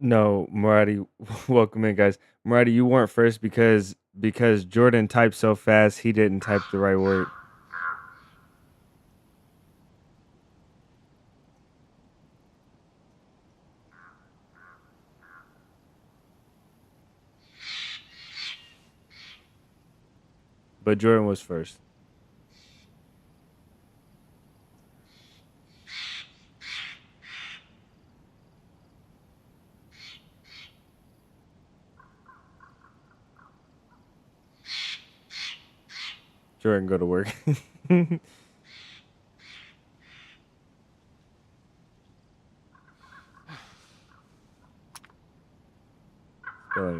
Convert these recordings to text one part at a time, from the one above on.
No, Maradi, welcome in, guys. Maradi, you weren't first because Jordan typed so fast he didn't type the right word. But Jordan was first. Jordan, go to work. Spelling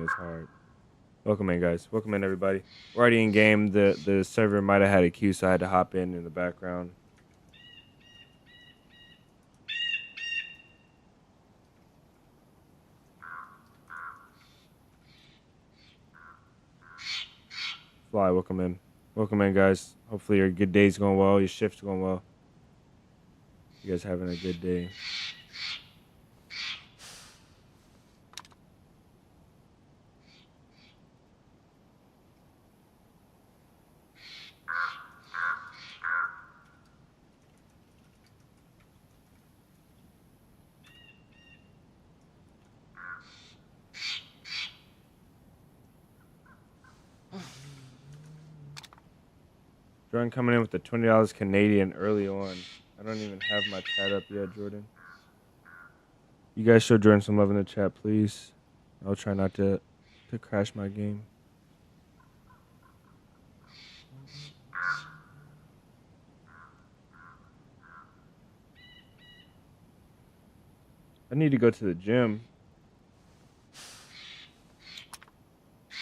is hard. Welcome in, guys. Welcome in, everybody. We're already in game. The server might have had a queue, so I had to hop in the background. Fly, welcome in. Welcome in, guys. Hopefully your good day's going well. Your shift's going well. You guys having a good day. Jordan coming in with the $20 Canadian early on. I don't even have my chat up yet, Jordan. You guys show Jordan some love in the chat, please. I'll try not to crash my game. I need to go to the gym.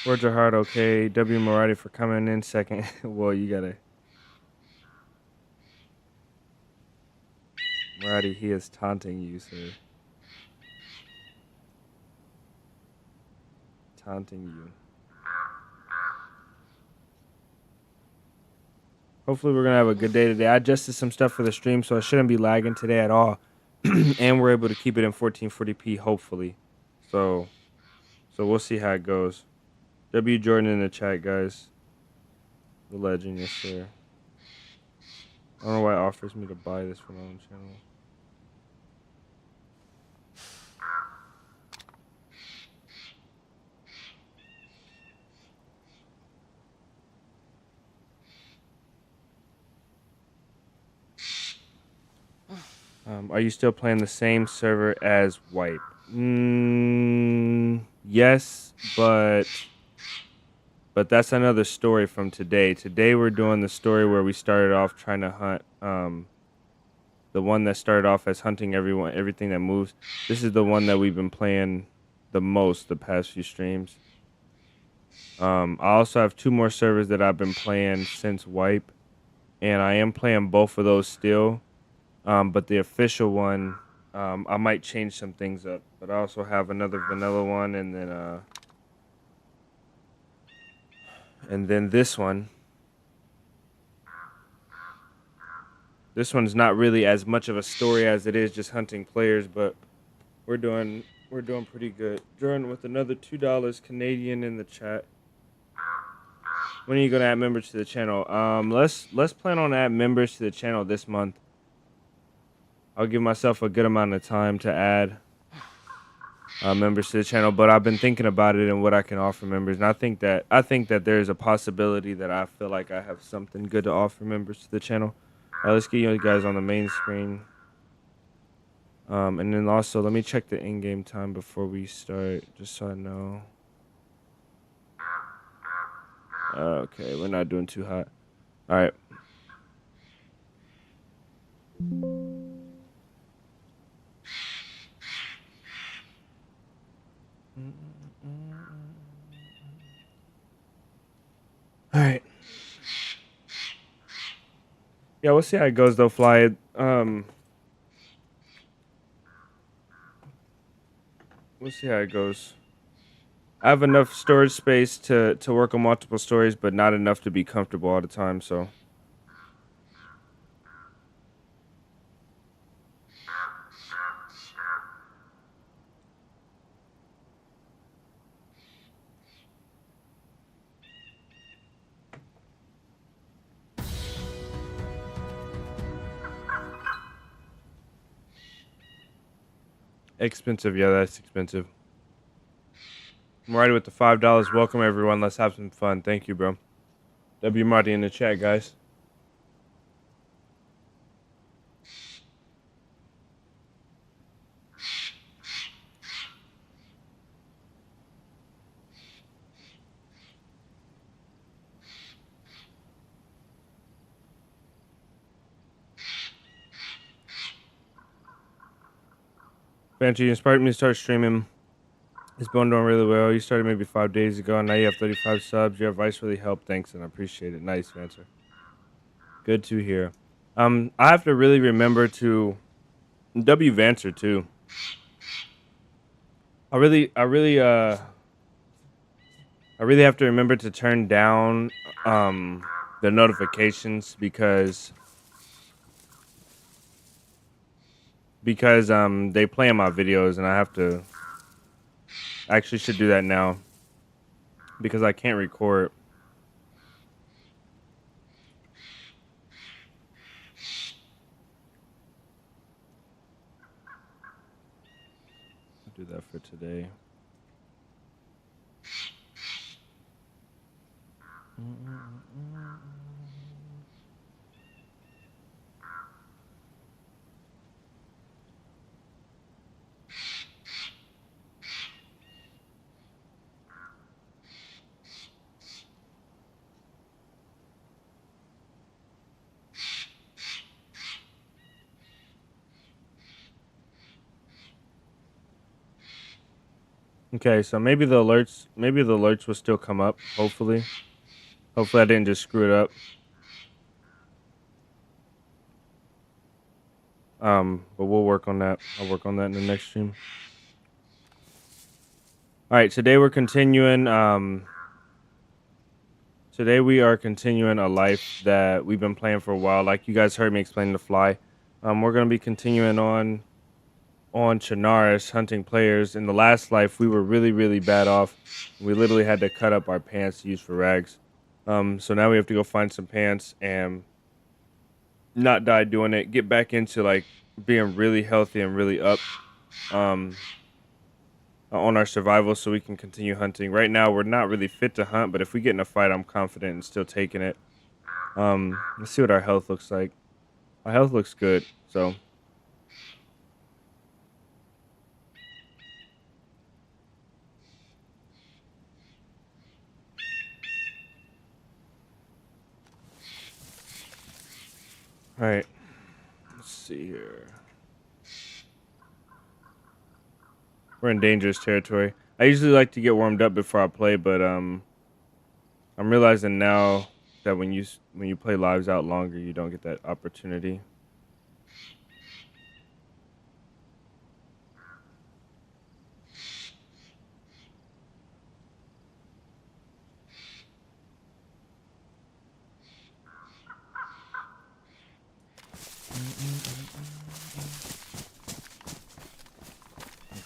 Words are hard, okay. W. Morati for coming in second. Well, you gotta. Morati, he is taunting you, sir. Taunting you. Hopefully, we're gonna have a good day today. I adjusted some stuff for the stream, so I shouldn't be lagging today at all. And we're able to keep it in 1440p, hopefully. So we'll see how it goes. W. Jordan in the chat, guys. The legend, yes, sir. I don't know why it offers me to buy this for my own channel. Are you still playing the same server as Wipe? Yes, but that's another story from today. Today we're doing the story where we started off trying to hunt. The one that started off as hunting everything that moves. This is the one that we've been playing the most the past few streams. I also have 2 more servers that I've been playing since Wipe, and I am playing both of those still. But the official one, I might change some things up. But I also have another vanilla one, and then this one. This one's not really as much of a story as it is just hunting players, but we're doing pretty good. Jordan with another $2 Canadian in the chat. When are you gonna add members to the channel? Let's plan on adding members to the channel this month. I'll give myself a good amount of time to add members to the channel, but I've been thinking about it and what I can offer members, and I think that there's a possibility that I feel like I have something good to offer members to the channel. Let's get you guys on the main screen, and then also let me check the in-game time before we start, just so I know. Okay, we're not doing too hot. All right. All right. Yeah, we'll see how it goes though, Fly. We'll see how it goes. I have enough storage space to work on multiple stories, but not enough to be comfortable all the time, so. Expensive, yeah, that's expensive. Marty with the $5. Welcome everyone. Let's have some fun. Thank you, bro. W Marty in the chat, guys. Banshee, you inspired me to start streaming. It's been doing really well. You started maybe 5 days ago, and now you have 35 subs. Your advice really helped. Thanks, and I appreciate it. Nice, Vancer. Good to hear. I have to really remember to W Vancer too. I really have to remember to turn down the notifications because they play in my videos, and I have to actually should do that now because I can't record. I'll do that for today. Okay, so maybe the alerts will still come up. Hopefully I didn't just screw it up. But we'll work on that. I'll work on that in the next stream. All right, today we're continuing. Today we are continuing a life that we've been playing for a while. Like you guys heard me explain the fly. We're gonna be continuing on Chernarus hunting players. In the last life, we were really bad off. We literally had to cut up our pants to use for rags. So now we have to go find some pants and not die doing it. Get back into like being really healthy and really up on our survival so we can continue hunting. Right now, we're not really fit to hunt, but if we get in a fight, I'm confident in still taking it. Let's see what our health looks like. Our health looks good, so. All right, let's see here. We're in dangerous territory. I usually like to get warmed up before I play, but I'm realizing now that when you play lives out longer, you don't get that opportunity.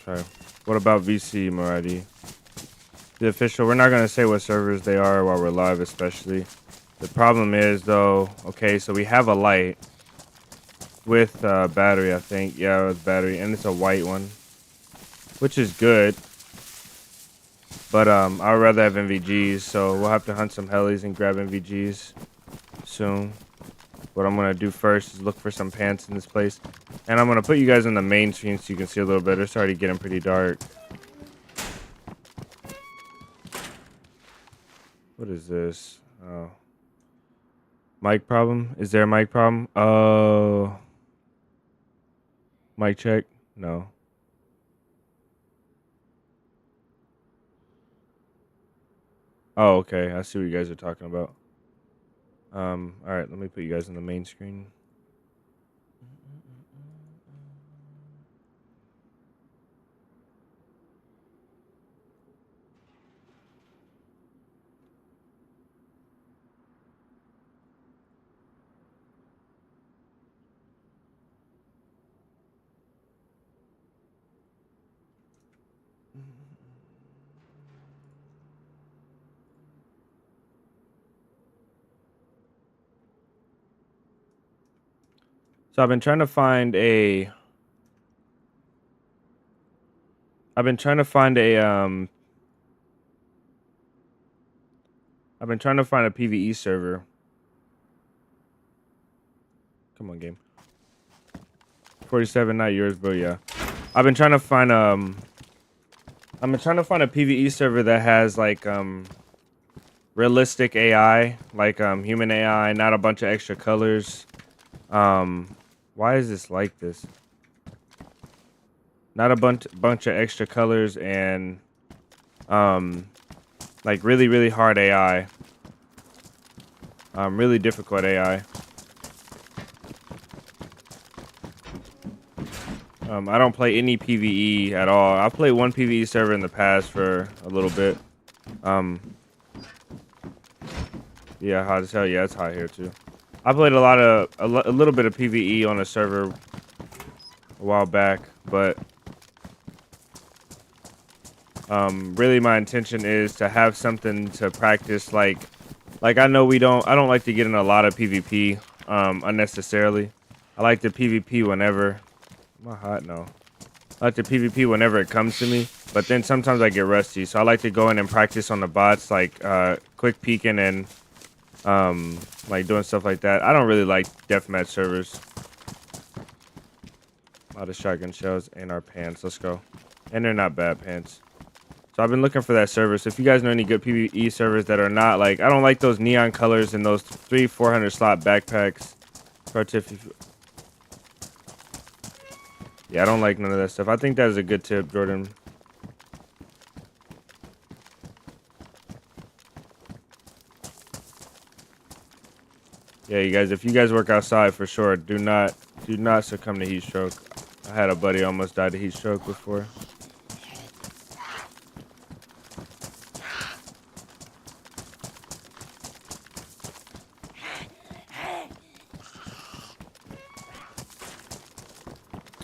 Okay. What about VC, Maradi? The official, we're not going to say what servers they are while we're live, especially. The problem is, though, okay, so we have a light with battery, I think. Yeah, with battery, and it's a white one, which is good. But I'd rather have NVGs, so we'll have to hunt some helis and grab NVGs soon. What I'm going to do first is look for some pants in this place. And I'm going to put you guys on the main screen so you can see a little better. It's already getting pretty dark. What is this? Oh. Mic problem? Is there a mic problem? Oh. Mic check? No. Oh, okay. I see what you guys are talking about. All right. Let me put you guys on the main screen. So I've been trying to find a I've been trying to find a PvE server. Come on, game. 47, not yours, bro. Yeah. I've been trying to find a PvE server that has like realistic AI, like human AI, not a bunch of extra colors. Why is this like this? Not a bunch of extra colors and like really hard AI. Really difficult AI. I don't play any PvE at all. I've played one PvE server in the past for a little bit. Yeah, hot as hell. Yeah, it's hot here too. I played a little bit of PvE on a server a while back, but really my intention is to have something to practice. Like I know I don't like to get in a lot of PvP unnecessarily. I like to PvP whenever. Am I hot? No. I like to PvP whenever it comes to me, but then sometimes I get rusty, so I like to go in and practice on the bots, like quick peeking and like doing stuff like that. I don't really like deathmatch servers. A lot of shotgun shells in our pants. Let's go. And they're not bad pants. So I've been looking for that server. So if you guys know any good PvE servers that are not like, I don't like those neon colors and those 400 slot backpacks. Pro tip. Yeah, I don't like none of that stuff. I think that is a good tip, Jordan. Yeah, you guys, if you guys work outside, for sure, do not succumb to heat stroke. I had a buddy almost died of heat stroke before.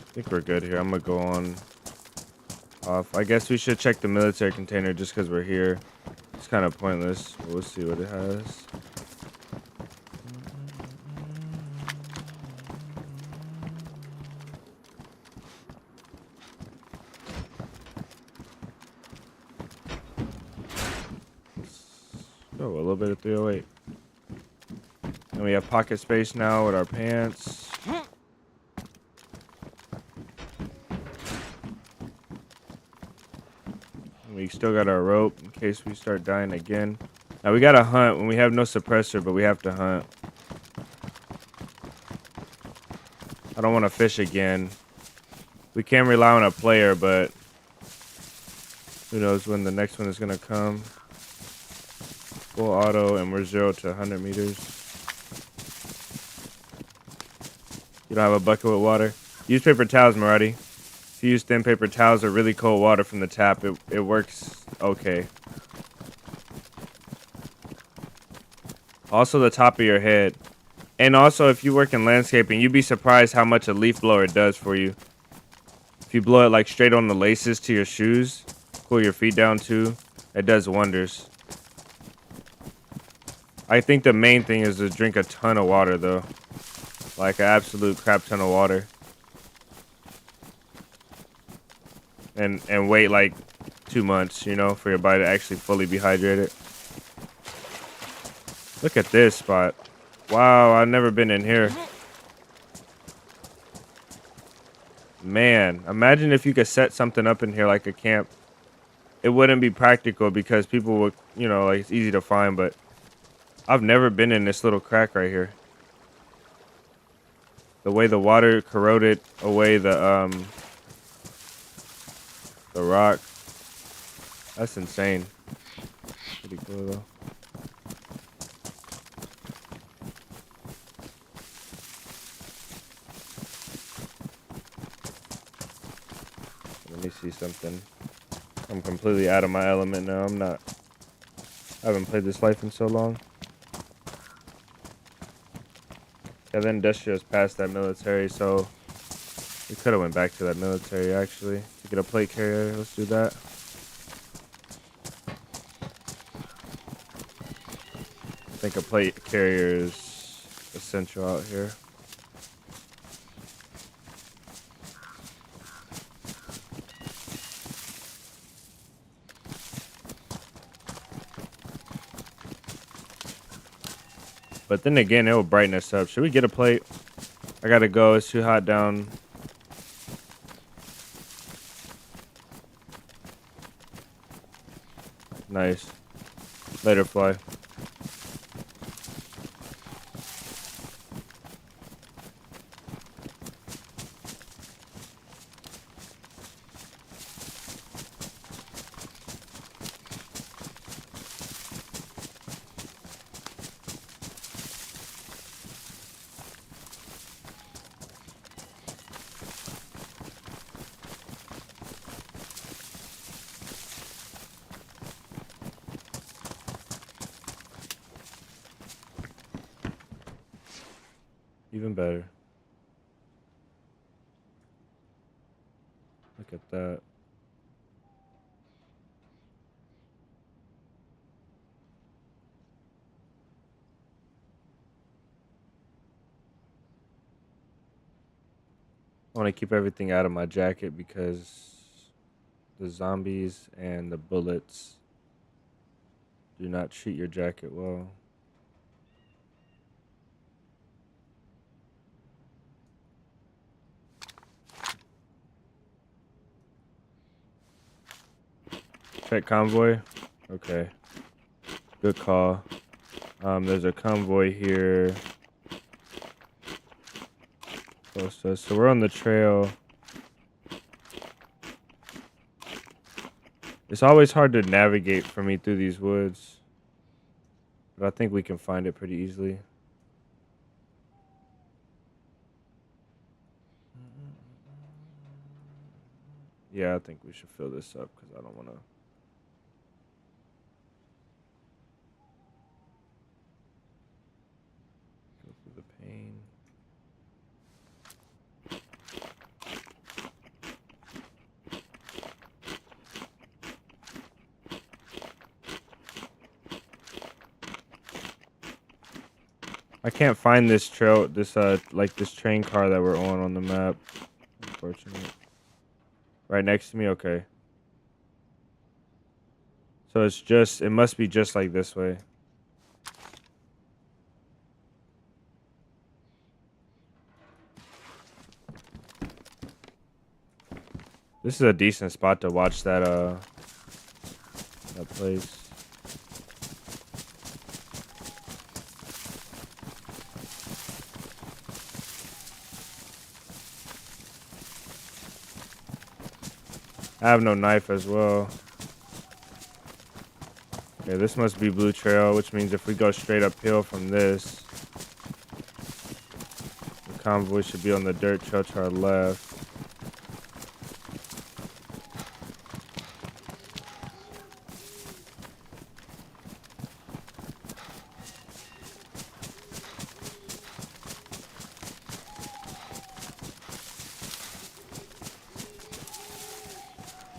I think we're good here. I'm gonna go on off. I guess we should check the military container just because we're here. It's kind of pointless. We'll see what it has. Oh, a little bit of 308. And we have pocket space now with our pants. We still got our rope in case we start dying again. Now we gotta hunt when we have no suppressor, but we have to hunt. I don't want to fish again. We can rely on a player, but who knows when the next one is gonna come. Full auto, and we're 0 to 100 meters. You don't have a bucket with water? Use paper towels, Marati. If you use thin paper towels or really cold water from the tap, it works okay. Also the top of your head. And also if you work in landscaping, you'd be surprised how much a leaf blower does for you. If you blow it like straight on the laces to your shoes, cool your feet down too, it does wonders. I think the main thing is to drink a ton of water though. Like an absolute crap ton of water. And wait like 2 months, you know, for your body to actually fully be hydrated. Look at this spot. Wow, I've never been in here. Man, imagine if you could set something up in here like a camp. It wouldn't be practical because people would, you know, like it's easy to find, but I've never been in this little crack right here. The way the water corroded away the rock. That's insane. Pretty cool though. Let me see something. I'm completely out of my element now. I haven't played this life in so long. Yeah, the industrial's past that military, so we could have went back to that military actually to get a plate carrier. Let's do that. I think a plate carrier is essential out here. But then again, it will brighten us up. Should we get a plate? I gotta go. It's too hot down. Nice. Later, fly. Even better. Look at that. I want to keep everything out of my jacket because the zombies and the bullets do not treat your jacket well. Check convoy. Okay. Good call. There's a convoy here close to us. So we're on the trail. It's always hard to navigate for me through these woods, but I think we can find it pretty easily. Yeah, I think we should fill this up because I don't want to. Go through the pain. I can't find this trail, this train car that we're on the map. Unfortunately. Right next to me, okay. So it must be just like this way. This is a decent spot to watch that place. I have no knife as well. Okay, this must be Blue Trail, which means if we go straight uphill from this, the convoy should be on the dirt trail to our left.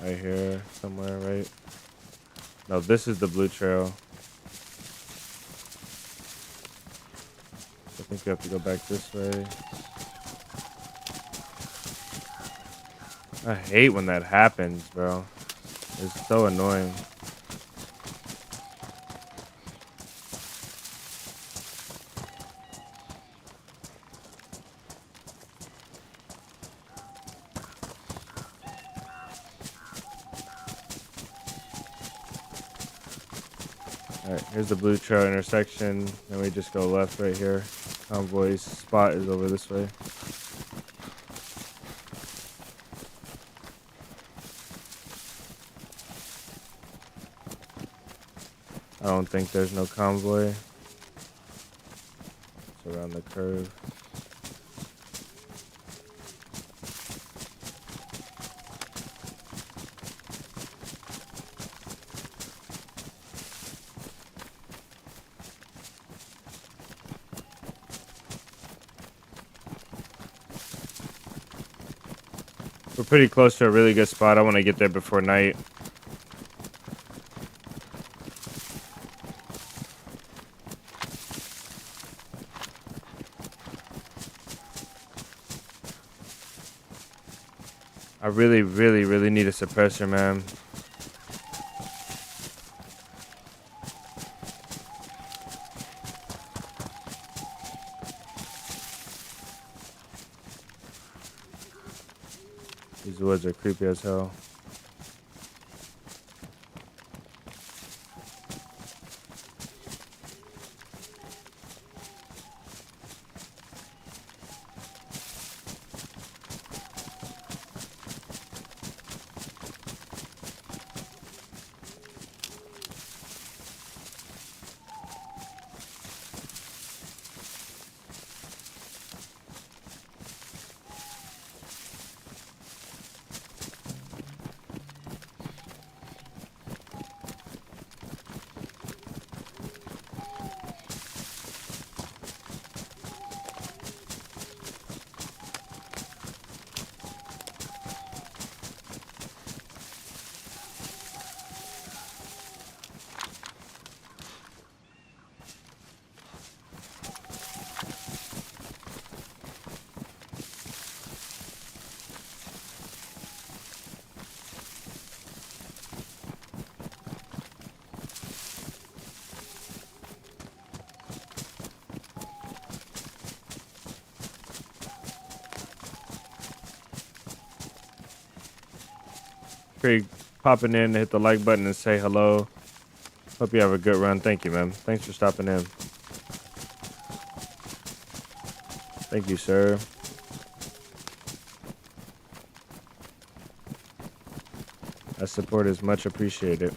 Right here, somewhere, right? No, this is the Blue Trail. I think we have to go back this way. I hate when that happens, bro. It's so annoying. Alright, here's the Blue Trail intersection. Then we just go left right here. Convoy's spot is over this way. I don't think there's no convoy. It's around the curve. We're pretty close to a really good spot. I want to get there before night. I really, really, really need a suppressor, man. These woods are creepy as hell. Craig popping in to hit the like button and say hello. Hope you have a good run. Thank you, man. Thanks for stopping in. Thank you, sir. That support is much appreciated.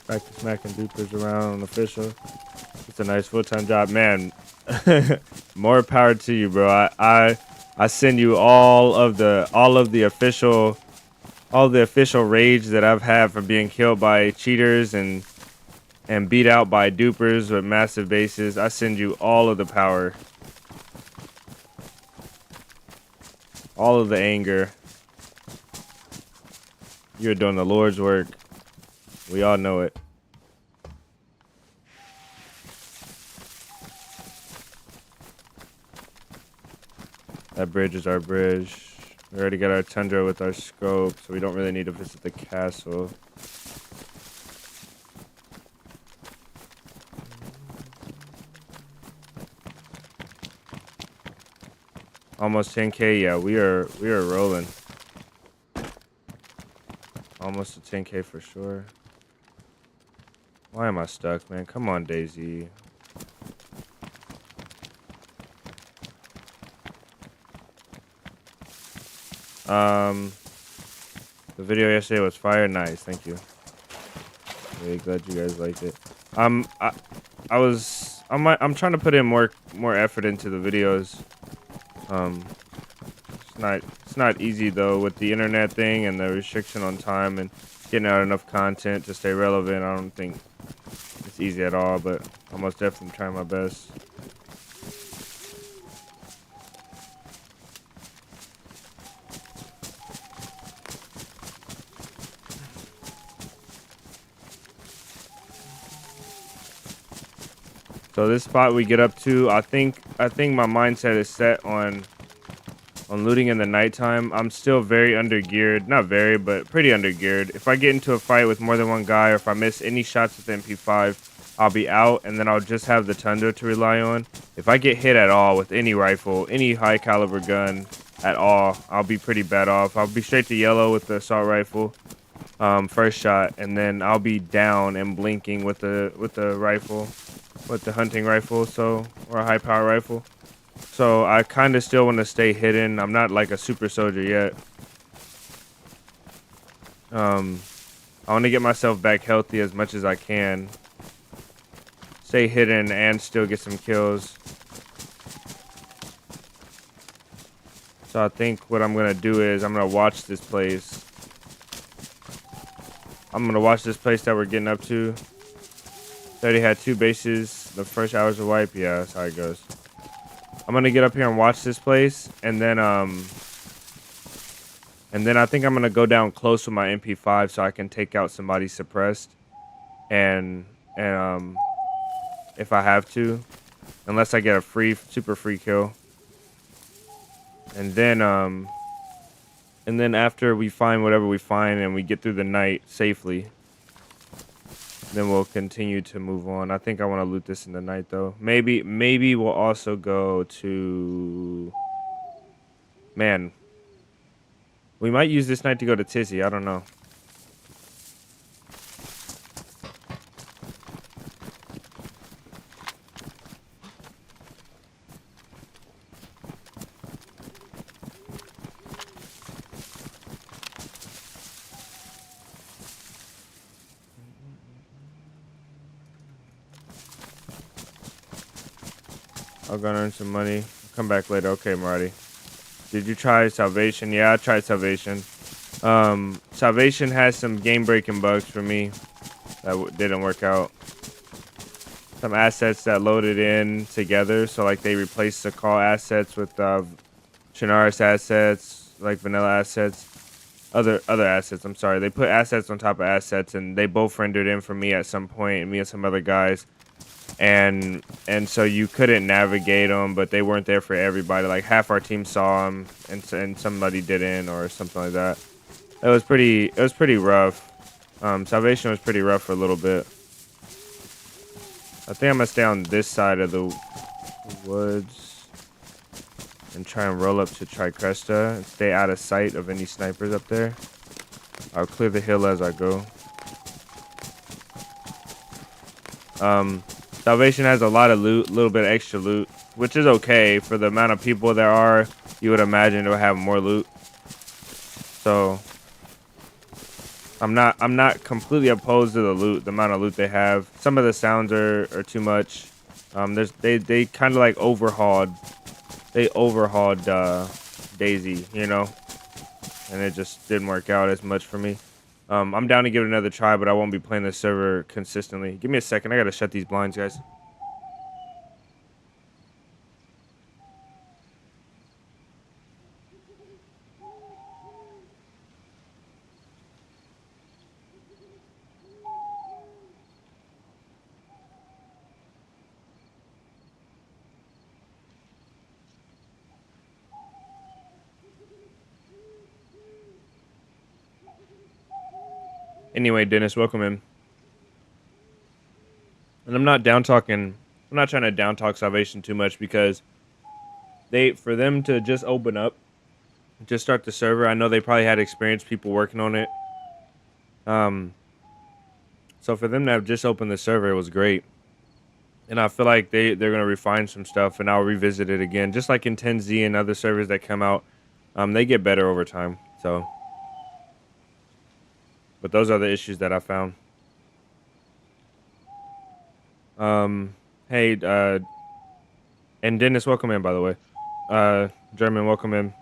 Practice smacking dupers around on official. It's a nice full-time job, man. More power to you, bro. I send you all of the official rage that I've had from being killed by cheaters and beat out by dupers with massive bases. I send you all of the power, all of the anger. You're doing the Lord's work. We all know it. That bridge is our bridge. We already got our tundra with our scope, so we don't really need to visit the castle. Almost 10K, yeah, we are rolling. Almost a 10K for sure. Why am I stuck, man? Come on, DayZ. The video yesterday was fire. Nice, thank you. Really glad you guys liked it. I'm trying to put in more effort into the videos. It's not easy though with the internet thing and the restriction on time and getting out enough content to stay relevant. I don't think it's easy at all, but I'm most definitely trying my best. So this spot we get up to, I think my mindset is set on looting in the nighttime. I'm still very undergeared. Not very, but pretty undergeared. If I get into a fight with more than one guy, or if I miss any shots with the MP5, I'll be out, and then I'll just have the Tundra to rely on. If I get hit at all with any rifle, any high caliber gun at all, I'll be pretty bad off. I'll be straight to yellow with the assault rifle, first shot, and then I'll be down and blinking with the rifle. With the hunting rifle, or a high power rifle. So I kind of still want to stay hidden. I'm not like a super soldier yet. I want to get myself back healthy as much as I can. Stay hidden and still get some kills. So I think what I'm going to do is I'm going to watch this place. I'm gonna watch this place that we're getting up to. They already had 2 bases. The first hour's a wipe. Yeah, that's how it goes. I'm gonna get up here and watch this place, and then I think I'm gonna go down close with my MP5 so I can take out somebody suppressed, and if I have to, unless I get a super free kill, and then after we find whatever we find and we get through the night safely, then we'll continue to move on. I think I want to loot this in the night though. Maybe we'll also go to, man, we might use this night to go to Tizzy. I don't know. I'll go earn some money. I'll come back later. Okay, Marty. Did you try Salvation? Yeah, I tried Salvation. Salvation has some game-breaking bugs for me that didn't work out. Some assets that loaded in together, so like they replaced the call assets with Chernarus assets, like vanilla assets, other assets. I'm sorry, they put assets on top of assets, and they both rendered in for me at some point, and me and some other guys. And so you couldn't navigate them, but they weren't there for everybody. Like half our team saw them, and somebody didn't, or something like that. It was pretty rough. Salvation was pretty rough for a little bit. I think I'm gonna stay on this side of the woods and try and roll up to Tricresta and stay out of sight of any snipers up there. I'll clear the hill as I go. Salvation has a lot of loot, a little bit of extra loot, which is okay for the amount of people there are. You would imagine it would have more loot. So I'm not completely opposed to the loot, the amount of loot they have. Some of the sounds are too much. They kind of like overhauled DayZ, you know, and it just didn't work out as much for me. I'm down to give it another try, but I won't be playing this server consistently. Give me a second. I gotta shut these blinds, guys. Anyway, Dennis, welcome in. And I'm not trying to down talk Salvation too much, because for them to just open up, just start the server, I know they probably had experienced people working on it. So for them to have just opened the server, it was great. And I feel like they're gonna refine some stuff, and I'll revisit it again, just like in 10Z and other servers that come out. They get better over time. So, but those are the issues that I found. Hey, and Dennis, welcome in, by the way. German, welcome in.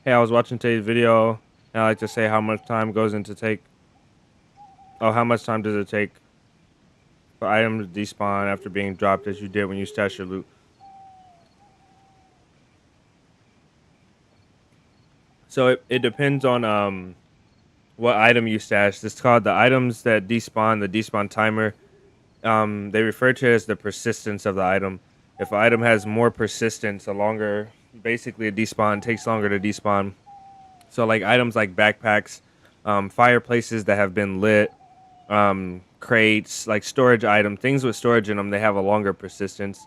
Hey, I was watching today's video, and I like to say how much time goes into take. Oh, how much time does it take for items to despawn after being dropped, as you did when you stash your loot? So it depends on what item you stash. It's called the items that despawn, the despawn timer. They refer to it as the persistence of the item. If an item has more persistence, basically a despawn takes longer to despawn. So like items like backpacks, fireplaces that have been lit, crates, like storage items, things with storage in them, they have a longer persistence.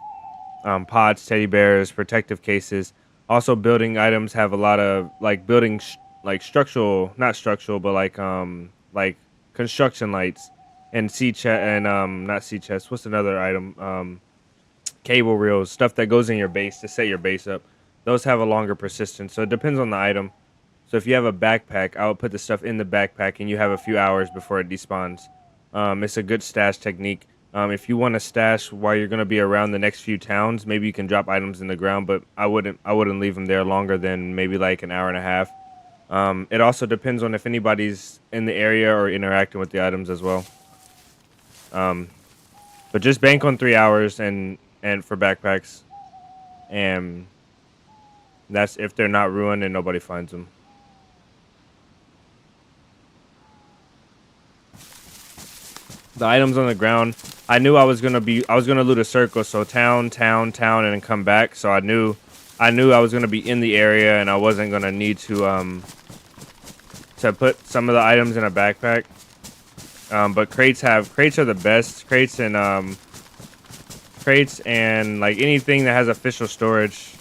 Pods, teddy bears, protective cases. Also, building items have a lot of like structural, not structural, but like construction lights and not sea chests. What's another item? Cable reels, stuff that goes in your base to set your base up. Those have a longer persistence, so it depends on the item. So if you have a backpack, I would put the stuff in the backpack, and you have a few hours before it despawns. It's a good stash technique. If you want to stash while you're going to be around the next few towns, maybe you can drop items in the ground, but I wouldn't leave them there longer than maybe like an hour and a half. It also depends on if anybody's in the area or interacting with the items as well. Um, but just bank on 3 hours and for backpacks, and that's if they're not ruined and nobody finds them. The items on the ground, I knew I was gonna loot a circle, so town, town, town, and then come back. So I knew I was gonna be in the area, and I wasn't gonna need to put some of the items in a backpack. But crates are the best. Crates and like anything that has official storage,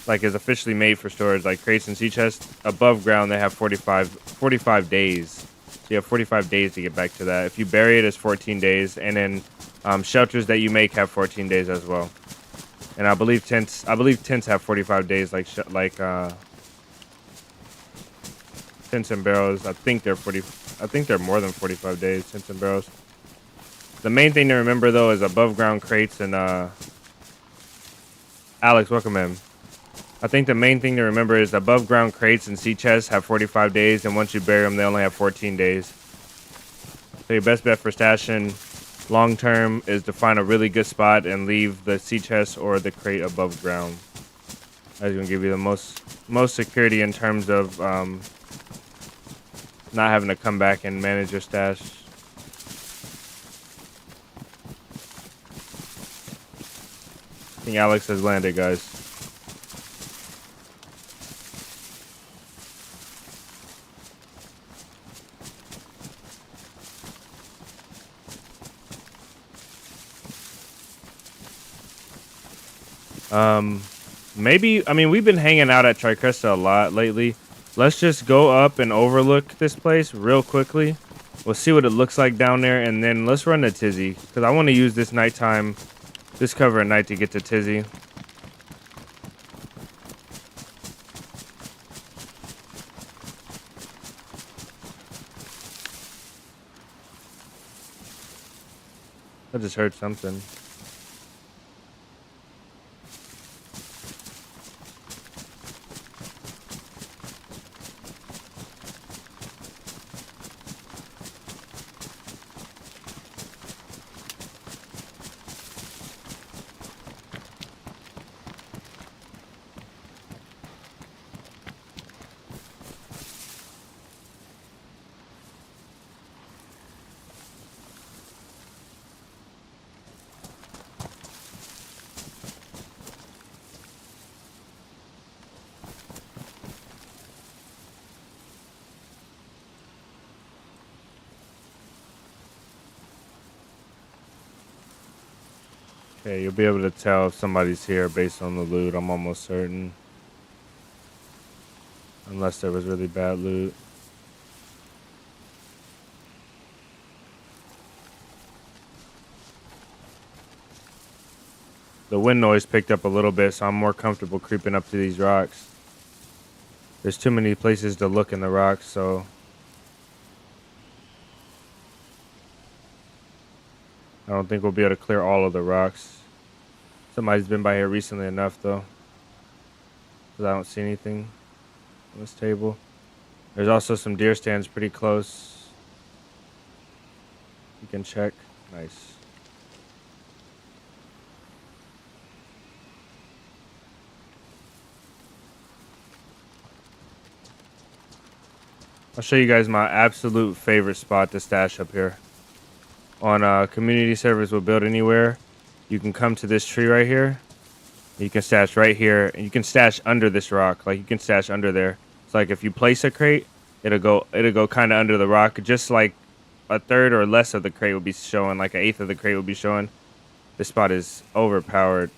like is officially made for storage, like crates and sea chests above ground, they have 45 days. So you have 45 days to get back to that. If you bury it, it's 14 days, and then shelters that you make have 14 days as well. And I believe tents have 45 days, like tents and barrels. I think they're more than 45 days. Tents and barrels. The main thing to remember though is above ground crates and Alex, welcome in. I think the main thing to remember is above ground crates and sea chests have 45 days, and once you bury them, they only have 14 days. So your best bet for stashing long term is to find a really good spot and leave the sea chest or the crate above ground. That's gonna give you the most security in terms of not having to come back and manage your stash. I think Alex has landed, guys. Maybe, I mean, we've been hanging out at Tricresta a lot lately. Let's just go up and overlook this place real quickly. We'll see what it looks like down there, and then let's run to Tizzy, because I want to use this cover at night to get to Tizzy. I just heard something. Okay, you'll be able to tell if somebody's here based on the loot, I'm almost certain. Unless there was really bad loot. The wind noise picked up a little bit, so I'm more comfortable creeping up to these rocks. There's too many places to look in the rocks, so I don't think we'll be able to clear all of the rocks. Somebody's been by here recently enough, though, because I don't see anything on this table. There's also some deer stands pretty close. You can check. Nice. I'll show you guys my absolute favorite spot to stash up here. On community servers will build anywhere. You can come to this tree right here. You can stash right here, and you can stash under this rock. Like you can stash under there. It's like if you place a crate, it'll go kind of under the rock, just like a third or less of the crate will be showing, like an eighth of the crate will be showing. This spot is overpowered.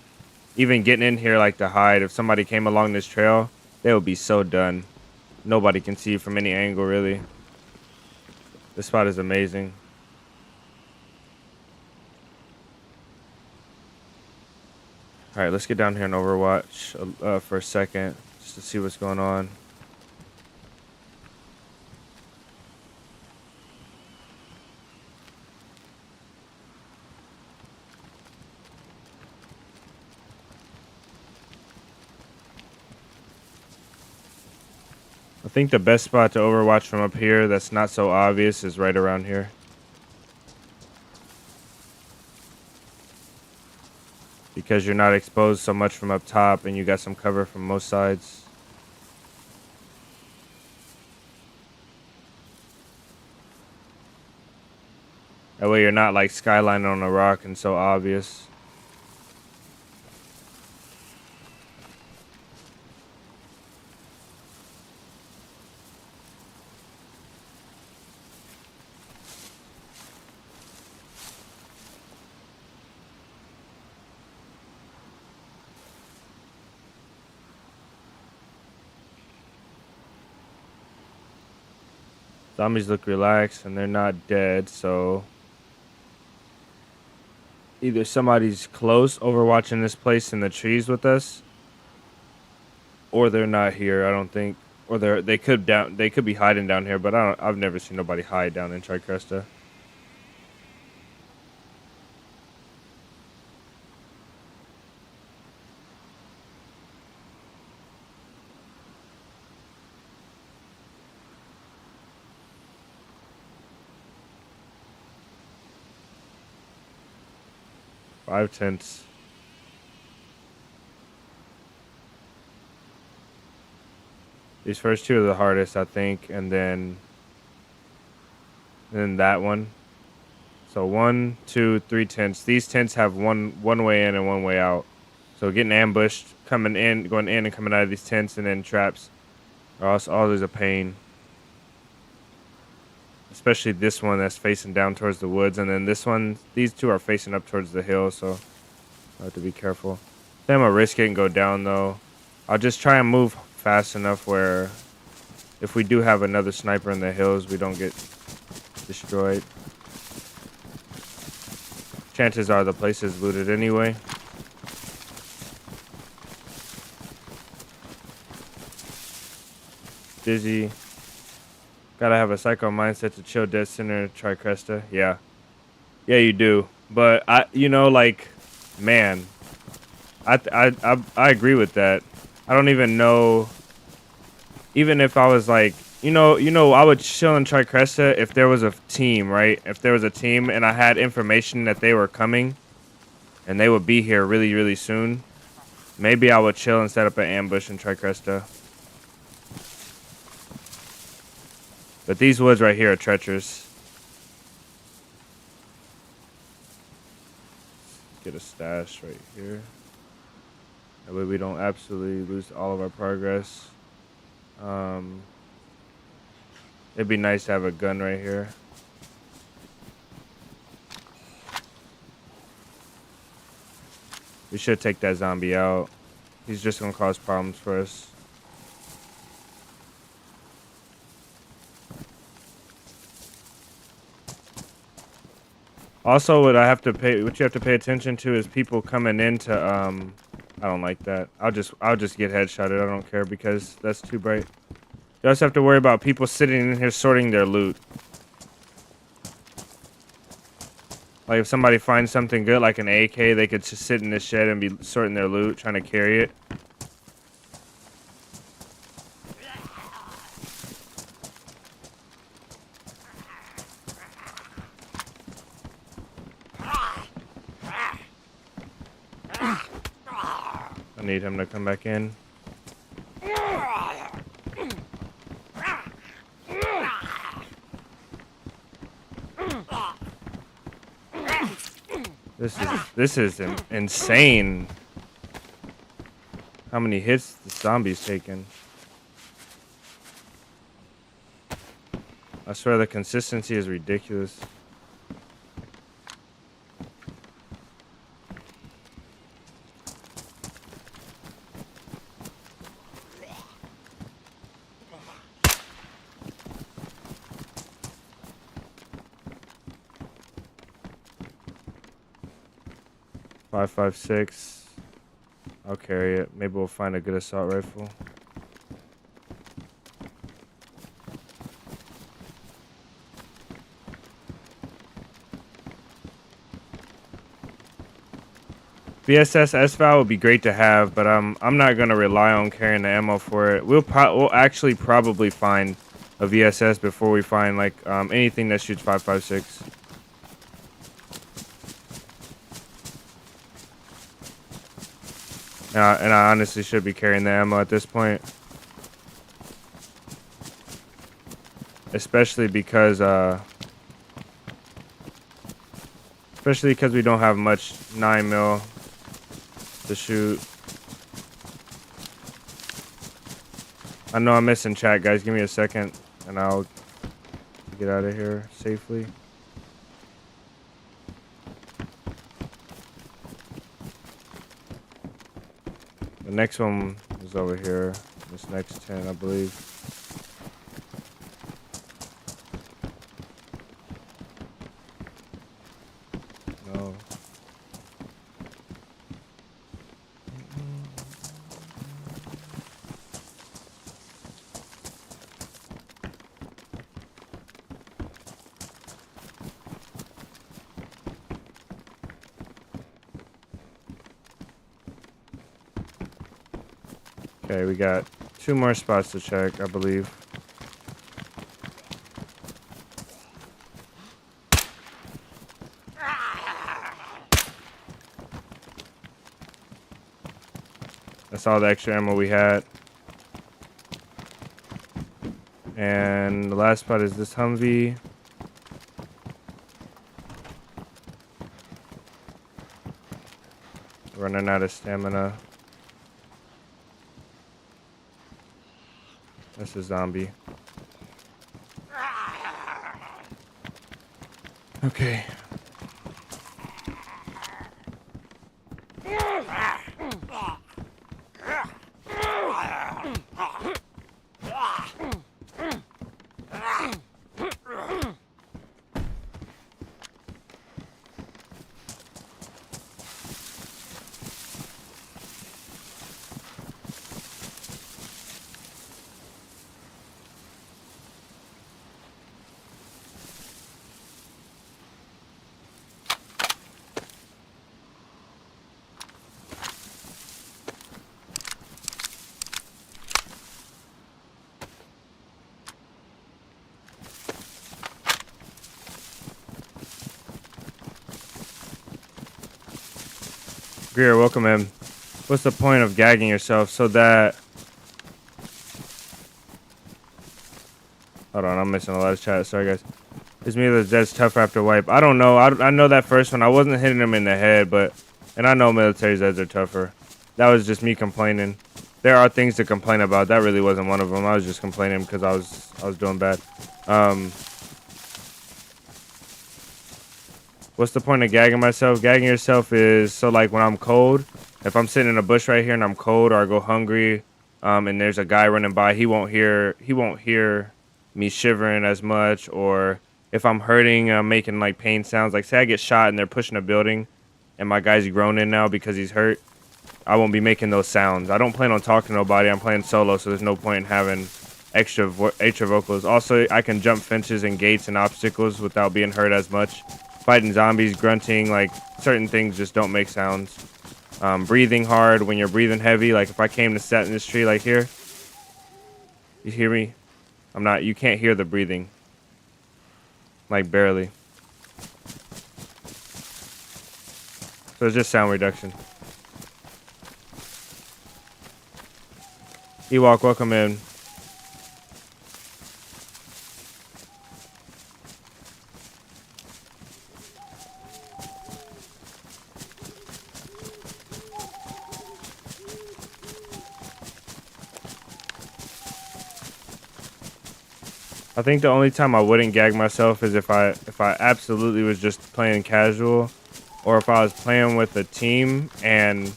Even getting in here like to hide, if somebody came along this trail, they would be so done. Nobody can see you from any angle, really. This spot is amazing. All right, let's get down here and Overwatch for a second, just to see what's going on. I think the best spot to overwatch from up here that's not so obvious is right around here. Because you're not exposed so much from up top and you got some cover from most sides. That way you're not like skylining on a rock and so obvious. Zombies look relaxed and they're not dead, so either somebody's close overwatching this place in the trees with us, or they're not here, I don't think. Or they could be hiding down here, but I've never seen nobody hide down in Tricresta. Five tents. These first two are the hardest, I think, and then that one. So 1, 2, 3 tents. These tents have one way in and one way out. So getting ambushed, coming in, going in and coming out of these tents, and then traps are also always a pain. Especially this one that's facing down towards the woods, and then this one, these two are facing up towards the hill, so I have to be careful. I think I'm gonna risk it and go down though. I'll just try and move fast enough where if we do have another sniper in the hills, we don't get destroyed. Chances are the place is looted anyway. Dizzy. Gotta have a psycho mindset to chill dead center Tricresta. Yeah. Yeah, you do. But man, I agree with that. I don't even know. Even if I was like, I would chill in Tricresta if there was a team, right? If there was a team and I had information that they were coming and they would be here really, really soon, maybe I would chill and set up an ambush in Tricresta. But these woods right here are treacherous. Get a stash right here. That way we don't absolutely lose all of our progress. It'd be nice to have a gun right here. We should take that zombie out. He's just gonna cause problems for us. Also, what you have to pay attention to is people coming into I don't like that. I'll just get headshotted. I don't care because that's too bright. You also have to worry about people sitting in here sorting their loot. Like if somebody finds something good like an AK, they could just sit in this shed and be sorting their loot, trying to carry it. I need him to come back in. This is insane. How many hits the zombie's taken? I swear the consistency is ridiculous. Five, 5.56. I'll carry it. Maybe we'll find a good assault rifle. VSS S-Val would be great to have, but I'm not gonna rely on carrying the ammo for it. We'll actually probably find a VSS before we find like anything that shoots 5.56. And I honestly should be carrying the ammo at this point, especially because we don't have much 9mm to shoot. I know I'm missing chat, guys. Give me a second, and I'll get out of here safely. The next one is over here. This next 10, I believe. No. Okay, we got 2 more spots to check, I believe. That's all the extra ammo we had. And the last spot is this Humvee. Running out of stamina. That's a zombie. Okay. Greer, welcome in. What's the point of gagging yourself so that... Hold on, I'm missing a lot of chat. Sorry, guys. It's me that's tough after wipe. I don't know. I know that first one. I wasn't hitting him in the head, but... And I know military Zeds are tougher. That was just me complaining. There are things to complain about. That really wasn't one of them. I was just complaining because I was doing bad. What's the point of gagging myself? Gagging yourself is so like when I'm cold, if I'm sitting in a bush right here and I'm cold or I go hungry, and there's a guy running by, he won't hear me shivering as much. Or if I'm hurting, I'm making like pain sounds. Like say I get shot and they're pushing a building, and my guy's groaning now because he's hurt. I won't be making those sounds. I don't plan on talking to nobody. I'm playing solo, so there's no point in having extra vocals. Also, I can jump fences and gates and obstacles without being hurt as much. Fighting zombies, grunting, like certain things just don't make sounds. Breathing hard when you're breathing heavy. Like if I came to sit in this tree like here, you hear me? You can't hear the breathing. Like barely. So it's just sound reduction. Ewok, welcome in. I think the only time I wouldn't gag myself is if I absolutely was just playing casual, or if I was playing with a team and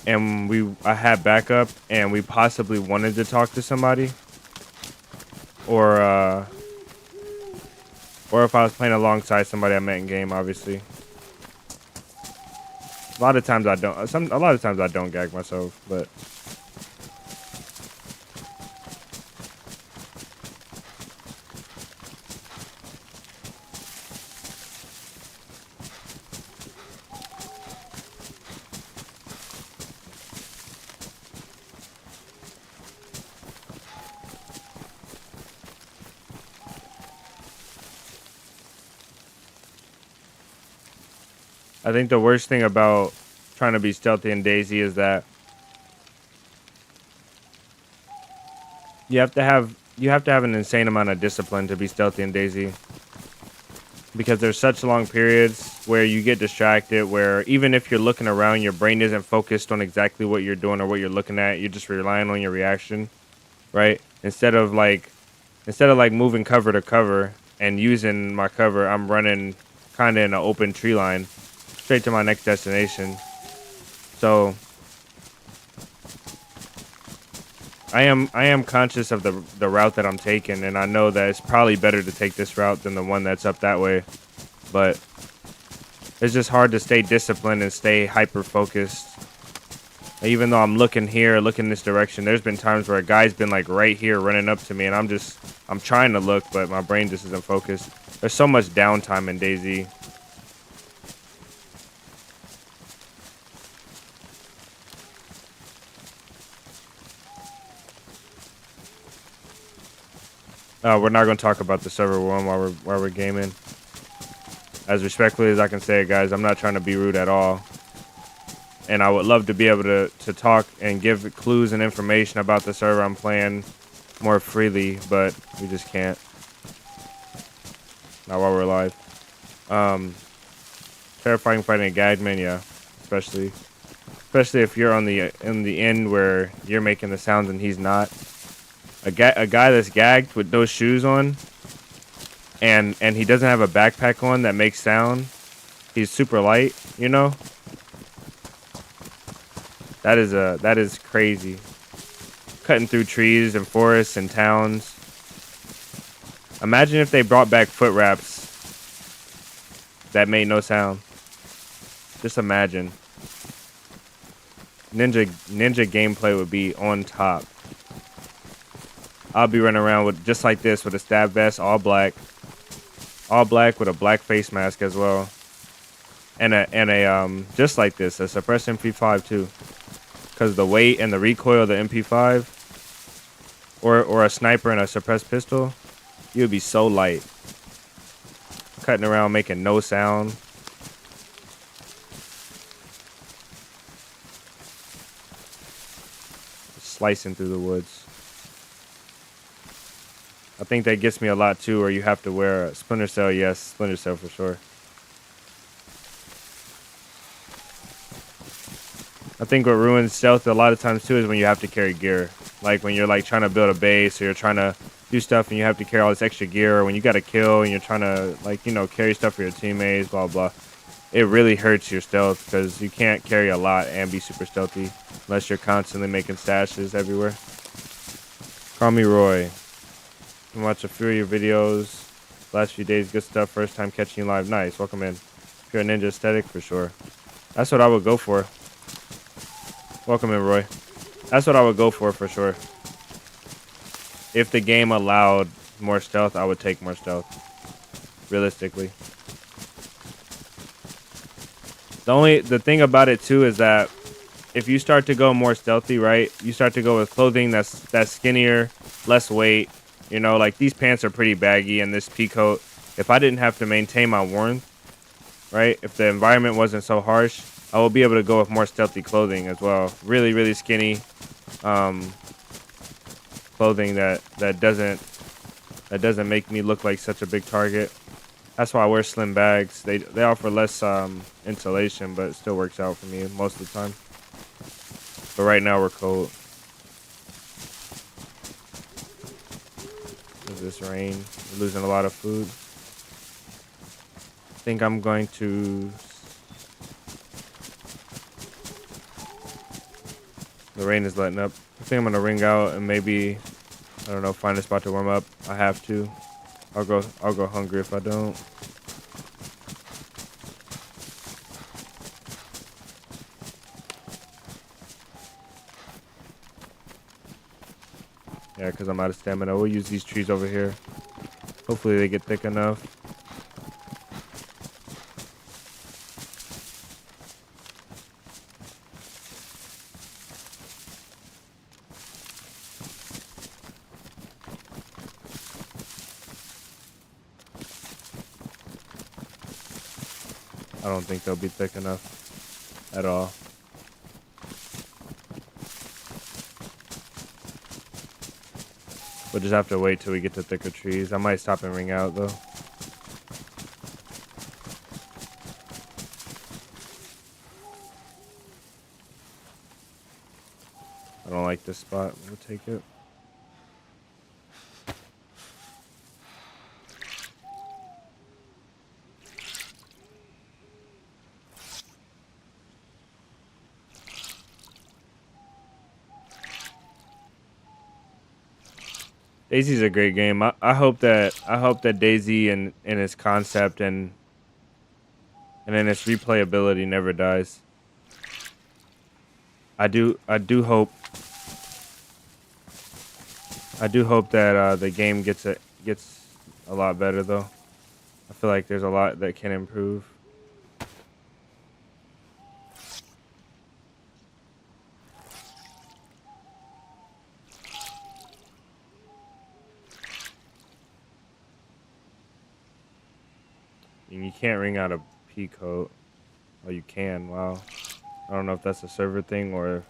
I had backup and we possibly wanted to talk to somebody, or if I was playing alongside somebody I met in game. Obviously, a lot of times I don't. A lot of times I don't gag myself, but. I think the worst thing about trying to be stealthy in DayZ is that you have to have an insane amount of discipline to be stealthy in DayZ, because there's such long periods where you get distracted, where even if you're looking around, your brain isn't focused on exactly what you're doing or what you're looking at. You're just relying on your reaction, right? Instead of like moving cover to cover and using my cover, I'm running kind of in an open tree line straight to my next destination. So I am conscious of the route that I'm taking, and I know that it's probably better to take this route than the one that's up that way. But it's just hard to stay disciplined and stay hyper focused. Even though I'm looking here, looking this direction, there's been times where a guy's been like right here running up to me, and I'm trying to look, but my brain just isn't focused. There's so much downtime in DayZ. We're not going to talk about the server one while we're gaming. As respectfully as I can say it, guys, I'm not trying to be rude at all. And I would love to be able to talk and give clues and information about the server I'm playing more freely, but we just can't. Not while we're live. Terrifying fighting a gagged man, yeah. Especially if you're in the end where you're making the sounds and he's not. A guy that's gagged with no shoes on, and he doesn't have a backpack on that makes sound. He's super light, you know. That is crazy. Cutting through trees and forests and towns. Imagine if they brought back foot wraps that made no sound. Just imagine. Ninja gameplay would be on top. I'll be running around with just like this with a stab vest, all black with a black face mask as well, and a just like this, a suppressed MP5 too, because the weight and the recoil of the MP5, or a sniper and a suppressed pistol, you would be so light, cutting around making no sound. Slicing through the woods. I think that gets me a lot too, or you have to wear a Splinter Cell. Yes, Splinter Cell for sure. I think what ruins stealth a lot of times too is when you have to carry gear. Like when you're like trying to build a base, or you're trying to do stuff and you have to carry all this extra gear, or when you got to kill and you're trying to, like, you know, carry stuff for your teammates, blah blah. It really hurts your stealth because you can't carry a lot and be super stealthy unless you're constantly making stashes everywhere. Call me Roy. I watch a few of your videos last few days. Good stuff. First time catching you live. Nice. Welcome in. If you're a ninja aesthetic, for sure. That's what I would go for. Welcome in, Roy. That's what I would go for sure. If the game allowed more stealth, I would take more stealth. Realistically. The thing about it too is that if you start to go more stealthy, right? You start to go with clothing that's skinnier, less weight. You know, like these pants are pretty baggy, and this pea coat. If I didn't have to maintain my warmth, right? If the environment wasn't so harsh, I will be able to go with more stealthy clothing as well. Really, really skinny clothing that doesn't make me look like such a big target. That's why I wear slim bags. They offer less insulation, but it still works out for me most of the time. But right now we're cold. This rain, we're losing a lot of food. I think I'm going to. The rain is letting up. I think I'm gonna ring out and maybe, I don't know, find a spot to warm up. I have to. I'll go hungry if I don't. Yeah, because I'm out of stamina. We'll use these trees over here. Hopefully they get thick enough. I don't think they'll be thick enough at all. We'll just have to wait till we get to thicker trees. I might stop and ring out though. I don't like this spot. We'll take it. DayZ's a great game. I hope that DayZ and its concept and then its replayability never dies. I do hope that the game gets a lot better though. I feel like there's a lot that can improve. And you can't ring out a P coat. Oh, you can. Wow. I don't know if that's a server thing or.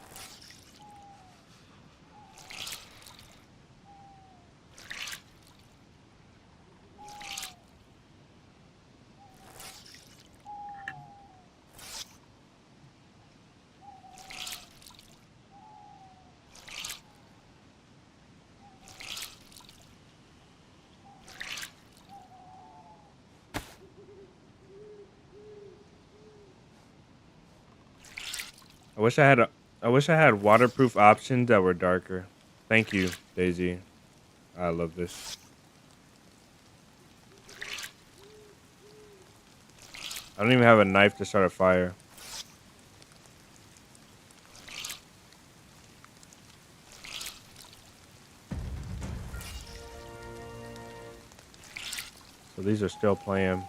I wish I had waterproof options that were darker. Thank you, DayZ. I love this. I don't even have a knife to start a fire. So these are still playing.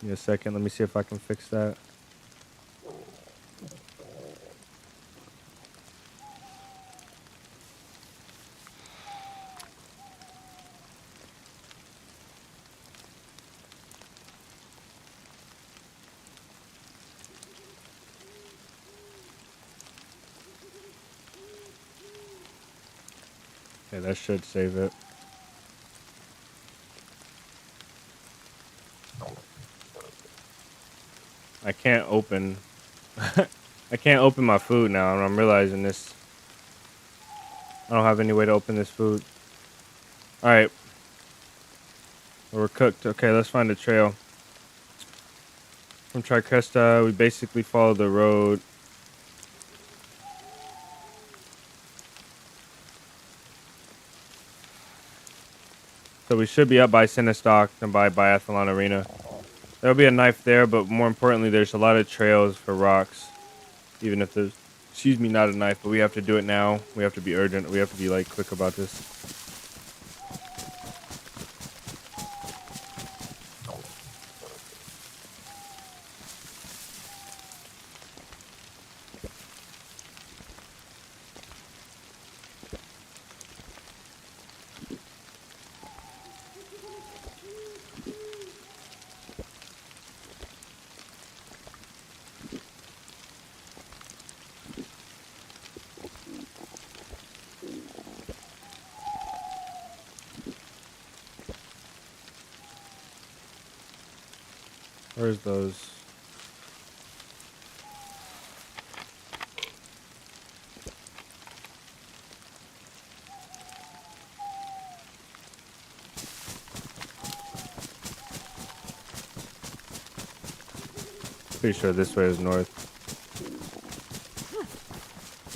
Give me a second. Let me see if I can fix that. Okay, that should save it. I can't open I can't open my food now, and I'm realizing this. I don't have any way to open this food. Alright. We're cooked. Okay, let's find a trail. From Tricresta, we basically follow the road. So we should be up by Sinistock and by Biathlon Arena. There'll be a knife there, but more importantly, there's a lot of trails for rocks. Even if there's, excuse me, not a knife, but we have to do it now. We have to be urgent. We have to be, like, quick about this. Where's those? Pretty sure this way is north.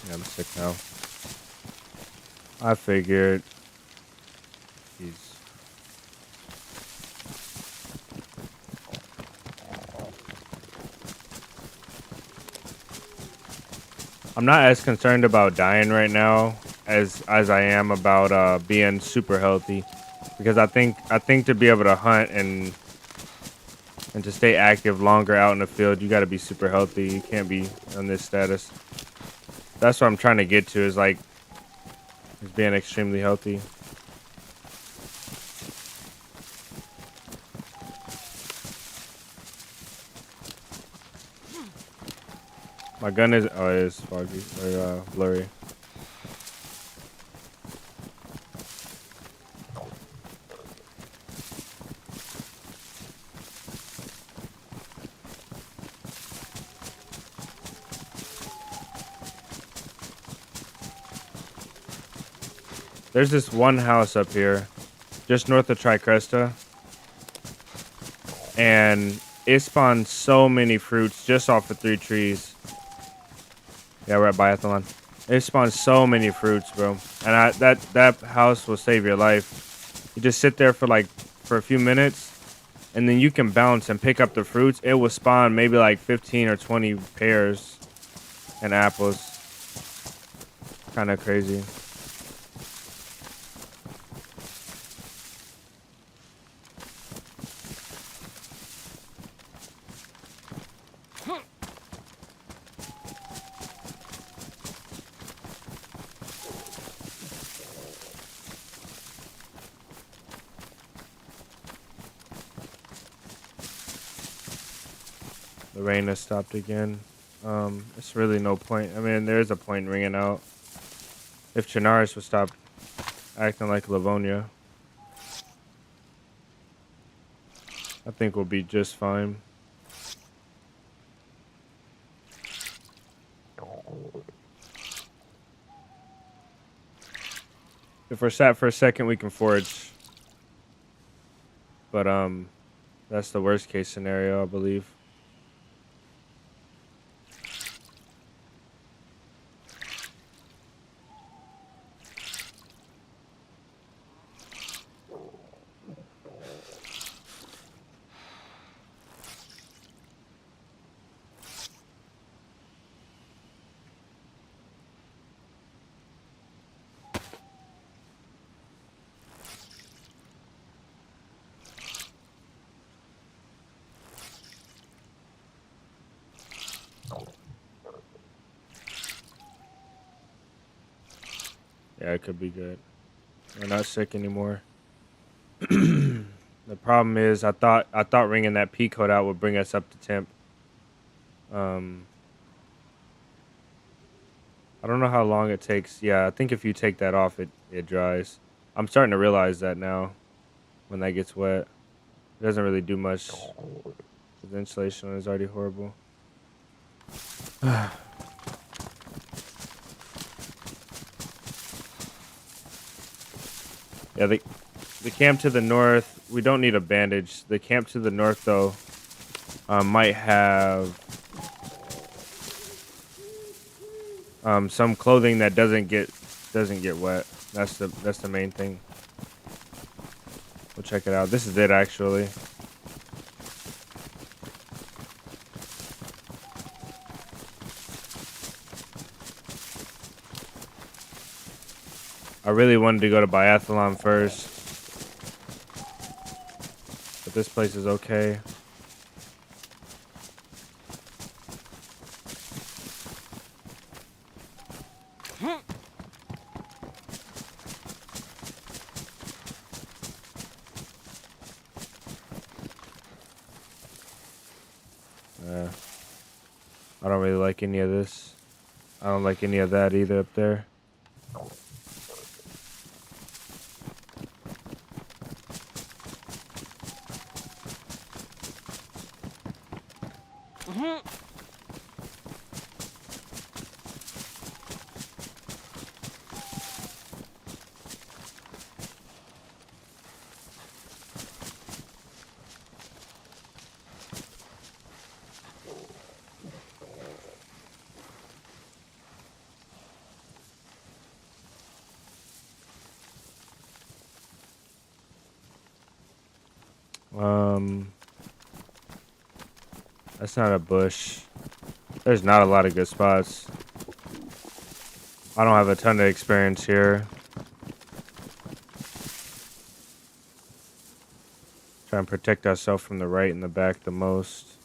Yeah, I'm sick now. I figured. Jeez. I'm not as concerned about dying right now as I am about being super healthy, because I think to be able to hunt and to stay active longer out in the field, you got to be super healthy. You can't be on this status. That's what I'm trying to get to, is like being extremely healthy. My gun is, oh, it is foggy, or blurry. There's this one house up here, just north of Tricresta, and it spawns so many fruits just off of 3 trees. Yeah, we're at Biathlon. It spawns so many fruits, bro. And that house will save your life. You just sit there for a few minutes, and then you can bounce and pick up the fruits. It will spawn maybe like 15 or 20 pears and apples. Kind of crazy. The rain has stopped again. It's really no point. I mean, there is a point in ringing out. If Chernarus would stop acting like Livonia, I think we'll be just fine. If we're sat for a second, we can forage. But that's the worst case scenario, I believe. Yeah, it could be good. We're not sick anymore. The problem is, I thought ringing that P code out would bring us up to temp. I don't know how long it takes. Yeah, I think if you take that off, it dries. I'm starting to realize that now. When that gets wet, it doesn't really do much. The insulation is already horrible. Yeah, the camp to the north, we don't need a bandage. The camp to the north, though, might have some clothing that doesn't get wet. That's the main thing. We'll check it out. This is it, actually. I really wanted to go to Biathlon first, but this place is okay. I don't really like any of this. I don't like any of that either up there. That's not a bush. There's not a lot of good spots. I don't have a ton of experience here. Try and protect ourselves from the right and the back the most.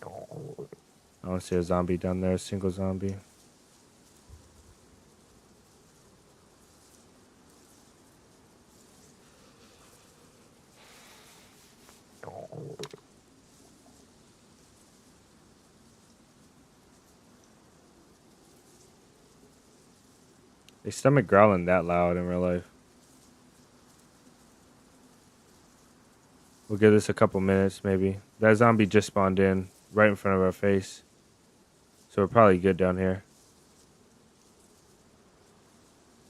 I don't see a zombie down there, a single zombie. They stomach growling that loud in real life. We'll give this a couple minutes, maybe. That zombie just spawned in right in front of our face. So we're probably good down here.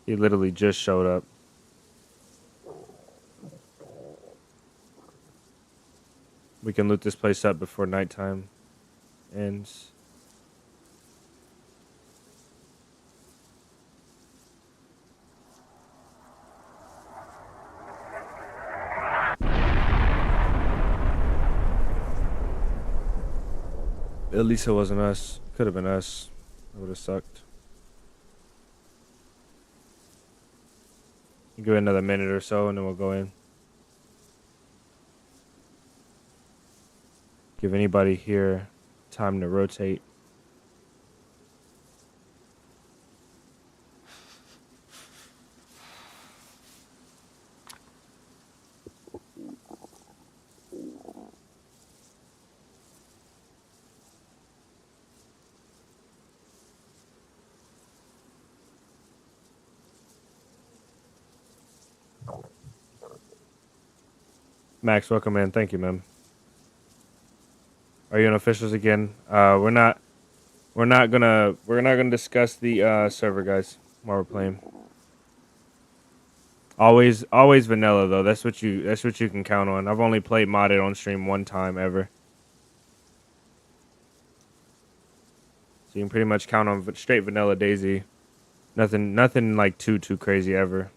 He literally just showed up. We can loot this place up before nighttime ends. At least it wasn't us. Could have been us. It would have sucked. Give it another minute or so and then we'll go in. Give anybody here time to rotate. Max, welcome in. Thank you, man. Are you on officials again? We're not gonna discuss the server, guys, while we're playing. Always vanilla though. That's what you can count on. I've only played modded on stream one time ever. So you can pretty much count on straight vanilla DayZ. Nothing like too crazy ever.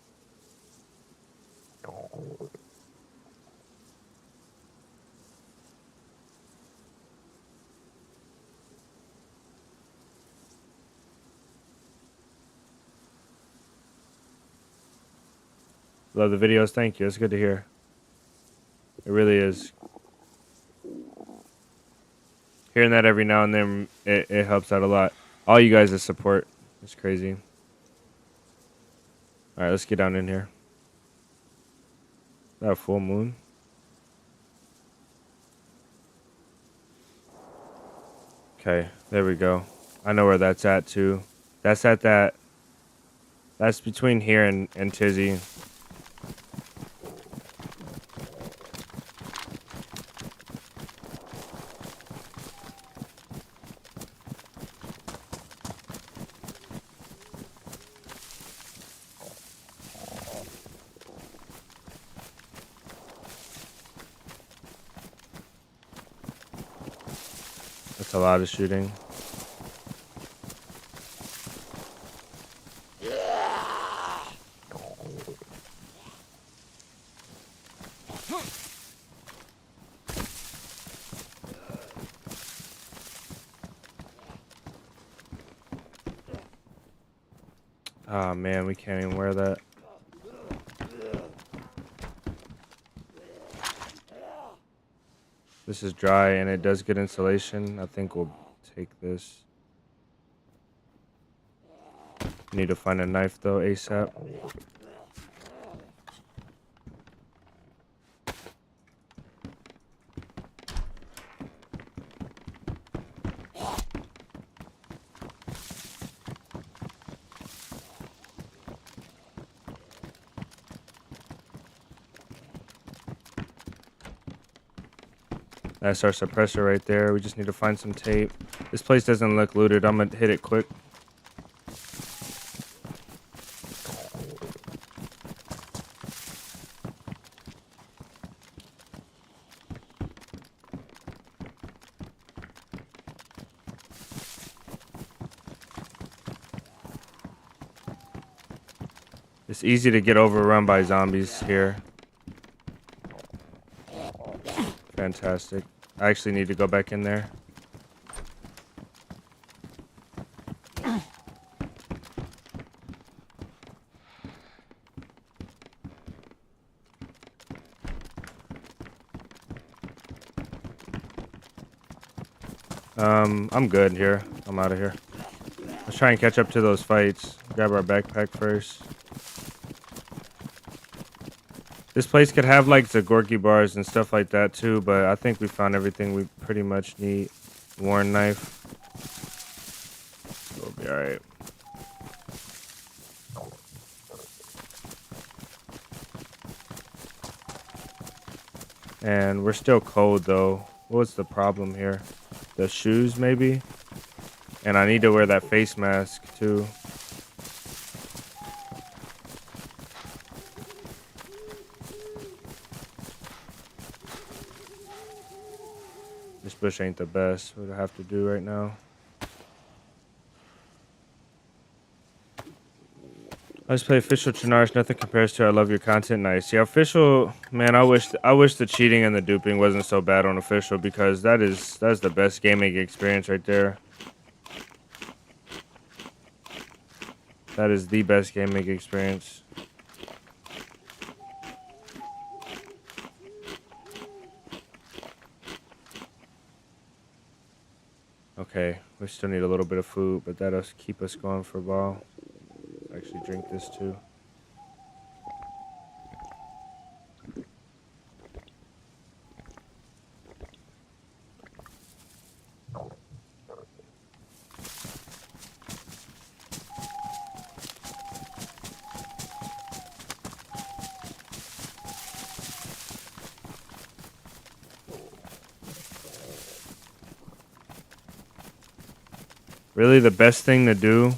Love the videos. Thank you. It's good to hear. It really is. Hearing that every now and then, it helps out a lot. All you guys' support. It's crazy. Alright, let's get down in here. Is that a full moon? Okay, there we go. I know where that's at too. That's at that. That's between here and Tizzy. That's a lot of shooting. Oh man, we can't even wear that. This is dry and it does get insulation. I think we'll take this. Need to find a knife though ASAP. That's our suppressor right there. We just need to find some tape. This place doesn't look looted. I'm gonna hit it quick. It's easy to get overrun by zombies here. Fantastic. I actually need to go back in there. I'm good here. I'm out of here. Let's try and catch up to those fights. Grab our backpack first. This place could have like Zagorki bars and stuff like that too, but I think we found everything we pretty much need. Worn knife. We'll be alright. And we're still cold though. What's the problem here? The shoes maybe? And I need to wear that face mask too. This bush ain't the best. What do I have to do right now? Let's play official Chernarus. Nothing compares to I love your content. Nice. Yeah, official, man, I wish the cheating and the duping wasn't so bad on official, because that's the best gaming experience right there. That is the best gaming experience. Okay, we still need a little bit of food, but that'll keep us going for a while. Actually drink this too. Really, the best thing to do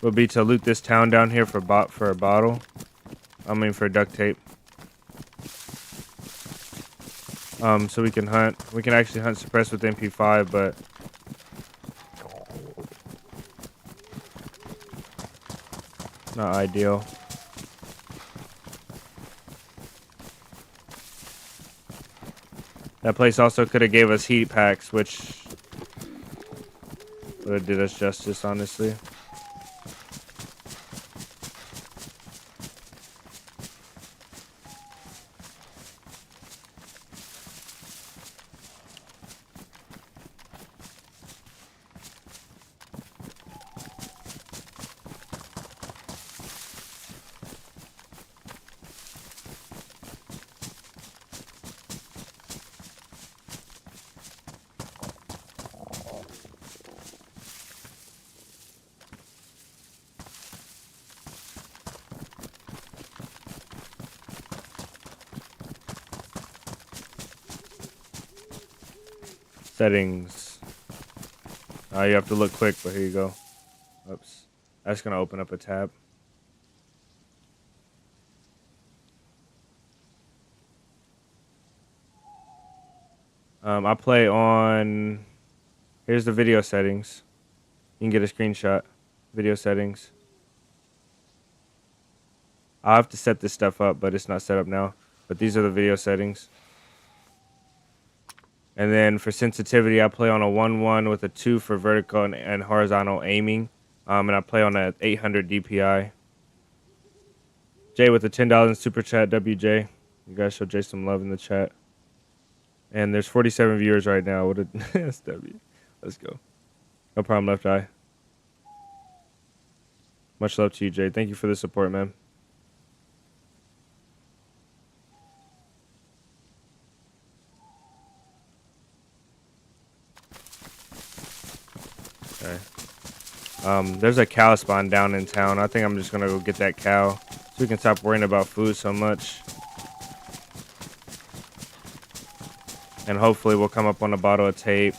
would be to loot this town down here for a bottle. I mean, for duct tape. So we can hunt. We can actually hunt suppressed with MP5, but not ideal. That place also could have gave us heat packs, which would have did us justice, honestly. Settings. You have to look quick, but here you go. Oops. That's gonna open up a tab. I play on. Here's the video settings. You can get a screenshot. Video settings. I'll have to set this stuff up, but it's not set up now. But these are the video settings. And then for sensitivity, I play on a 1-1 with a 2 for vertical and horizontal aiming. And I play on a 800 DPI. Jay with the $10 super chat, WJ. You guys show Jay some love in the chat. And there's 47 viewers right now. What a SW. Let's go. No problem, left eye. Much love to you, Jay. Thank you for the support, man. Okay. There's a cow spawn down in town. I think I'm just gonna go get that cow so we can stop worrying about food so much. And hopefully we'll come up on a bottle of tape.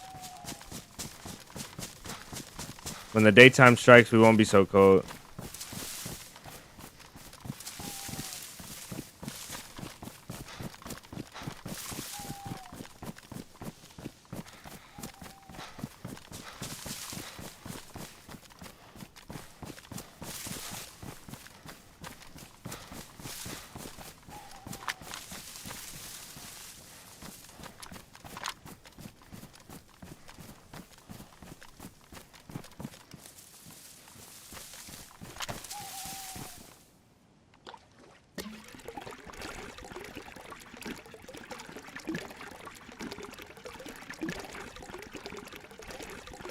When the daytime strikes, we won't be so cold.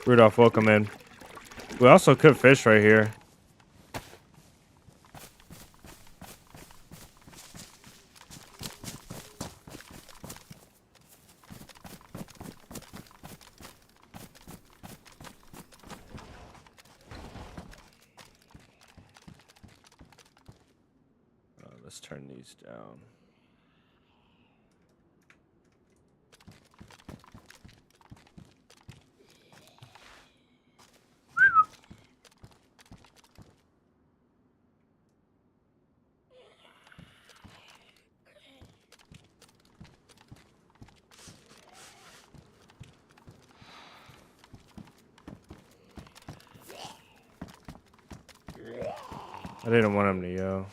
Rudolph, welcome in. We also cook fish right here. Let's turn these down. I didn't want him to yell.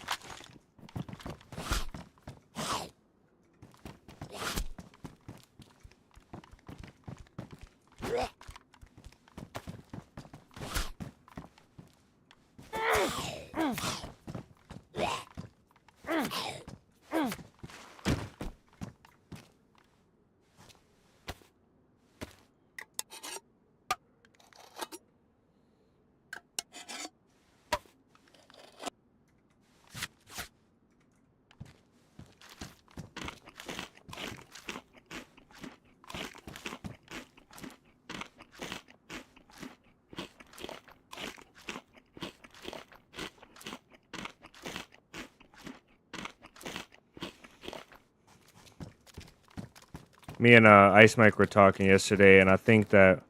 Me and Ice Mike were talking yesterday, and I think that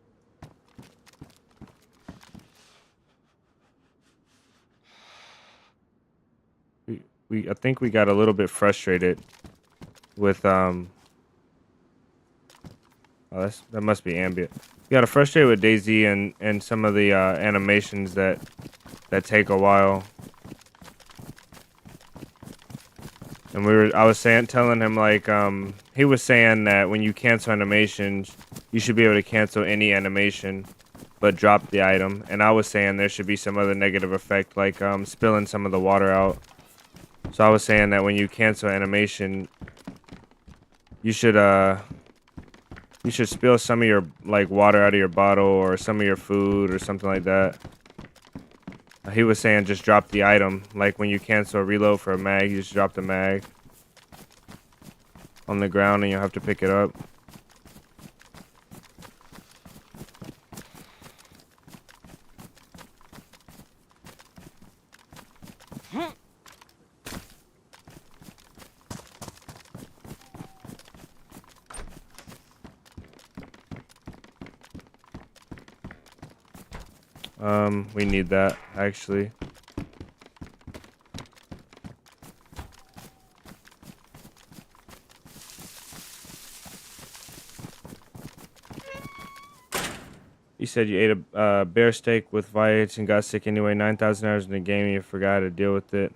I think we got a little bit frustrated with oh, that must be ambient. We got frustrated with DayZ and some of the animations that take a while. And I was telling him like he was saying that when you cancel animations, you should be able to cancel any animation, but drop the item. And I was saying there should be some other negative effect, like spilling some of the water out. So I was saying that when you cancel animation, you should spill some of your like water out of your bottle or some of your food or something like that. He was saying just drop the item. Like when you cancel a reload for a mag, you just drop the mag on the ground and you'll have to pick it up. We need that actually. You said you ate a bear steak with viates and got sick anyway. 9,000 hours in the game and you forgot how to deal with it.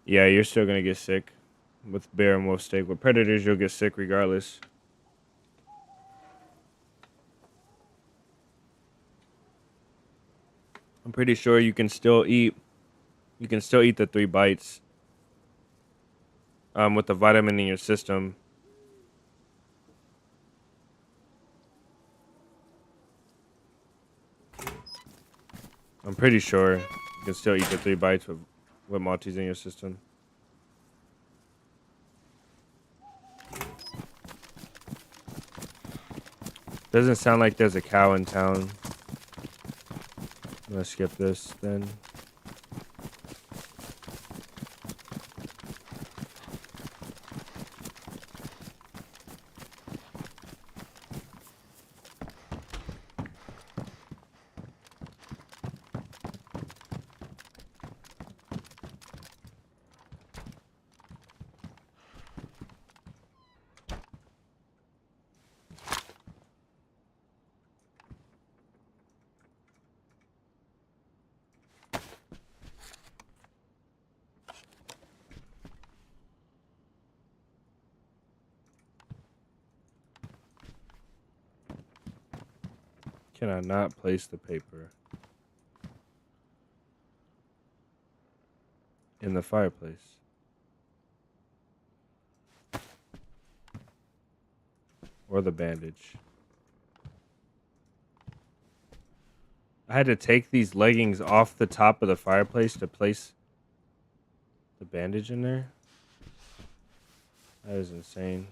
Yeah, you're still gonna get sick with bear and wolf steak. With predators, you'll get sick regardless. I'm pretty sure you can still eat. You can still eat the 3 bites. With the vitamin in your system. I'm pretty sure you can still eat the 3 bites with Maltese in your system. Doesn't sound like there's a cow in town. I'm gonna skip this then. Can I not place the paper in the fireplace? Or the bandage? I had to take these leggings off the top of the fireplace to place the bandage in there? That is insane.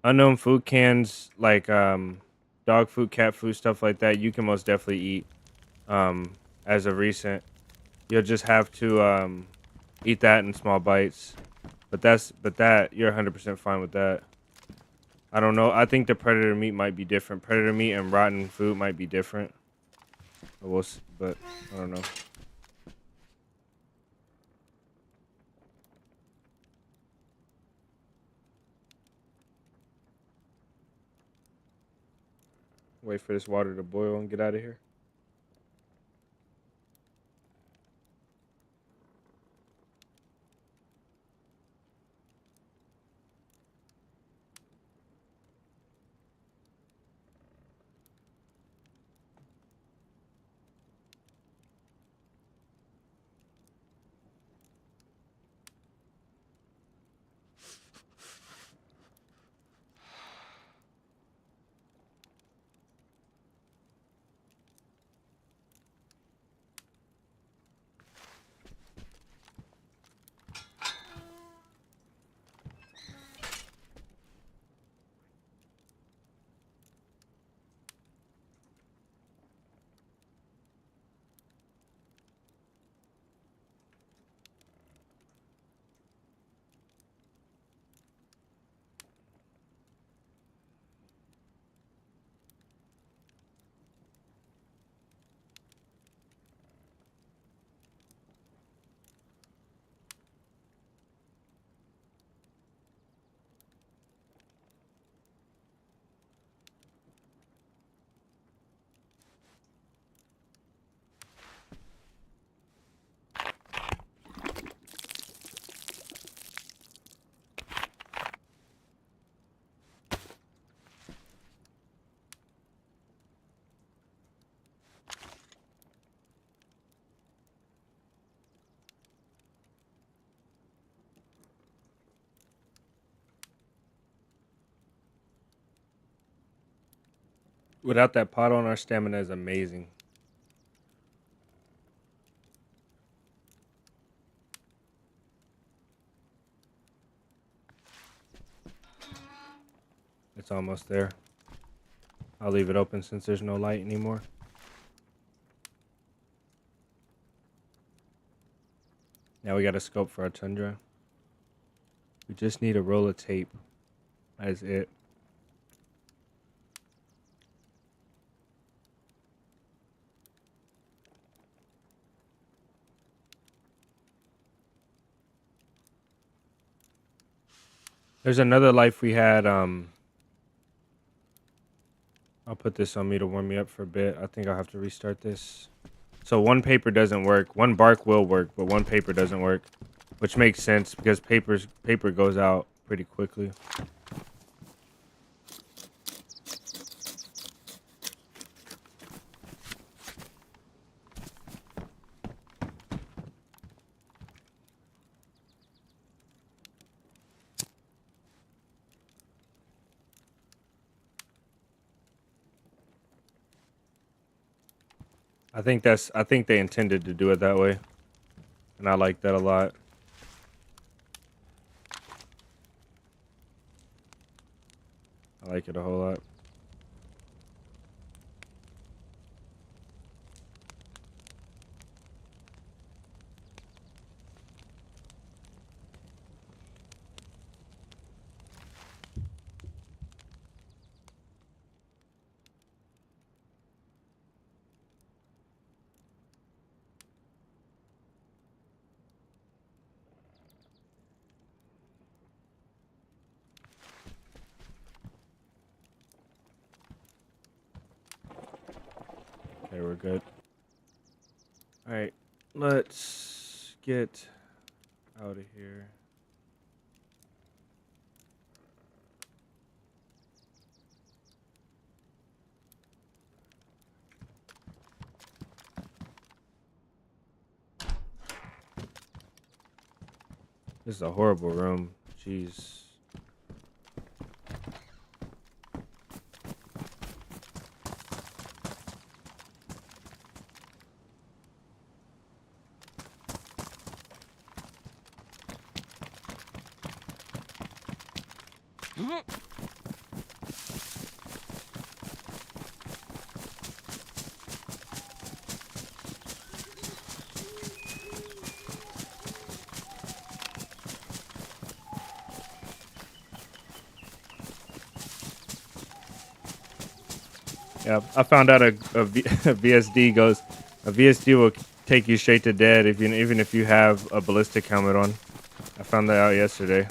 Unknown food cans like dog food, cat food, stuff like that, you can most definitely eat as of recent. You'll just have to eat that in small bites. But that you're 100% fine with that. I don't know. I think the predator meat might be different. Predator meat and rotten food might be different. But I don't know. Wait for this water to boil and get out of here. Without that pot on, our stamina is amazing. It's almost there. I'll leave it open since there's no light anymore. Now we got a scope for our tundra. We just need a roll of tape. That's it. There's another life we had. I'll put this on me to warm me up for a bit. I think I'll have to restart this. So one paper doesn't work. One bark will work, but one paper doesn't work, which makes sense because paper goes out pretty quickly. I think they intended to do it that way, and I like that a lot. I like it a whole lot. Okay, we're good. All right, let's get out of here. This is a horrible room. Jeez. Yeah, I found out a VSD goes. A VSD will take you straight to dead even if you have a ballistic helmet on. I found that out yesterday.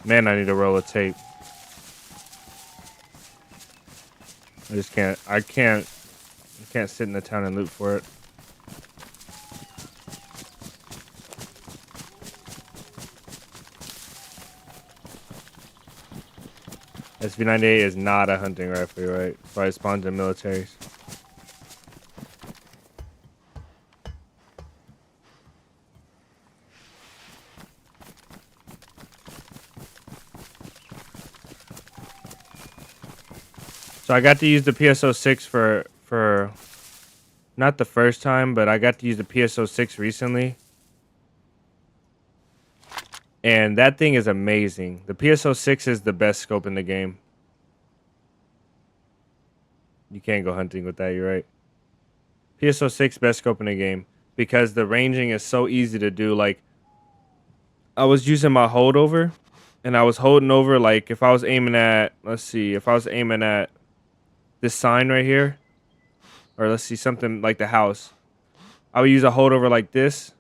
Man, I need a roll of tape. I just can't. I can't sit in the town and loot for it. SV98 is not a hunting rifle, right? That's why it spawns in militaries. So I got to use the PSO6 for not the first time, but I got to use the PSO6 recently. And that thing is amazing. The PSO6 is the best scope in the game. You can't go hunting with that, you're right. PSO6 best scope in the game because the ranging is so easy to do. Like, I was using my holdover, and I was holding over, like, if I was aiming at, let's see, if I was aiming at this sign right here, or let's see, something like the house, I would use a holdover like this,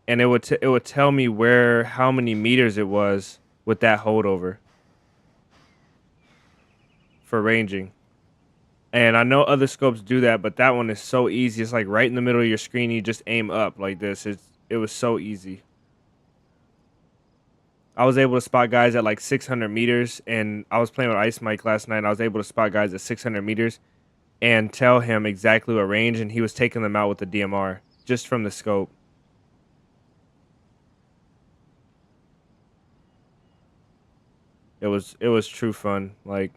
and it would tell me how many meters it was with that holdover for ranging. And I know other scopes do that, but that one is so easy. It's like right in the middle of your screen. You just aim up like this. It was so easy. I was able to spot guys at like 600 meters, and I was playing with Ice Mike last night. And I was able to spot guys at 600 meters and tell him exactly what range, and he was taking them out with the DMR just from the scope. It was true fun. Like,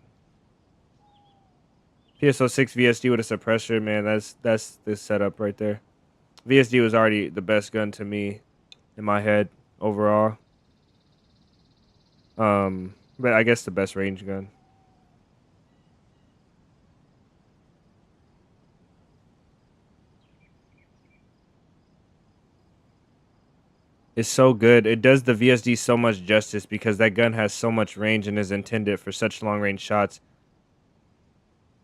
PSO6 VSD with a suppressor, man, that's this setup right there. VSD was already the best gun to me in my head overall. But I guess the best range gun. It's so good. It does the VSD so much justice because that gun has so much range and is intended for such long range shots.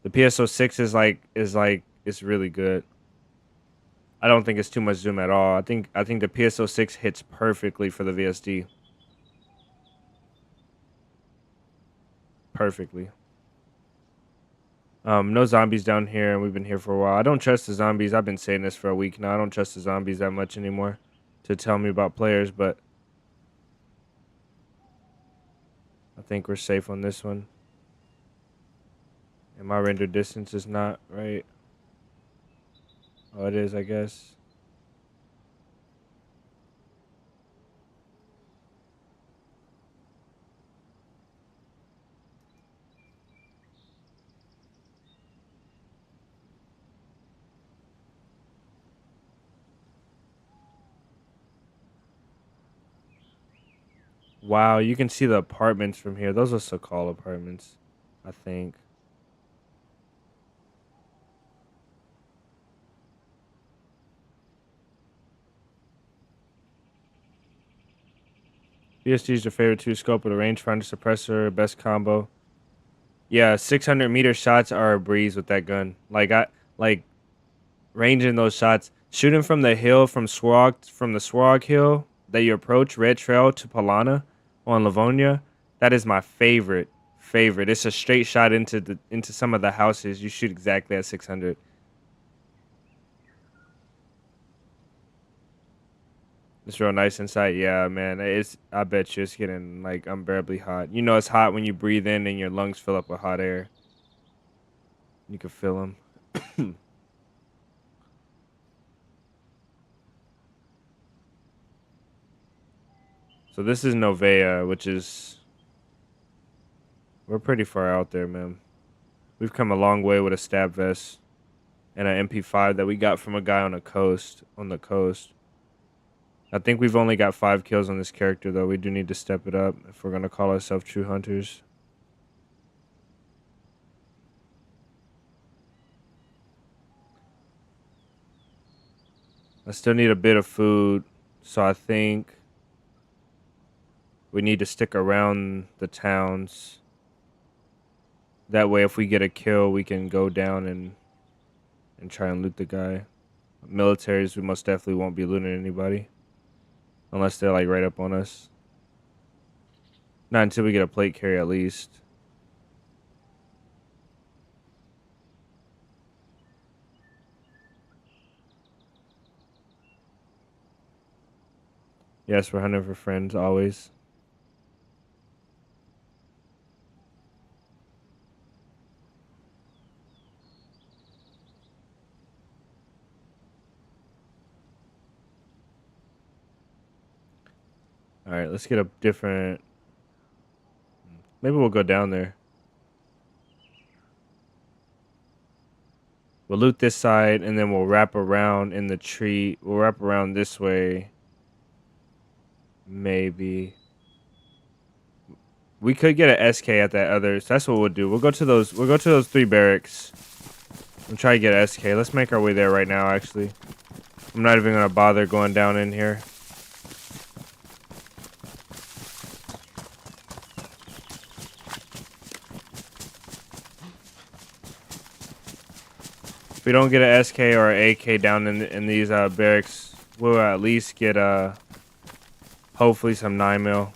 The PSO6 is really good. I don't think it's too much zoom at all. I think the PSO6 hits perfectly for the VSD. Perfectly. No zombies down here, and we've been here for a while. I don't trust the zombies. I've been saying this for a week now. I don't trust the zombies that much anymore to tell me about players, but I think we're safe on this one. And my render distance is not right. Oh, it is, I guess. Wow, you can see the apartments from here. Those are Sakal apartments, I think. BSD is your favorite two scope with a rangefinder suppressor, best combo. Yeah, 600-meter shots are a breeze with that gun. Like ranging those shots, shooting from the hill from the Swarog Hill that you approach, Red Trail to Palana on Livonia. That is my favorite. It's a straight shot into some of the houses. You shoot exactly at 600. It's real nice inside. Yeah, man. I bet you it's getting like unbearably hot. You know it's hot when you breathe in and your lungs fill up with hot air. You can feel them. So this is Novea, which is... We're pretty far out there, man. We've come a long way with a stab vest and an MP5 that we got from a guy on the coast. I think we've only got 5 kills on this character, though. We do need to step it up if we're going to call ourselves true hunters. I still need a bit of food, so I think we need to stick around the towns. That way, if we get a kill, we can go down and try and loot the guy. Militaries, we most definitely won't be looting anybody. Unless they're like right up on us. Not until we get a plate carrier at least. Yes, we're hunting for friends always. All right, let's get a different. Maybe we'll go down there. We'll loot this side, and then we'll wrap around in the tree. We'll wrap around this way. Maybe. We could get an SK at that other. So that's what we'll do. We'll go to those 3 barracks. And try to get an SK. Let's make our way there right now, actually. I'm not even going to bother going down in here. If we don't get an SK or an AK down in these barracks, we'll at least get hopefully some 9mm.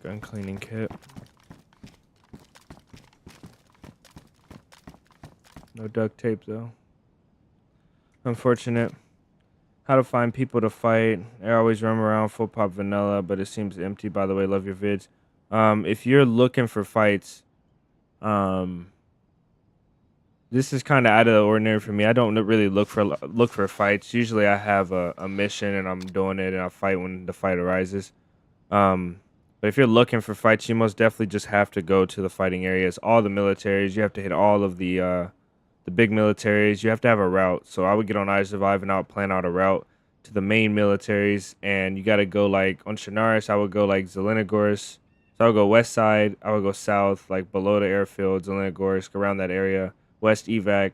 Gun cleaning kit. No duct tape though. Unfortunate. How to find people to fight. I always roam around full pop vanilla, but it seems empty. By the way, love your vids. If you're looking for fights, this is kind of out of the ordinary for me. I don't really look for fights. Usually, I have a mission and I'm doing it, and I fight when the fight arises. But if you're looking for fights, you most definitely just have to go to the fighting areas. All the militaries, you have to hit all of the big militaries. You have to have a route. So I would get on iSurvive and I would plan out a route to the main militaries. And you got to go like on Chernarus, I would go like Zelenogorsk. So I would go west side. I would go south, like below the airfield, Zelenogorsk, around that area. West evac.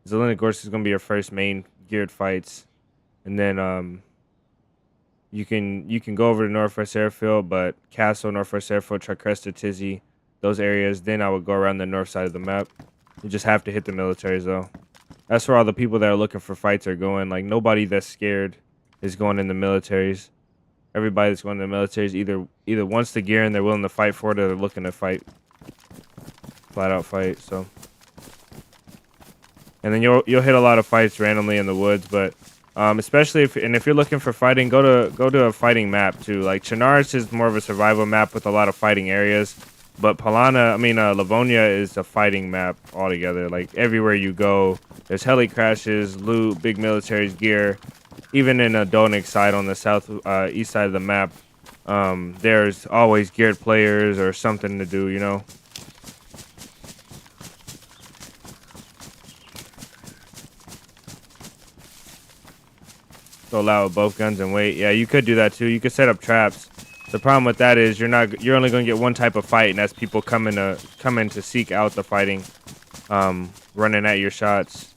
Zelenogorsk is going to be your first main geared fights. And then you can go over to Northwest Airfield, but Castle, Northwest Airfield, Tricresta, Tizzy, those areas. Then I would go around the north side of the map. You just have to hit the militaries, though. That's where all the people that are looking for fights are going. Like, nobody that's scared is going in the militaries. Everybody that's going in the militaries either wants the gear and they're willing to fight for it, or they're looking to fight. Flat out fight, so. And then you'll hit a lot of fights randomly in the woods, but especially if you're looking for fighting, go to a fighting map too. Like Chernarus is more of a survival map with a lot of fighting areas, but Livonia is a fighting map altogether. Like everywhere you go, there's heli crashes, loot, big military gear. Even in a Donetsk side on the south east side of the map, there's always geared players or something to do, you know. To allow both guns and wait. Yeah, you could do that too. You could set up traps. The problem with that is you're only going to get one type of fight, and that's people coming to seek out the fighting, running at your shots.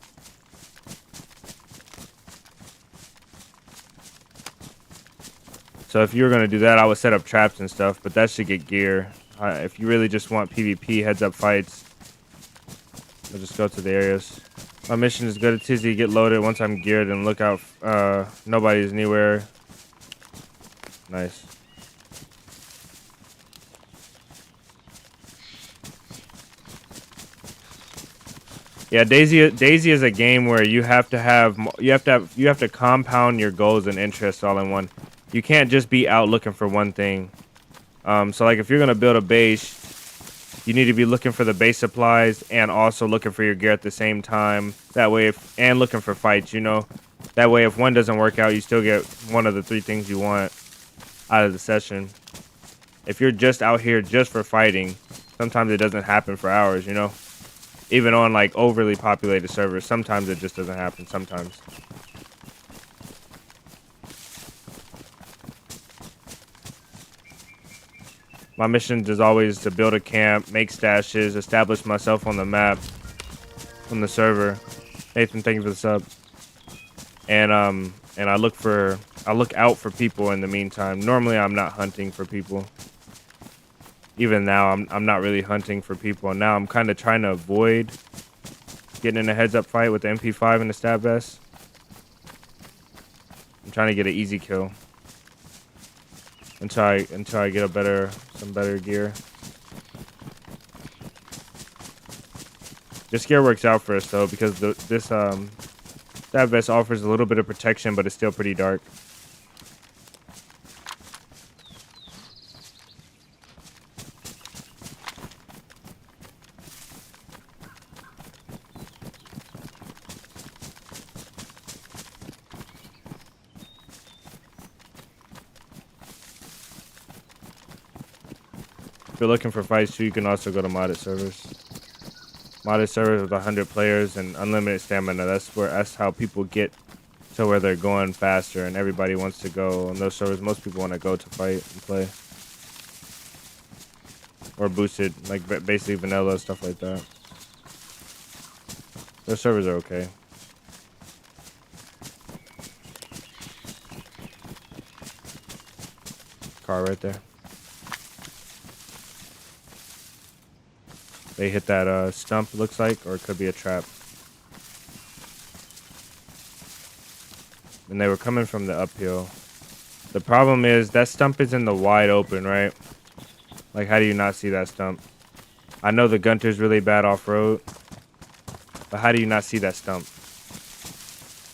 So if you were going to do that, I would set up traps and stuff, but that should get gear. If you really just want PvP heads up fights, I'll just go to the areas. My mission is go to Tizzy, get loaded once I'm geared, and look out. Nobody's anywhere. Nice. Yeah, DayZ is a game where you have to compound your goals and interests all in one. You can't just be out looking for one thing. So like if you're gonna build a base, You need to be looking for the base supplies and also looking for your gear at the same time. That way, and looking for fights, you know. That way, if one doesn't work out, you still get one of the 3 things you want out of the session. If you're just out here just for fighting, sometimes it doesn't happen for hours, you know. Even on like overly populated servers, sometimes it just doesn't happen. Sometimes. My mission is always to build a camp, make stashes, establish myself on the map, on the server. Nathan, thank you for the sub. And I look out for people in the meantime. Normally, I'm not hunting for people. Even now, I'm not really hunting for people. Now I'm kind of trying to avoid getting in a heads-up fight with the MP5 and the stab vest. I'm trying to get an easy kill until I get some better gear. This gear works out for us though because this stab vest offers a little bit of protection, but it's still pretty dark. If you're looking for fights too, you can also go to modded servers. Modded servers with 100 players and unlimited stamina. That's how people get to where they're going faster, and everybody wants to go on those servers. Most people want to go to fight and play, or boosted, like basically vanilla stuff like that. Those servers are okay. Car right there. They hit that stump, looks like, or it could be a trap. And they were coming from the uphill. The problem is that stump is in the wide open, right? Like, how do you not see that stump? I know the Gunter's really bad off-road, but how do you not see that stump?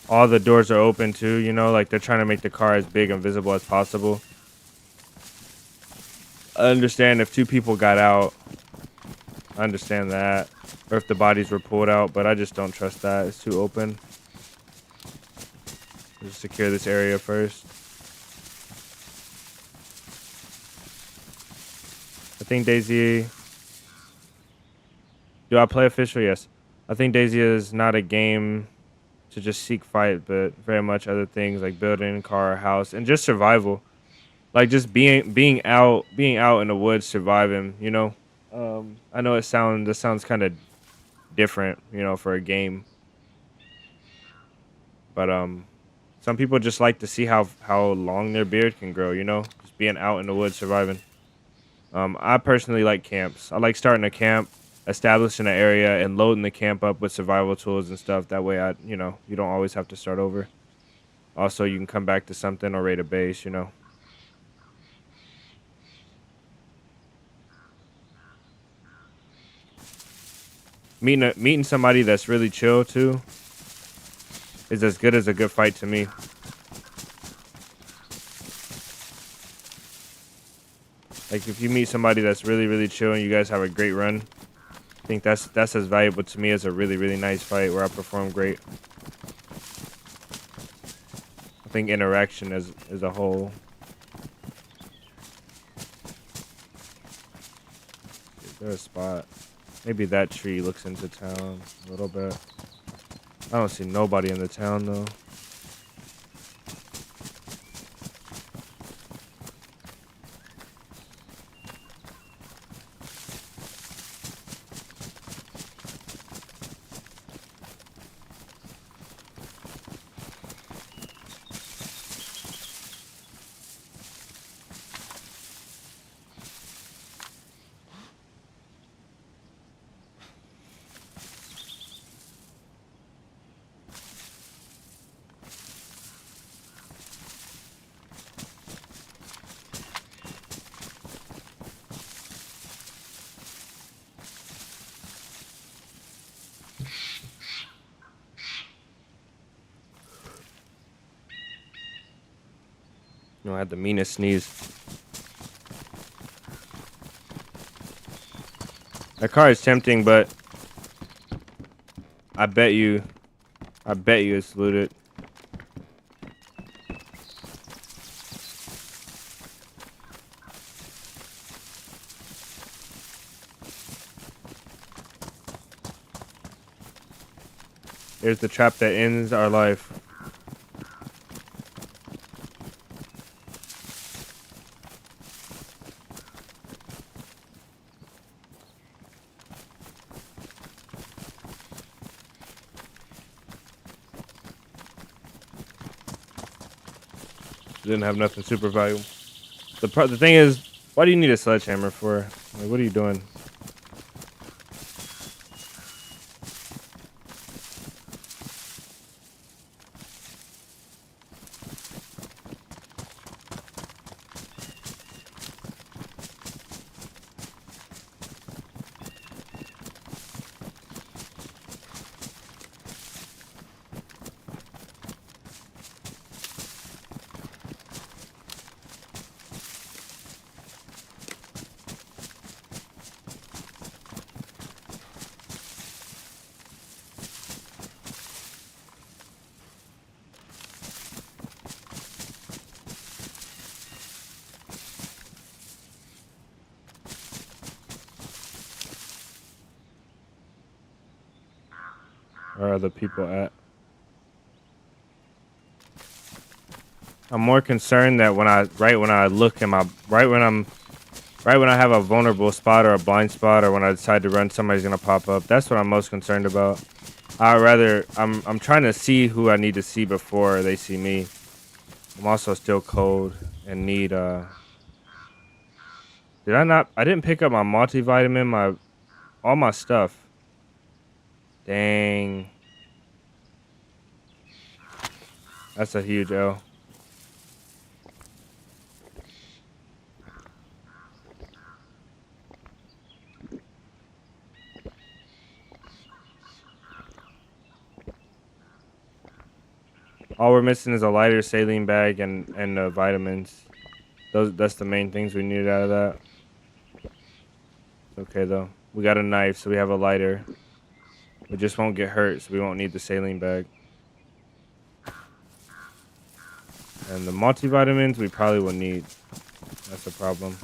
All the doors are open too, you know, like they're trying to make the car as big and visible as possible. I understand if 2 people got out. I understand that. Or if the bodies were pulled out, but I just don't trust that. It's too open. Just secure this area first. I think DayZ... Do I play official? Yes. I think DayZ is not a game to just seek fight, but very much other things like building, car, house, and just survival. Like just being out in the woods, surviving, you know? I know this sounds kind of different, you know, for a game. But some people just like to see how long their beard can grow, you know? Just being out in the woods surviving. I personally like camps. I like starting a camp, establishing an area, and loading the camp up with survival tools and stuff. That way, you don't always have to start over. Also, you can come back to something or raid a base, you know. Meeting somebody that's really chill too is as good as a good fight to me. Like if you meet somebody that's really chill and you guys have a great run, I think that's as valuable to me as a really nice fight where I perform great. I think interaction as a whole. Is there a spot? Maybe that tree looks into town a little bit. I don't see nobody in the town though. You know, I had the meanest sneeze. That car is tempting, but I bet you it's looted. Here's the trap that ends our life. Didn't have nothing super valuable. The thing is, why do you need a sledgehammer for? Like, what are you doing? Where are the people at? I'm more concerned that when I look in my right when I have a vulnerable spot or a blind spot, or when I decide to run, somebody's gonna pop up. That's what I'm most concerned about. I'm trying to see who I need to see before they see me. I'm also still cold and need I didn't pick up my multivitamin, all my stuff. Dang. That's a huge L. All we're missing is a lighter, saline bag, and vitamins. That's the main things we needed out of that. It's okay though. We got a knife, so we have a lighter. We just won't get hurt, so we won't need the saline bag. And the multivitamins we probably will need. That's a problem.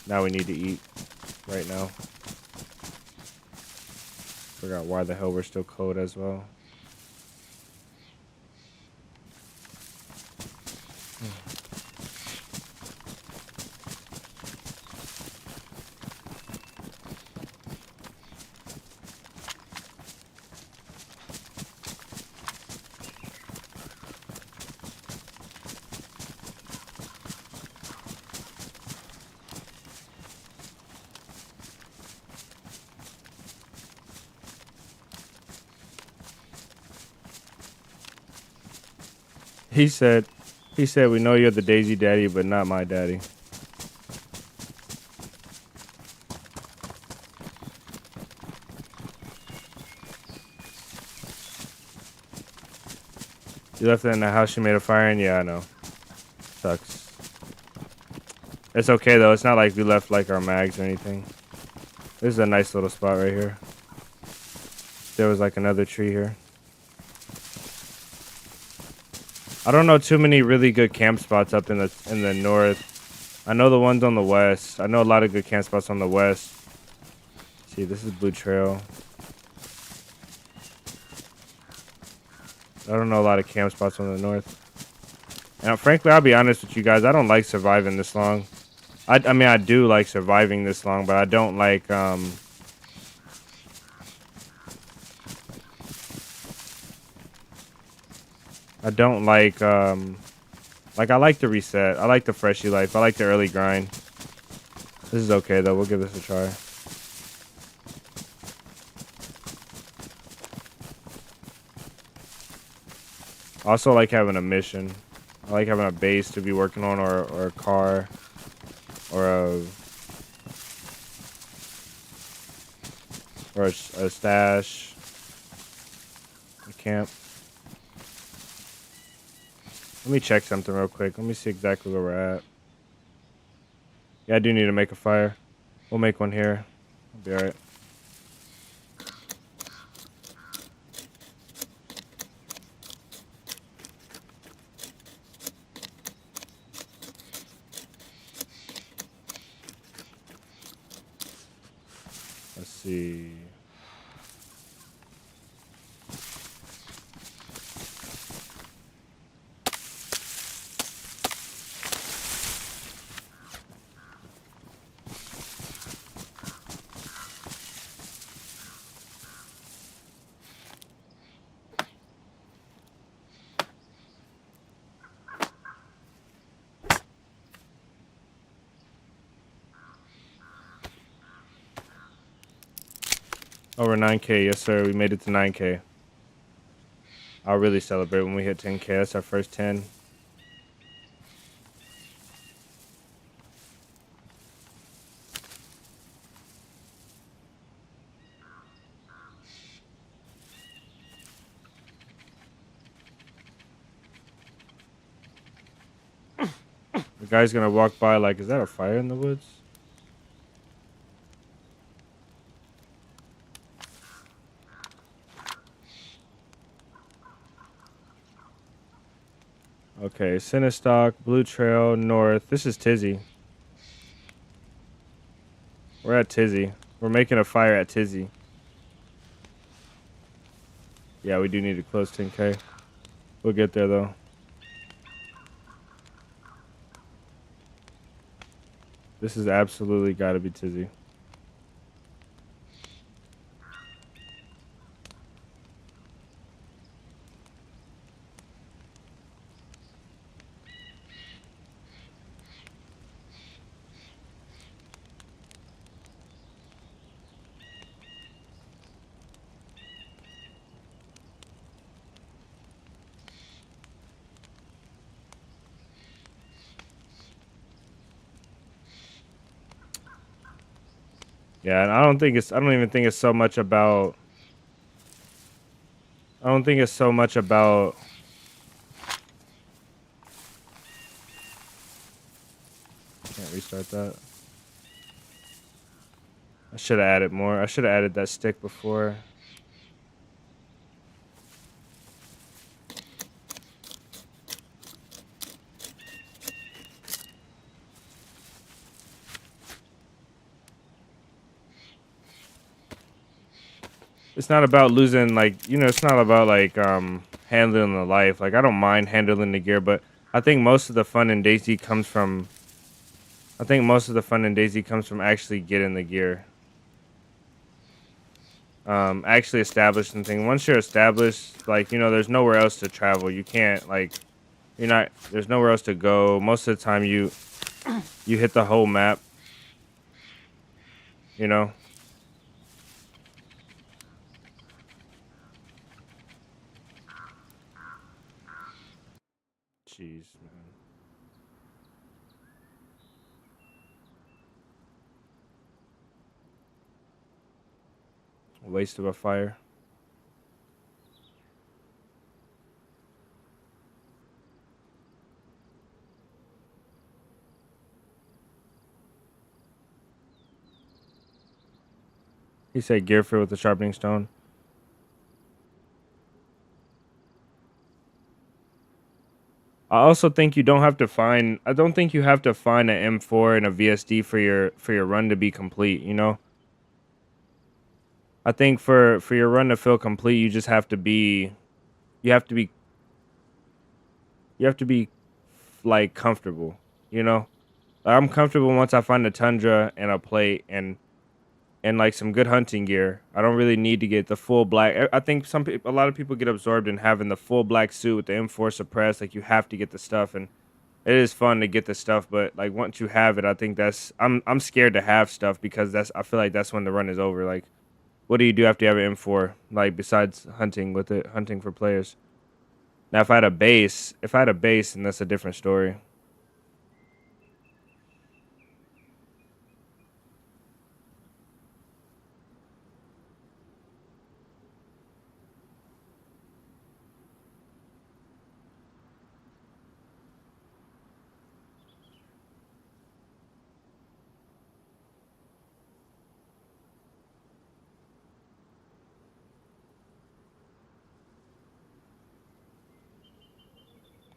Now we need to eat right now. Forgot why the hell we're still cold as well. He said, we know you're the DayZ daddy, but not my daddy. You left it in the house you made a fire in? Yeah, I know. Sucks. It's okay though. It's not like we left like our mags or anything. This is a nice little spot right here. There was like another tree here. I don't know too many really good camp spots up in the north. I know the ones on the west. I know a lot of good camp spots on the west. See, this is Blue Trail. I don't know a lot of camp spots on the north. And frankly, I'll be honest with you guys. I don't like surviving this long. I mean, I do like surviving this long, but I don't like I don't like I like the reset. I like the freshy life. I like the early grind. This is okay though. We'll give this a try. I also like having a mission. I like having a base to be working on, or a car, or a stash, a camp. Let me check something real quick. Let me see exactly where we're at. Yeah, I do need to make a fire. We'll make one here. We'll be all right. Let's see. Over 9K. Yes, sir. We made it to 9K. I'll really celebrate when we hit 10K. That's our first 10. The guy's gonna walk by like, is that a fire in the woods? Okay, Cinestock, Blue Trail, North. This is Tizzy. We're at Tizzy. We're making a fire at Tizzy. Yeah, we do need to close 10K. We'll get there though. This has absolutely got to be Tizzy. Yeah, and I don't even think it's so much about. I don't think it's so much about. Can't restart that. I should have added more. I should have added that stick before. It's not about losing, like, it's not about like handling the life. Like, I don't mind handling the gear, but I think most of the fun in DayZ comes from actually getting the gear. Actually establishing things. Once you're established, like, there's nowhere else to travel. You can't, like, there's nowhere else to go. Most of the time you hit the whole map, you know? Jeez, man. Waste of a fire. He said gear filled with the sharpening stone. I also think you don't have to find. I don't think you have to find an M4 and a VSD for your run to be complete. I think for your run to feel complete, you just have to be. You have to be. You have to be like comfortable. You know, I'm comfortable once I find a tundra and a plate and like some good hunting gear. I don't really need to get the full black. I think a lot of people get absorbed in having the full black suit with the M4 suppressed. Like, you have to get the stuff, and it is fun to get the stuff. But like, once you have it, I think I'm scared to have stuff because I feel like that's when the run is over. Like, what do you do after you have an M4? Like, besides hunting with it, hunting for players. Now, if I had a base, then that's a different story.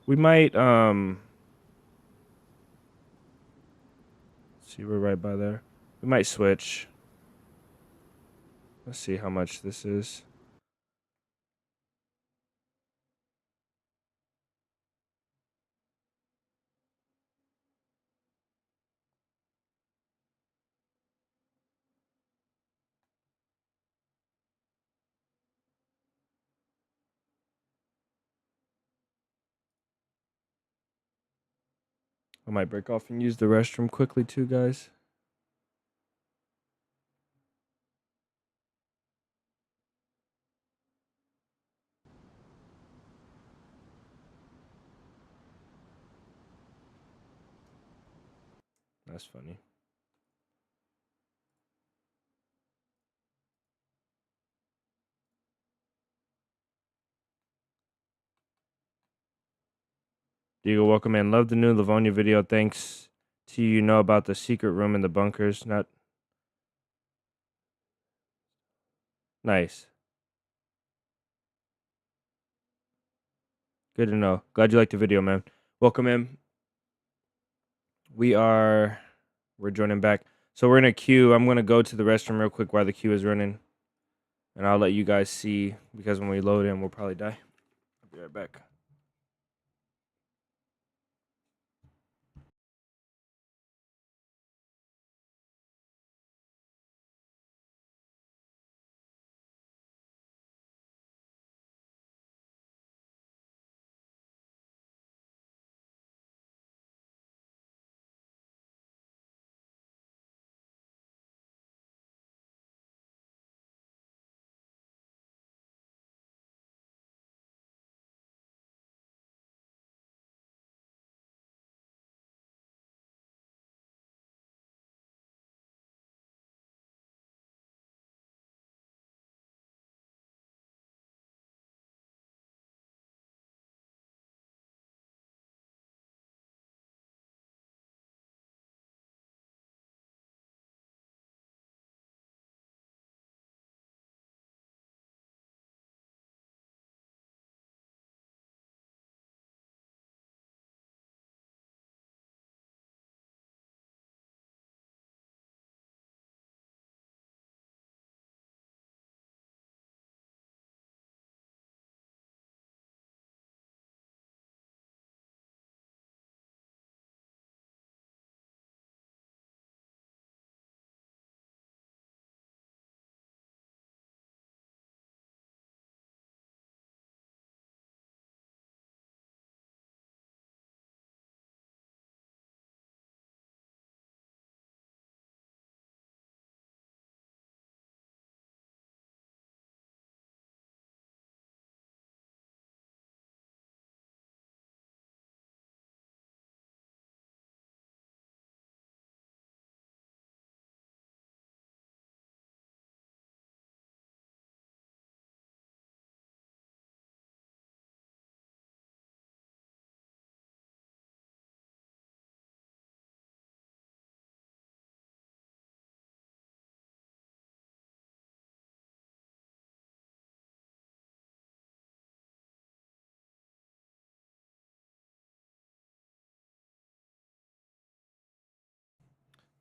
We might see, we're right by there. We might switch. Let's see how much this is. I might break off and use the restroom quickly too, guys. That's funny. Diego, welcome in. Love the new Livonia video. Thanks to you know about the secret room in the bunkers. Not nice. Good to know. Glad you liked the video, man. Welcome in. We're joining back. So we're in a queue. I'm gonna go to the restroom real quick while the queue is running. And I'll let you guys see, because when we load in, we'll probably die. I'll be right back.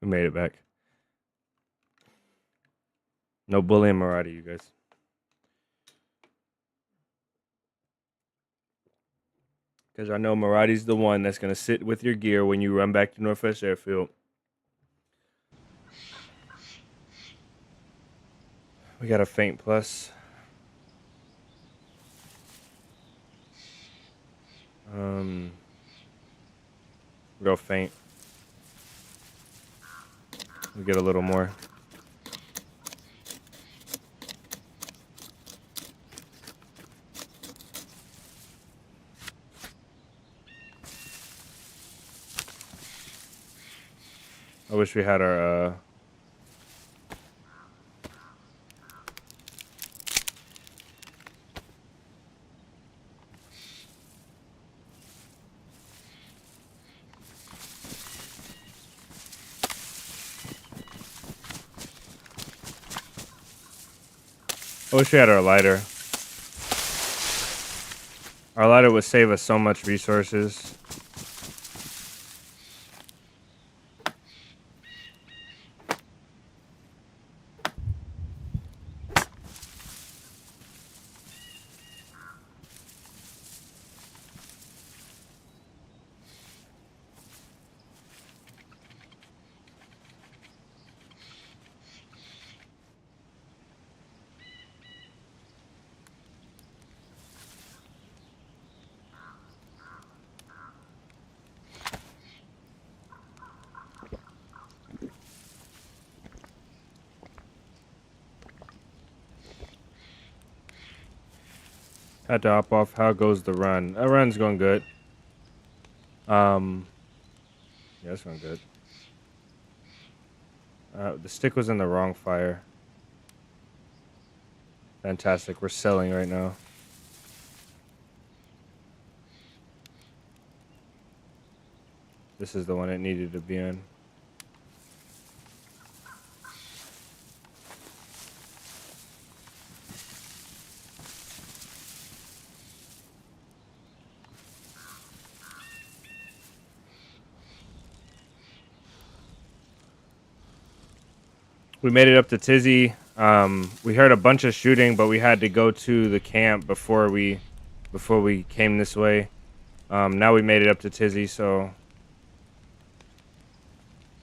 We made it back. No bullying Maradi, you guys. Because I know Maradi's the one that's going to sit with your gear when you run back to Northwest Airfield. We got a faint plus. Real faint. We get a little more. I wish we had our lighter. Our ladder would save us so much resources. Had to hop off. How goes the run? That run's going good. Yeah, it's going good. The stick was in the wrong fire. Fantastic. We're selling right now. This is the one it needed to be in. We made it up to Tizzy. We heard a bunch of shooting, but we had to go to the camp before we came this way. Now we made it up to Tizzy, so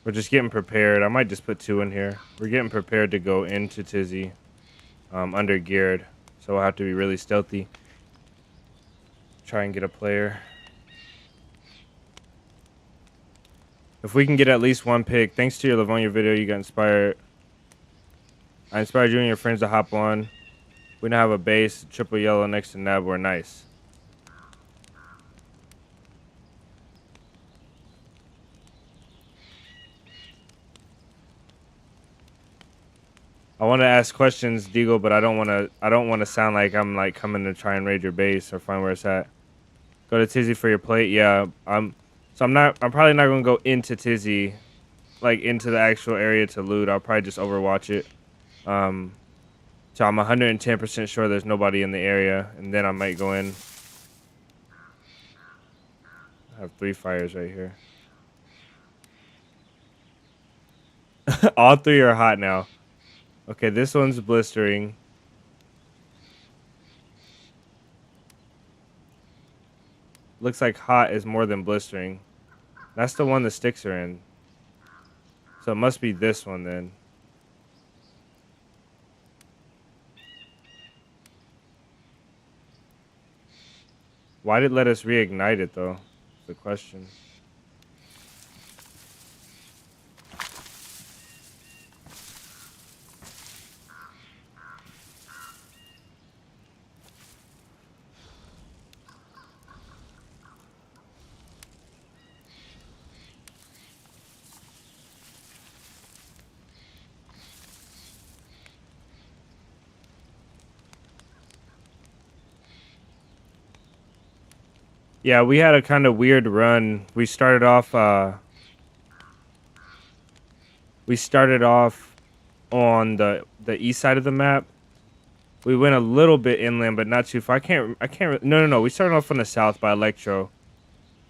we're just getting prepared. I might just put 2 in here. We're getting prepared to go into Tizzy, under geared, so we'll have to be really stealthy. Try and get a player. If we can get at least 1 pick, thanks to your Livonia video, you got inspired. I inspired you and your friends to hop on. We now have a base, triple yellow next to Nab. We're nice. I want to ask questions, Deagle, but I don't want to sound like I'm like coming to try and raid your base or find where it's at. Go to Tizzy for your plate. Yeah, I'm probably not gonna go into Tizzy, like into the actual area to loot. I'll probably just overwatch it. So I'm 110% sure there's nobody in the area, and then I might go in. I have 3 fires right here. All 3 are hot now. Okay, this one's blistering. Looks like hot is more than blistering. That's the one the sticks are in. So it must be this one then. Why did it let us reignite it though? That's the question. Yeah, we had a kind of weird run. We started off on the east side of the map. We went a little bit inland, but not too far. No. We started off on the south by Electro.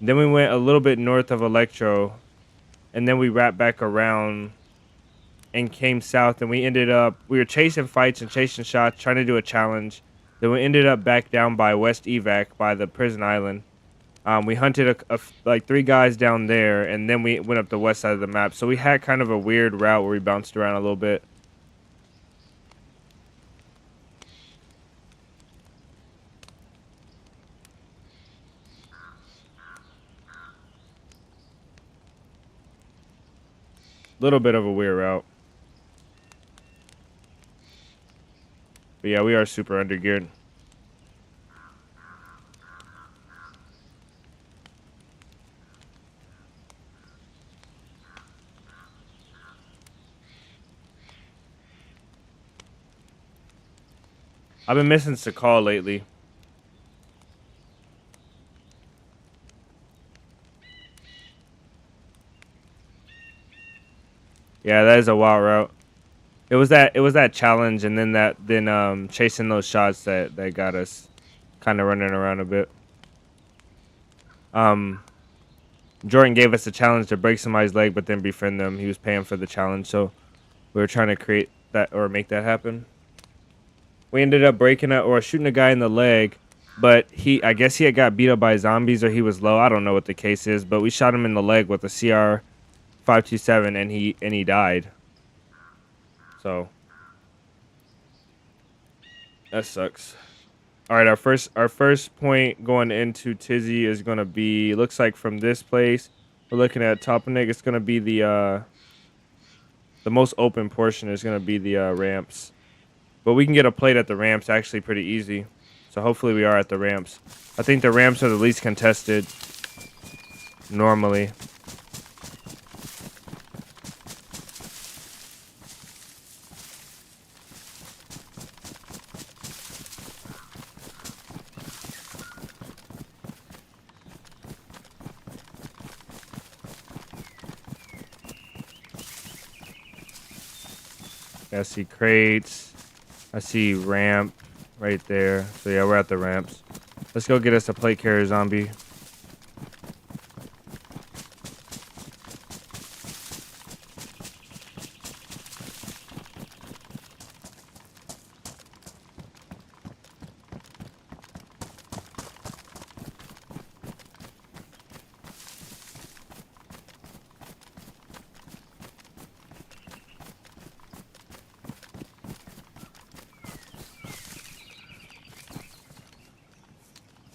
Then we went a little bit north of Electro, and then we wrapped back around and came south, and we were chasing fights and chasing shots, trying to do a challenge. Then we ended up back down by West Evac by the prison island. We hunted like 3 guys down there, and then we went up the west side of the map. So we had kind of a weird route where we bounced around a little bit. Little bit of a weird route. But yeah, we are super undergeared. I've been missing Sakal lately. Yeah, that is a wild route. It was that challenge, and then chasing those shots that got us kind of running around a bit. Um, Jordan gave us a challenge to break somebody's leg, but then befriend them. He was paying for the challenge, so we were trying to create that or make that happen. We ended up breaking it or shooting a guy in the leg, but I guess he had got beat up by zombies or he was low. I don't know what the case is, but we shot him in the leg with a CR 527 and he died. So that sucks. All right, our first point going into Tizzy is gonna be, looks like from this place. We're looking at Toponik. It's gonna be the most open portion is gonna be the ramps. But we can get a plate at the ramps actually pretty easy. So hopefully we are at the ramps. I think the ramps are the least contested normally. I see crates. I see ramp right there. So yeah, we're at the ramps. Let's go get us a plate carrier zombie.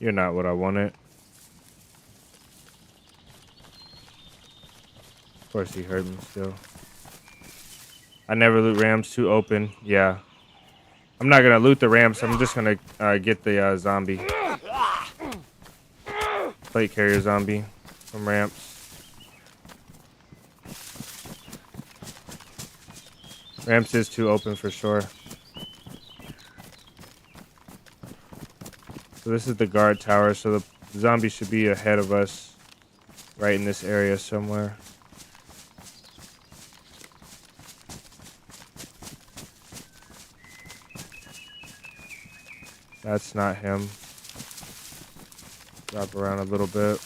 You're not what I wanted. Of course he heard me still. I never loot ramps too open. Yeah. I'm not gonna loot the ramps. I'm just gonna get the zombie. Plate carrier zombie from ramps. Ramps is too open for sure. So this is the guard tower. So the zombie should be ahead of us. Right in this area somewhere. That's not him. Drop around a little bit.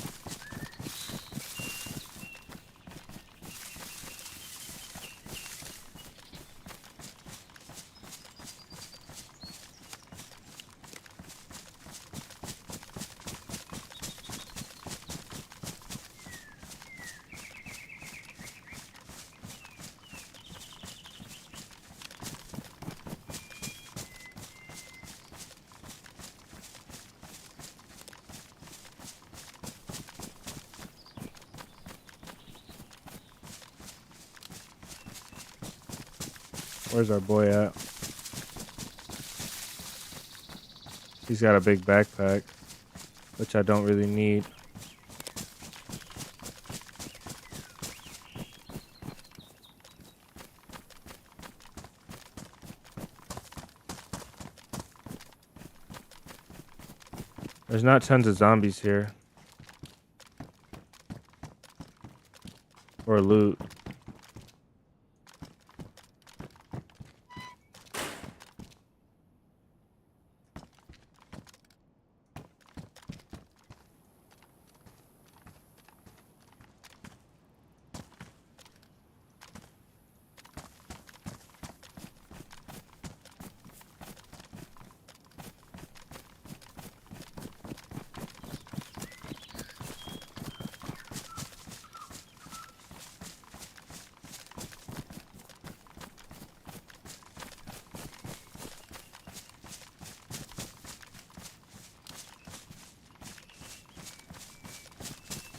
Where's our boy at? He's got a big backpack, which I don't really need. There's not tons of zombies here. Or loot.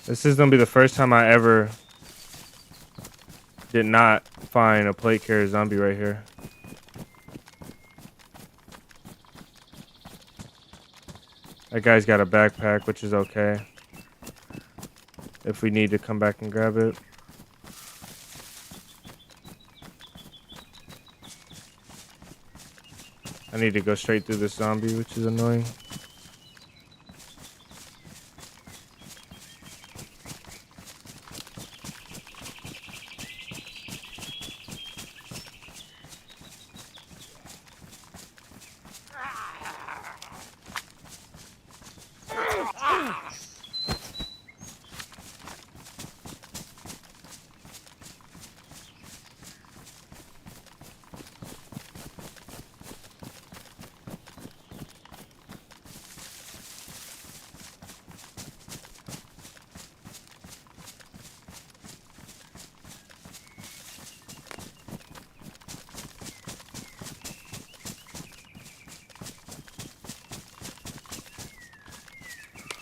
This is gonna be the first time I ever did not find a plate carrier zombie right here. That guy's got a backpack, which is okay. If we need to come back and grab it. I need to go straight through this zombie, which is annoying.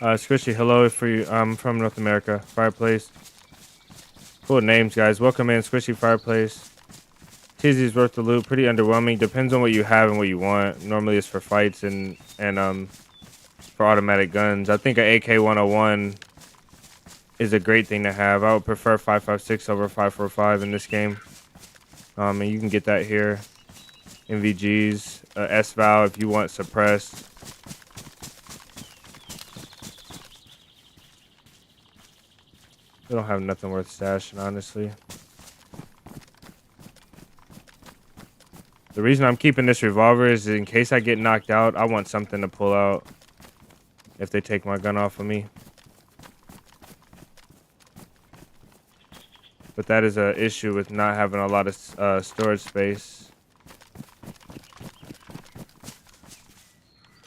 Squishy, hello for you. I'm from North America. Fireplace. Cool names, guys. Welcome in, Squishy Fireplace. Tizzy's worth the loot. Pretty underwhelming. Depends on what you have and what you want. Normally it's for fights and for automatic guns. I think an AK-101 is a great thing to have. I would prefer 5.56 over 5.45 in this game. And you can get that here. MVGs, S-Val if you want suppressed. We don't have nothing worth stashing, honestly. The reason I'm keeping this revolver is in case I get knocked out, I want something to pull out if they take my gun off of me. But that is an issue with not having a lot of storage space.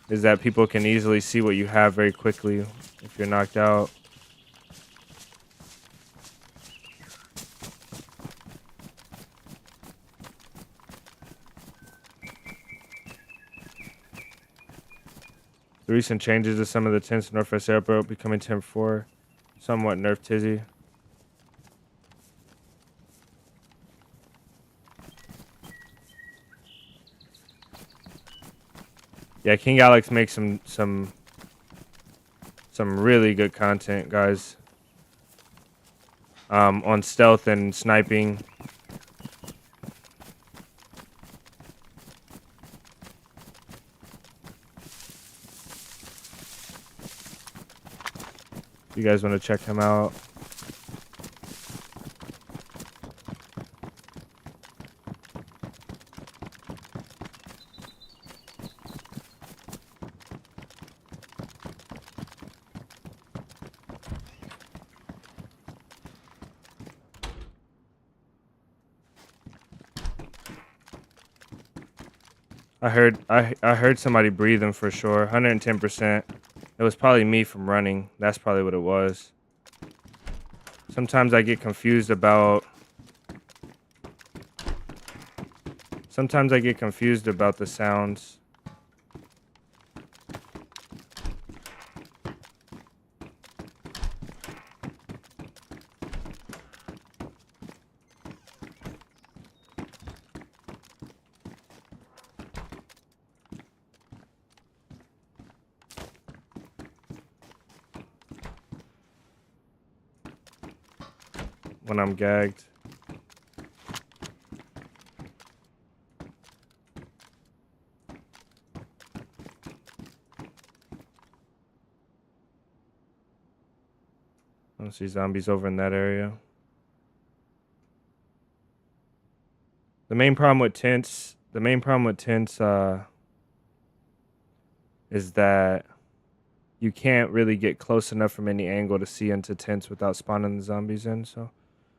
Is that people can easily see what you have very quickly if you're knocked out. The recent changes to some of the tents in Northwest Airport becoming Temp 4 somewhat nerfed Tizzy. Yeah, King Alex makes some really good content, guys. On stealth and sniping. You guys want to check him out? I heard somebody breathing for sure. 110%. It was probably me from running. That's probably what it was. Sometimes I get confused about the sounds. When I'm gagged. I don't see zombies over in that area. The main problem with tents is that you can't really get close enough from any angle to see into tents without spawning the zombies in, so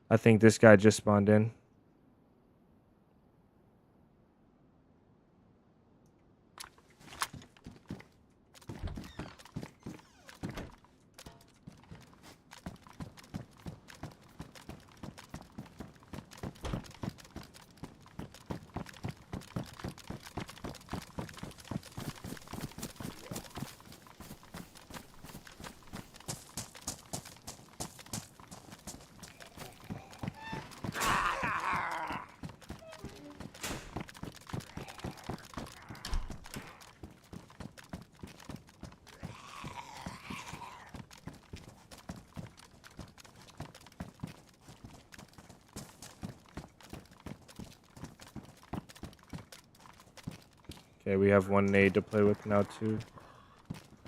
I think this guy just spawned in. Okay, we have one nade to play with now, too.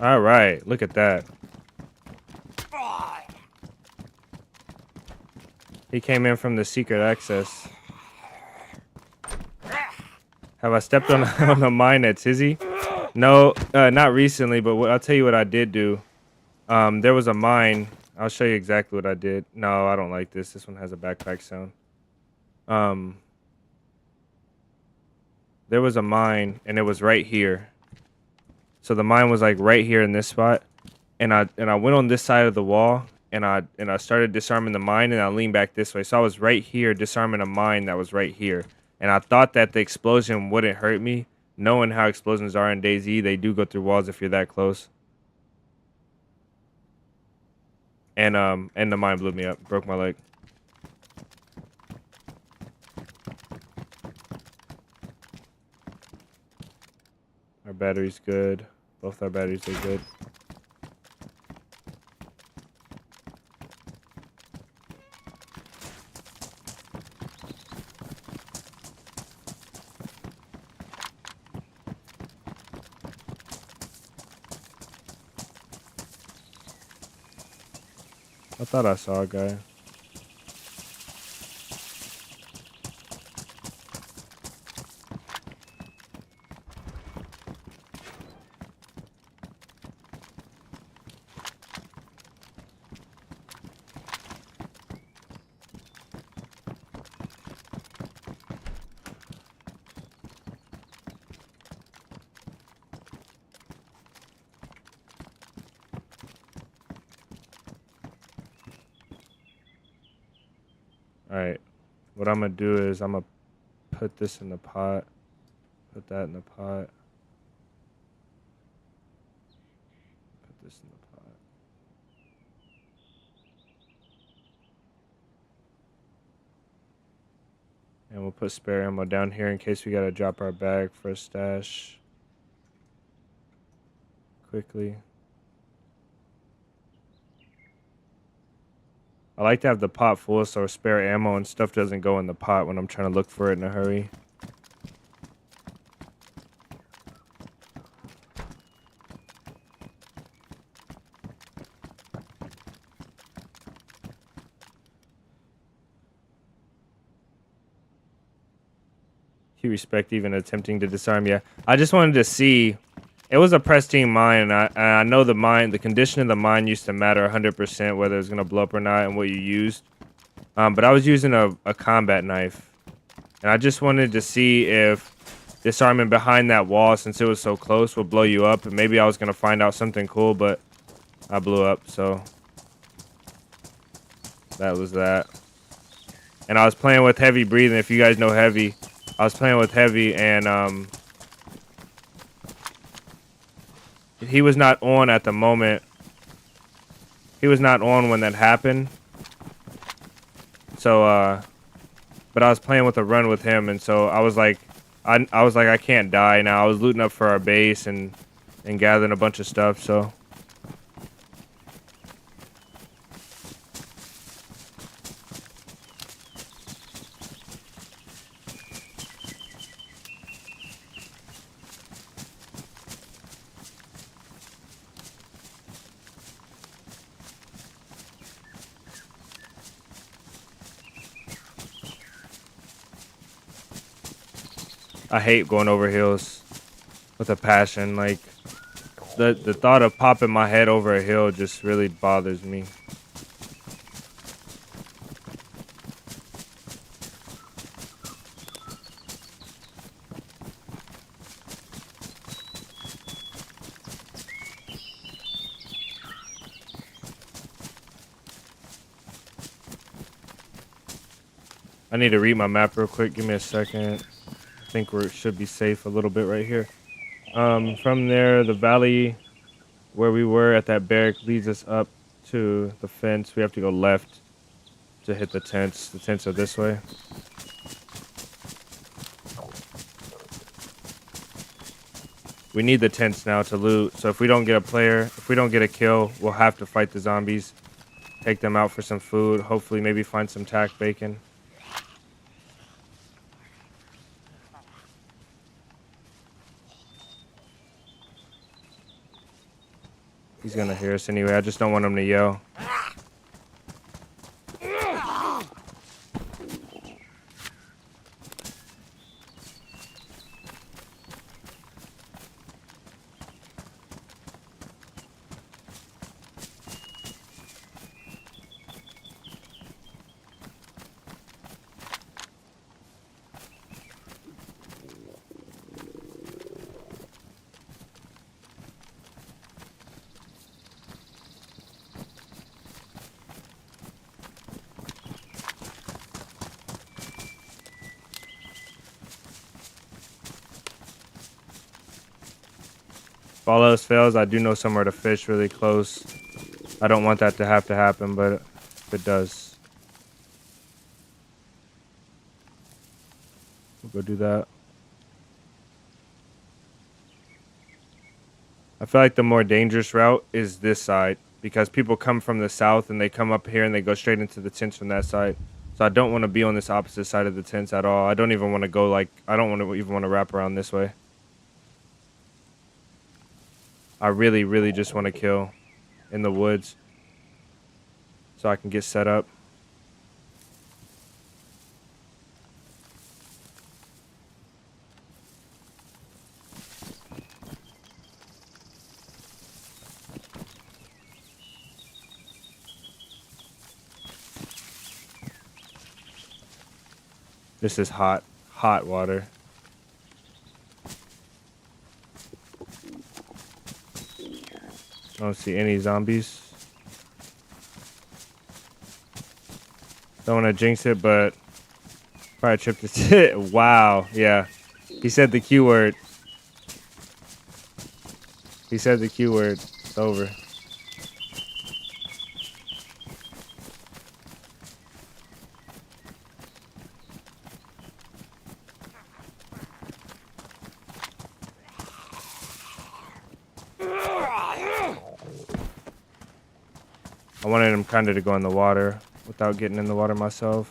All right, look at that. He came in from the secret access. Have I stepped on a mine at Tizzy? No, not recently, but I'll tell you what I did do. There was a mine. I'll show you exactly what I did. No, I don't like this. This one has a backpack sound. There was a mine, and it was right here. So the mine was like right here in this spot, and I went on this side of the wall, and I started disarming the mine, and I leaned back this way. So I was right here disarming a mine that was right here, and I thought that the explosion wouldn't hurt me. Knowing how explosions are in DayZ, they do go through walls if you're that close. And the mine blew me up, broke my leg. Our battery's good. Both our batteries are good. I thought I saw a guy. Alright. What I'm gonna do is I'm gonna put this in the pot. Put that in the pot. Put this in the pot. And we'll put spare ammo down here in case we gotta drop our bag for a stash. Quickly. I like to have the pot full so spare ammo and stuff doesn't go in the pot when I'm trying to look for it in a hurry. You respect even attempting to disarm. Yeah, I just wanted to see. It was a pristine mine, and I know the mine, the condition of the mine used to matter 100% whether it's gonna blow up or not and what you used. But I was using a combat knife, and I just wanted to see if disarming behind that wall, since it was so close, would blow you up. And maybe I was gonna find out something cool, but I blew up, so that was that. And I was playing with heavy breathing. If you guys know heavy, I was playing with heavy, and he was not on at the moment. He was not on when that happened. So, but I was playing with a run with him, and so I was like, I was like, I can't die now. I was looting up for our base and gathering a bunch of stuff. So I hate going over hills with a passion. Like the thought of popping my head over a hill just really bothers me. I need to read my map real quick. Give me a second. I think we should be safe a little bit right here. From there, the valley where we were at that barrack leads us up to the fence. We have to go left to hit the tents. The tents are this way. We need the tents now to loot. So if we don't get a player, if we don't get a kill, we'll have to fight the zombies. Take them out for some food. Hopefully maybe find some tack bacon. He's gonna hear us anyway. I just don't want him to yell. If all else fails, I do know somewhere to fish really close. I don't want that to happen, but if it does, we'll go do that. I feel like the more dangerous route is this side because people come from the south and they come up here and they go straight into the tents from that side. So I don't want to be on this opposite side of the tents at all. I don't even want to go I don't want to even want to wrap around this way. I really, really just want to kill in the woods so I can get set up. This is hot, hot water. I don't see any zombies. Don't want to jinx it, but probably tripped it. Wow, yeah. He said the Q word. He said the Q word. It's over. I wanted him kind of to go in the water without getting in the water myself.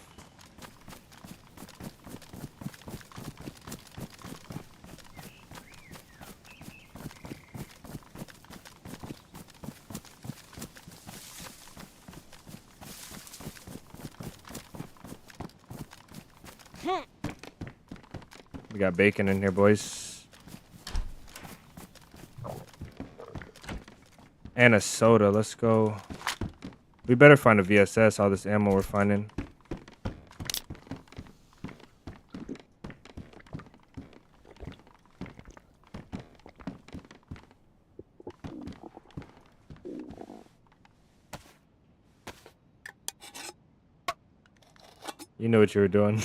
We got bacon in here, boys. And a soda. Let's go. We better find a VSS, all this ammo we're finding. You know what you were doing.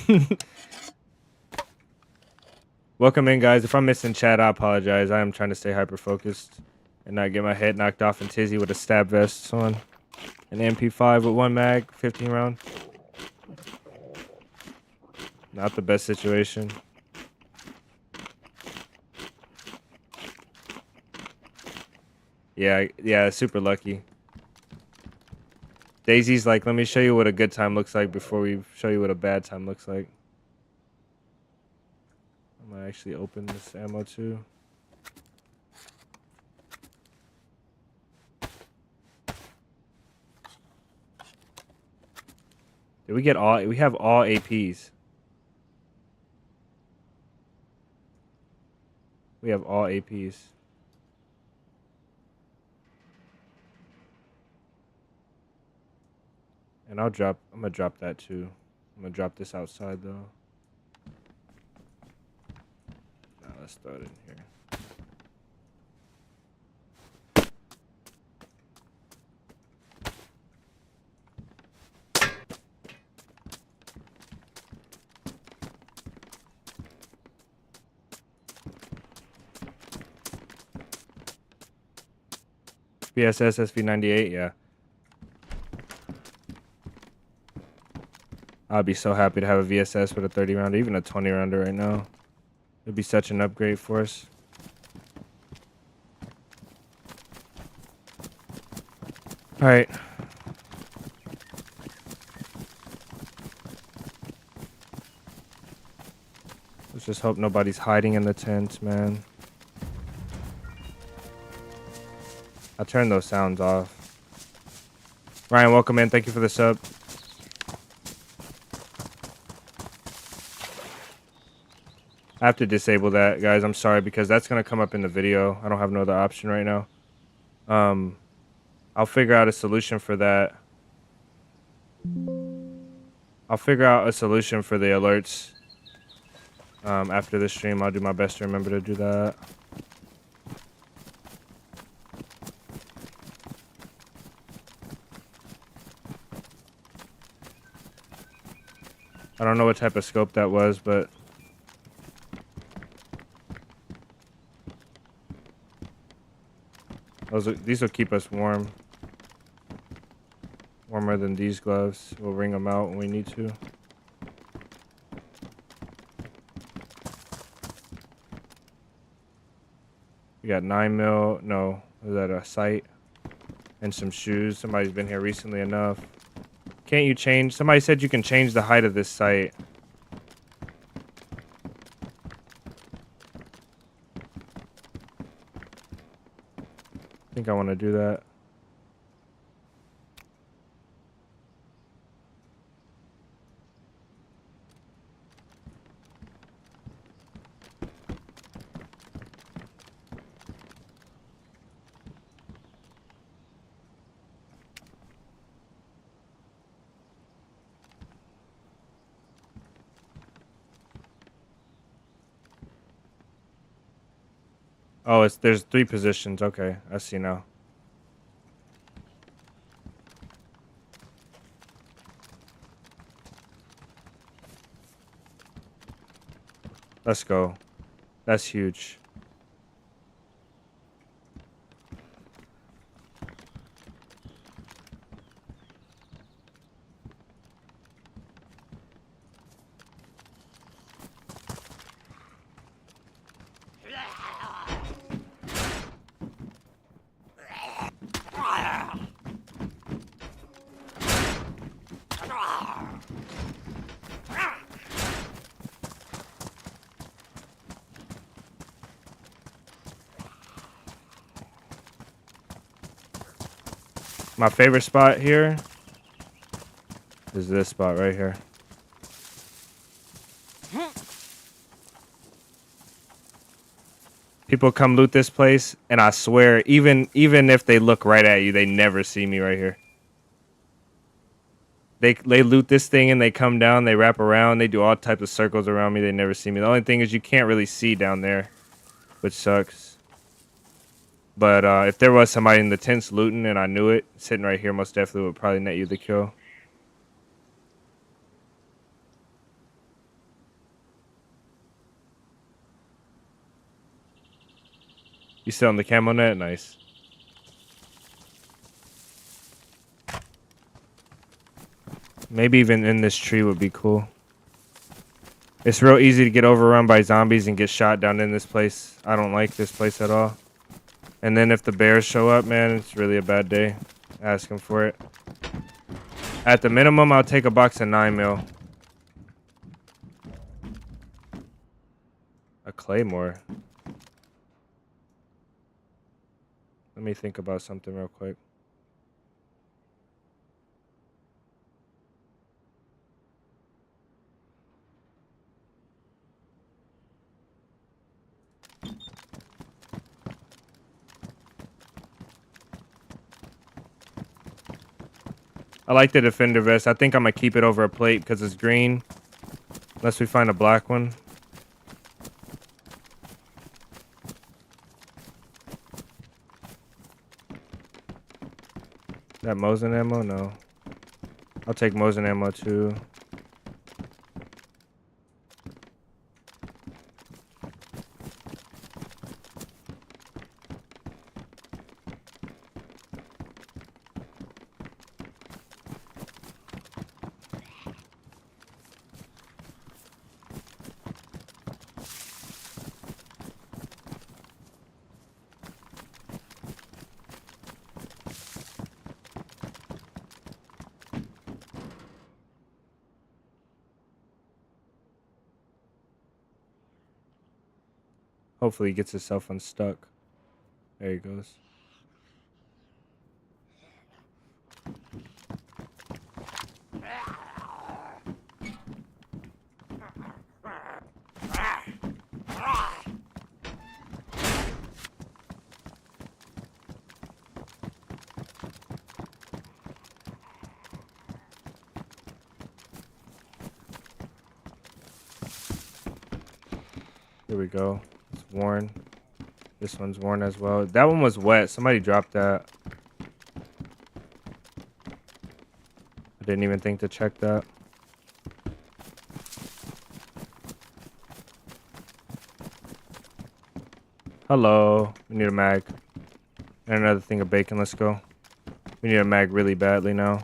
Welcome in, guys. If I'm missing chat, I apologize. I am trying to stay hyper-focused and not get my head knocked off in tizzy with a stab vest on. An MP5 with 1 mag, 15 round. Not the best situation. Yeah, super lucky. DayZ's like, let me show you what a good time looks like before we show you what a bad time looks like. I'm gonna actually open this ammo too. Did we get all? We have all APs. We have all APs. And I'm gonna drop that too. I'm gonna drop this outside though. Now let's throw it in here. BSS SV98, yeah. I'd be so happy to have a VSS with a 30 rounder, even a 20 rounder right now. It'd be such an upgrade for us. All right. Let's just hope nobody's hiding in the tent, man. I'll turn those sounds off. Ryan, welcome in. Thank you for the sub. I have to disable that, guys. I'm sorry, because that's going to come up in the video. I don't have no other option right now. I'll figure out a solution for that. I'll figure out a solution for the alerts. After this stream, I'll do my best to remember to do that. I don't know what type of scope that was, but these will keep us warm. Warmer than these gloves. We'll wring them out when we need to. We got 9mm. No, is that a sight? And some shoes. Somebody's been here recently enough. Can't you change? Somebody said you can change the height of this sight. I think I want to do that. Oh, there's 3 positions. Okay, I see now. Let's go. That's huge. My favorite spot here is this spot right here. People come loot this place, and I swear, even if they look right at you, they never see me right here. They loot this thing and they come down, they wrap around, they do all types of circles around me. They never see me. The only thing is you can't really see down there, which sucks. But if there was somebody in the tents looting and I knew it, sitting right here most definitely would probably net you the kill. You still on the camo net? Nice. Maybe even in this tree would be cool. It's real easy to get overrun by zombies and get shot down in this place. I don't like this place at all. And then if the bears show up, man, it's really a bad day. Asking for it. At the minimum, I'll take a box of 9mm. A claymore. Let me think about something real quick. I like the defender vest. I think I'm gonna keep it over a plate because it's green. Unless we find a black one. That Mosin ammo? No. I'll take Mosin ammo too. Hopefully he gets himself unstuck. There he goes. Here we go. It's worn. This one's worn as well. That one was wet. Somebody dropped that. I didn't even think to check that. Hello. We need a mag. And another thing of bacon. Let's go. We need a mag really badly now.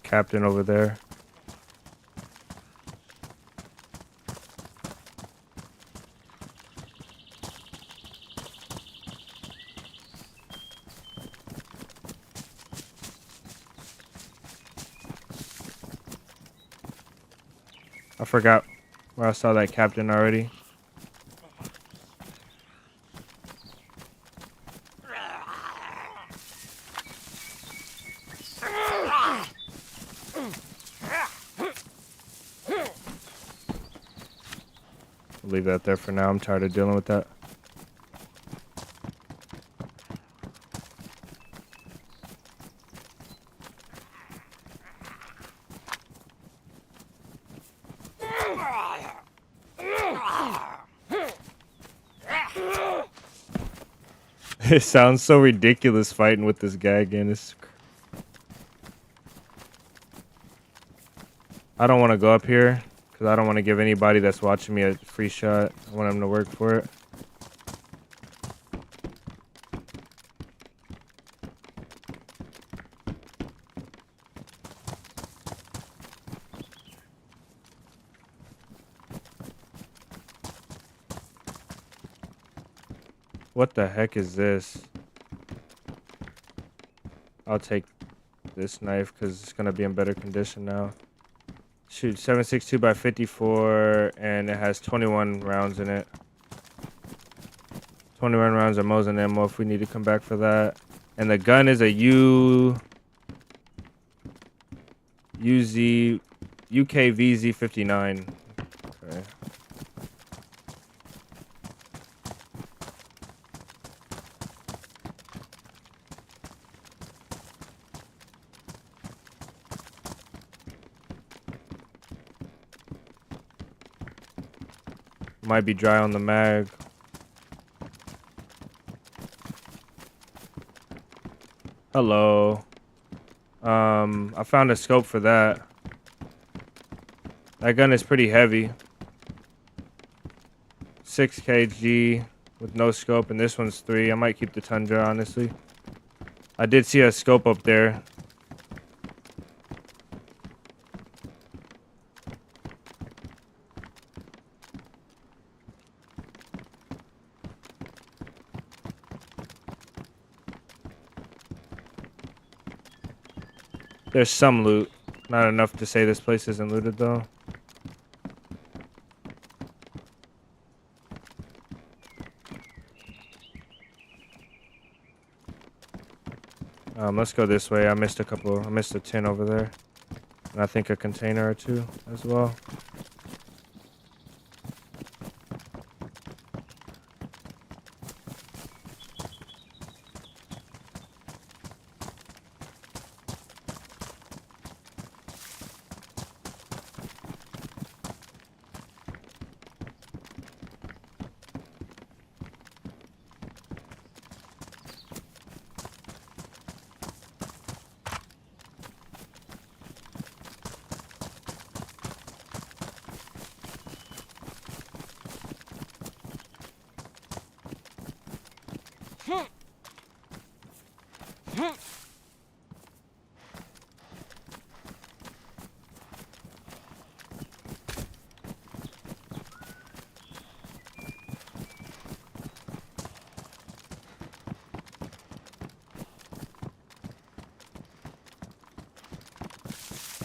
captain over there. I forgot where I saw that captain already. I'll leave that there for now. I'm tired of dealing with that. It sounds so ridiculous fighting with this guy again. I don't want to go up here because I don't want to give anybody that's watching me a free shot. I want them to work for it. What the heck is this? I'll take this knife because it's going to be in better condition now. Shoot, 7.62 by 54, and it has 21 rounds in it. 21 rounds of Mosin ammo if we need to come back for that. And the gun is a UKVZ 59. Okay. Might be dry on the mag. Hello. I found a scope for that. That gun is pretty heavy. 6 kg with no scope, and this one's 3. I might keep the Tundra, honestly. I did see a scope up there. There's some loot. Not enough to say this place isn't looted, though. Let's go this way. I missed a tin over there. And I think a container or two as well.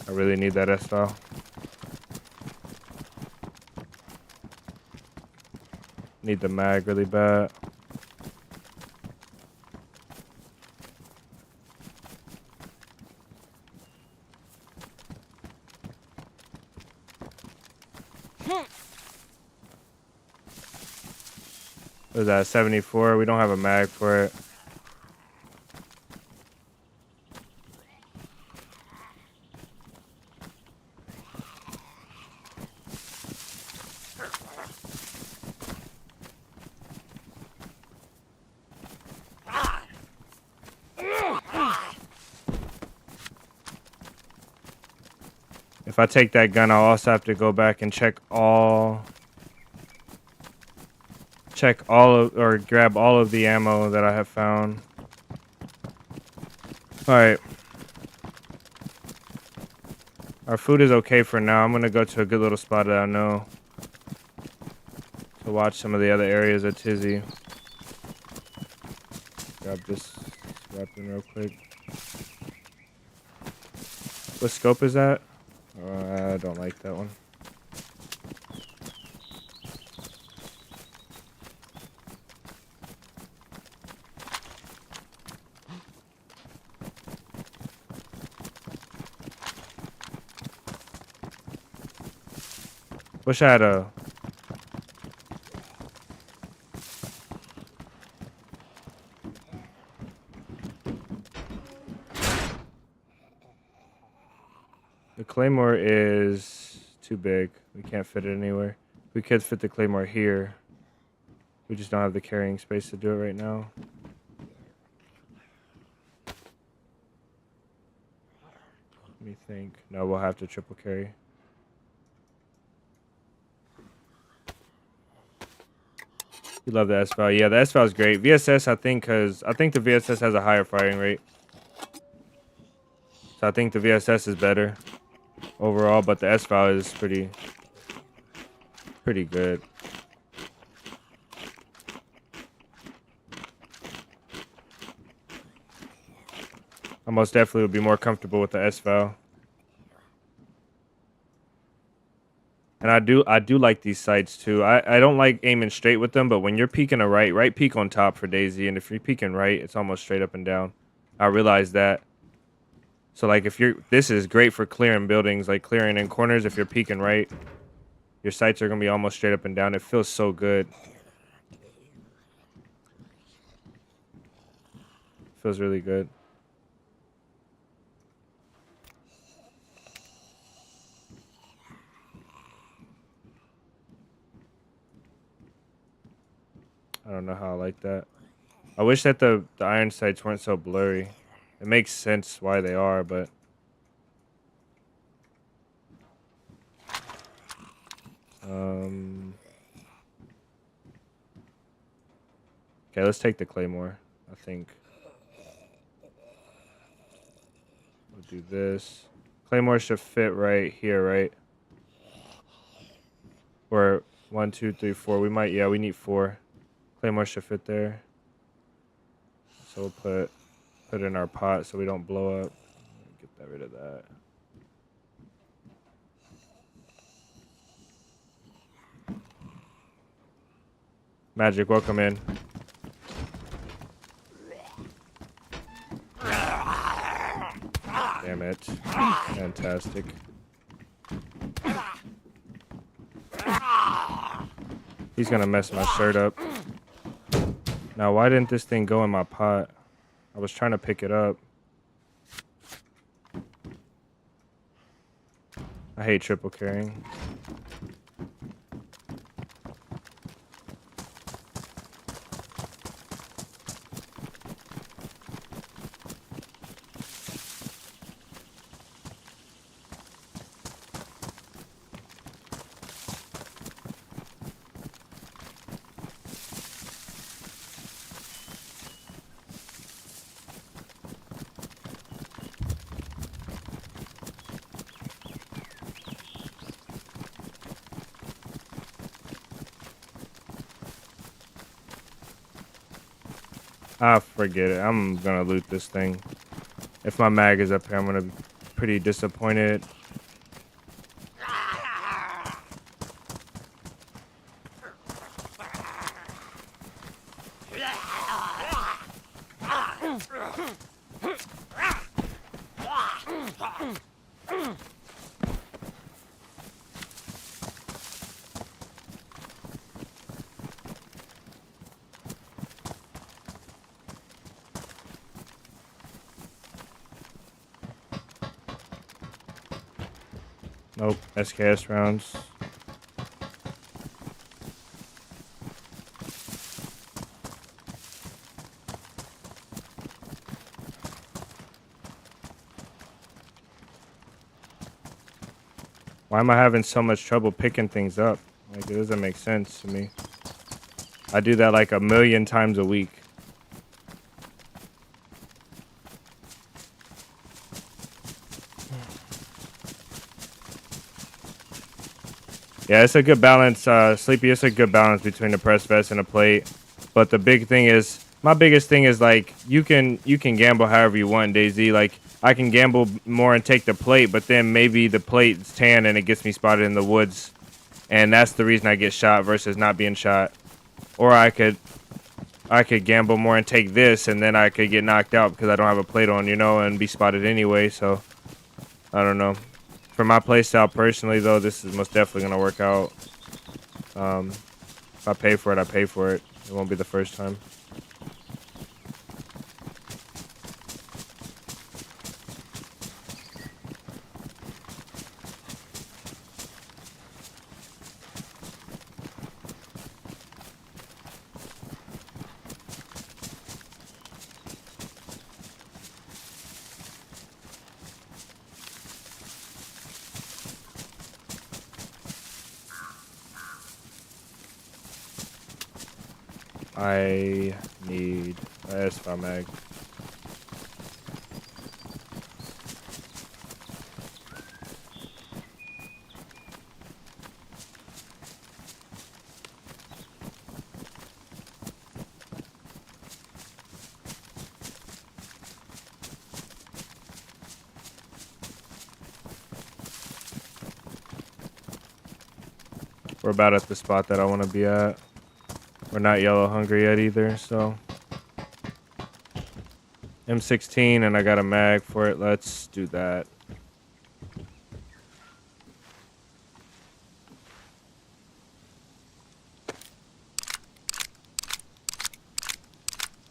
I really need that S-style. Need the mag really bad. What is that, 74? We don't have a mag for it. If I take that gun, I'll also have to go back and check all of, or grab all of the ammo that I have found. All right. Our food is okay for now. I'm gonna go to a good little spot that I know to watch some of the other areas of Tizzy. Grab this weapon real quick. What scope is that? I don't like that one. Wish I had a... The Claymore is too big. We can't fit it anywhere. We could fit the Claymore here. We just don't have the carrying space to do it right now. Let me think. No, we'll have to triple carry. You love the S-File. Yeah, the S-File is great. VSS, I think, because I think the VSS has a higher firing rate. So I think the VSS is better overall, but the S-File is pretty good. I most definitely would be more comfortable with the S-File. And I do like these sights too. I don't like aiming straight with them, but when you're peeking a right peek on top for DayZ, and if you're peeking right, it's almost straight up and down. I realize that. So like this is great for clearing buildings, like clearing in corners. If you're peeking right, your sights are gonna be almost straight up and down. It feels so good. Feels really good. I don't know how I like that. I wish that the iron sights weren't so blurry. It makes sense why they are, but okay, let's take the Claymore. I think we'll do this. Claymore should fit right here, right? Or 1, 2, 3, 4. We might, yeah, we need 4. Claymore should fit there. So we'll put it in our pot so we don't blow up. Get rid of that. Magic, welcome in. Damn it. Fantastic. He's gonna mess my shirt up. Now, why didn't this thing go in my pot? I was trying to pick it up. I hate triple carrying. Ah, forget it. I'm gonna loot this thing. If my mag is up here, I'm gonna be pretty disappointed. Nope, SKS rounds. Why am I having so much trouble picking things up? Like, it doesn't make sense to me. I do that like a million times a week. Yeah, it's a good balance. Sleepy, it's a good balance between the press vest and the plate. But the big thing is, my biggest thing is like you can gamble however you want, DayZ. Like I can gamble more and take the plate, but then maybe the plate's tan and it gets me spotted in the woods, and that's the reason I get shot versus not being shot. Or I could gamble more and take this, and then I could get knocked out because I don't have a plate on, and be spotted anyway. So I don't know. For my playstyle personally, though, this is most definitely gonna work out. If I pay for it, I pay for it. It won't be the first time. I need a S5 mag. We're about at the spot that I want to be at. We're not yellow hungry yet either, so. M16 and I got a mag for it. Let's do that.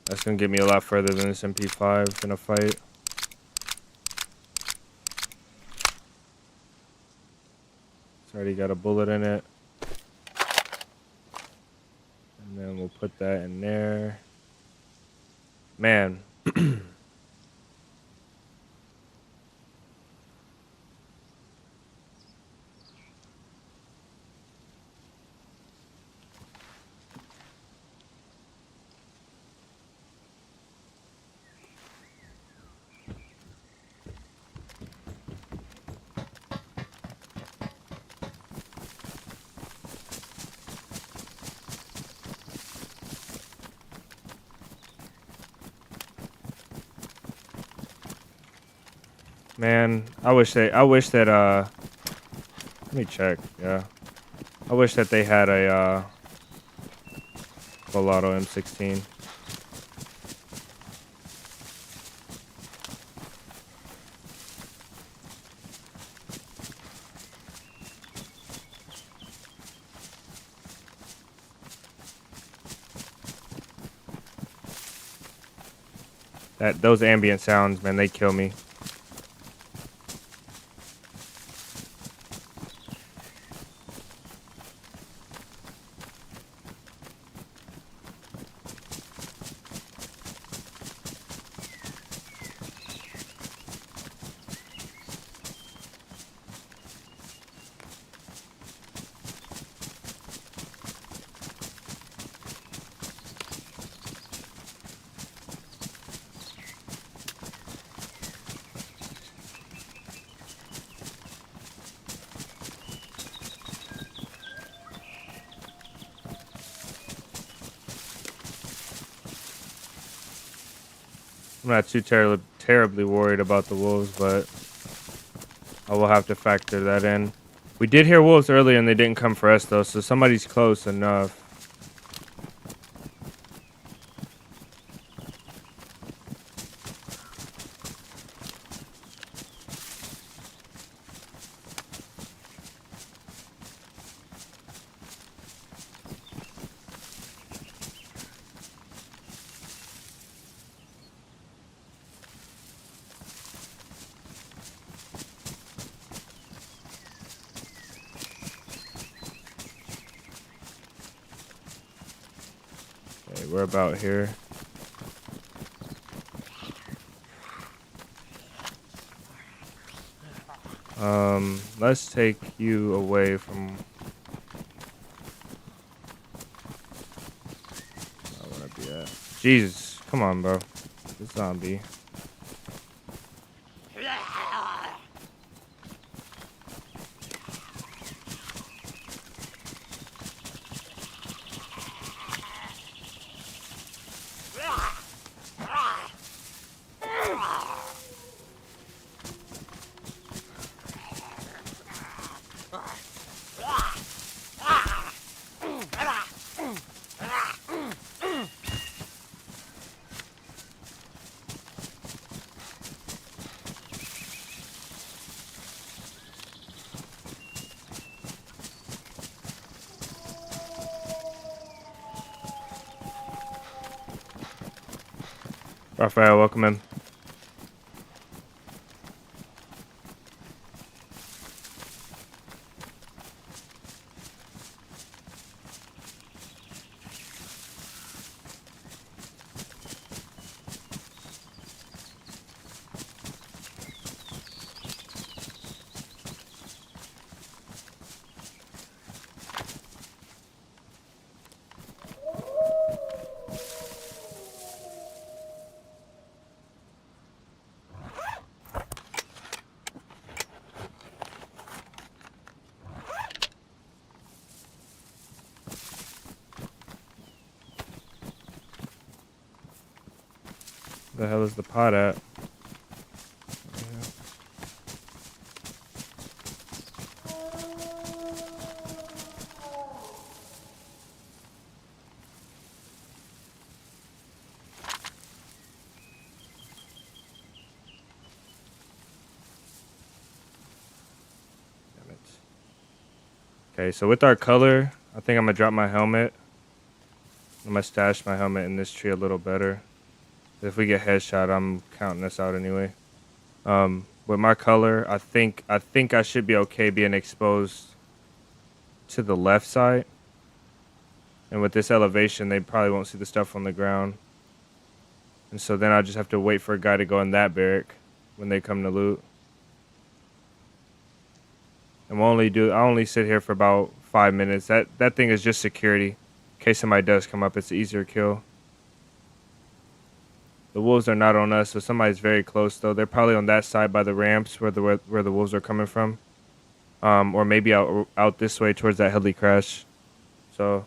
That's gonna get me a lot further than this MP5 in a fight. It's already got a bullet in it. And then we'll put that in there. Man. Man, I wish that let me check, yeah. I wish that they had a full auto M16. Those ambient sounds, man, they kill me. I'm not too terribly worried about the wolves, but I will have to factor that in. We did hear wolves earlier and they didn't come for us though, so somebody's close enough. Okay, we're about here. Let's take you away from. I wanna be at. Jesus, come on, bro. The zombie. Raphael, welcome in. The hell is the pot at? Damn it. Okay, so with our color, I think I'm gonna drop my helmet. I'm gonna stash my helmet in this tree a little better. If we get headshot, I'm counting this out anyway. With my color, I think I should be okay being exposed to the left side. And with this elevation, they probably won't see the stuff on the ground. And so then I just have to wait for a guy to go in that barrack when they come to loot. And I only sit here for about 5 minutes. That thing is just security. In case somebody does come up, it's an easier kill. The wolves are not on us, so somebody's very close though. They're probably on that side by the ramps where the wolves are coming from. Or maybe out this way towards that heli crash. So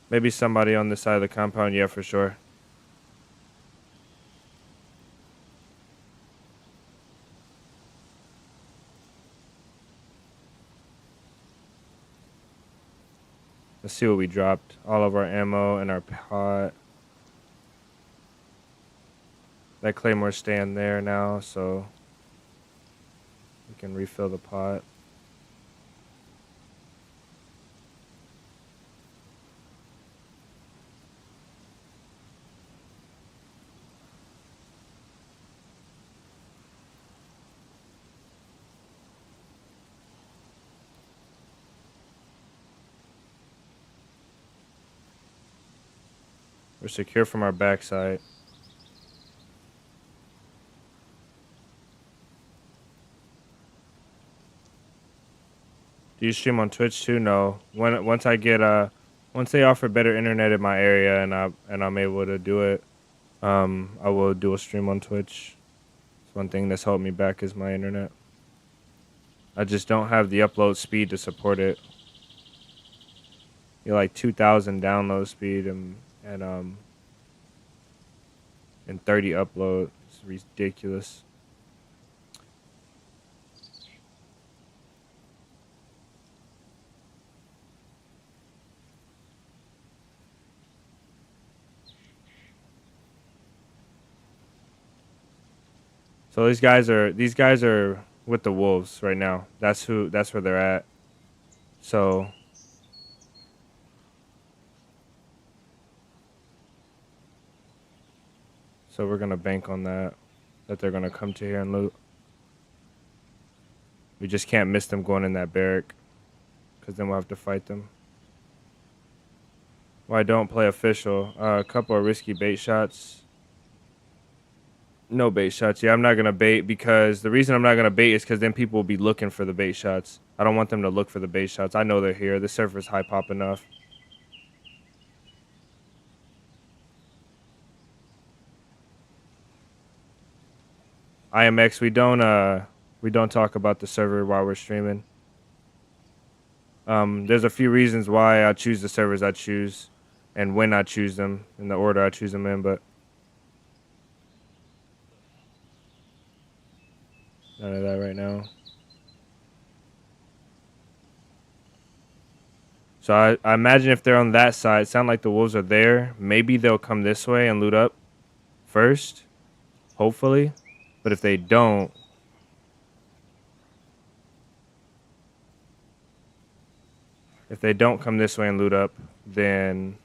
maybe somebody on this side of the compound, yeah, for sure. Let's see what we dropped. All of our ammo and our pot. That Claymore's staying there now, so we can refill the pot. We're secure from our backside. Do you stream on Twitch too? No. Once they offer better internet in my area and I'm able to do it, I will do a stream on Twitch. It's one thing that's held me back is my internet. I just don't have the upload speed to support it. You're like 2,000 download speed and 30 upload. It's ridiculous. So these guys are with the wolves right now. That's where they're at. So we're gonna bank on that they're gonna come to here and loot. We just can't miss them going in that barrack, because then we'll have to fight them. Well, I don't play official. A couple of risky bait shots. No bait shots. Yeah, I'm not gonna bait, because the reason I'm not gonna bait is because then people will be looking for the bait shots. I don't want them to look for the bait shots. I know they're here. The server's high pop enough. IMX, we don't talk about the server while we're streaming. There's a few reasons why I choose the servers I choose and when I choose them in the order I choose them in, but none of that right now. So I imagine if they're on that side, it sounds like the wolves are there. Maybe they'll come this way and loot up first, hopefully. But if they don't, come this way and loot up, then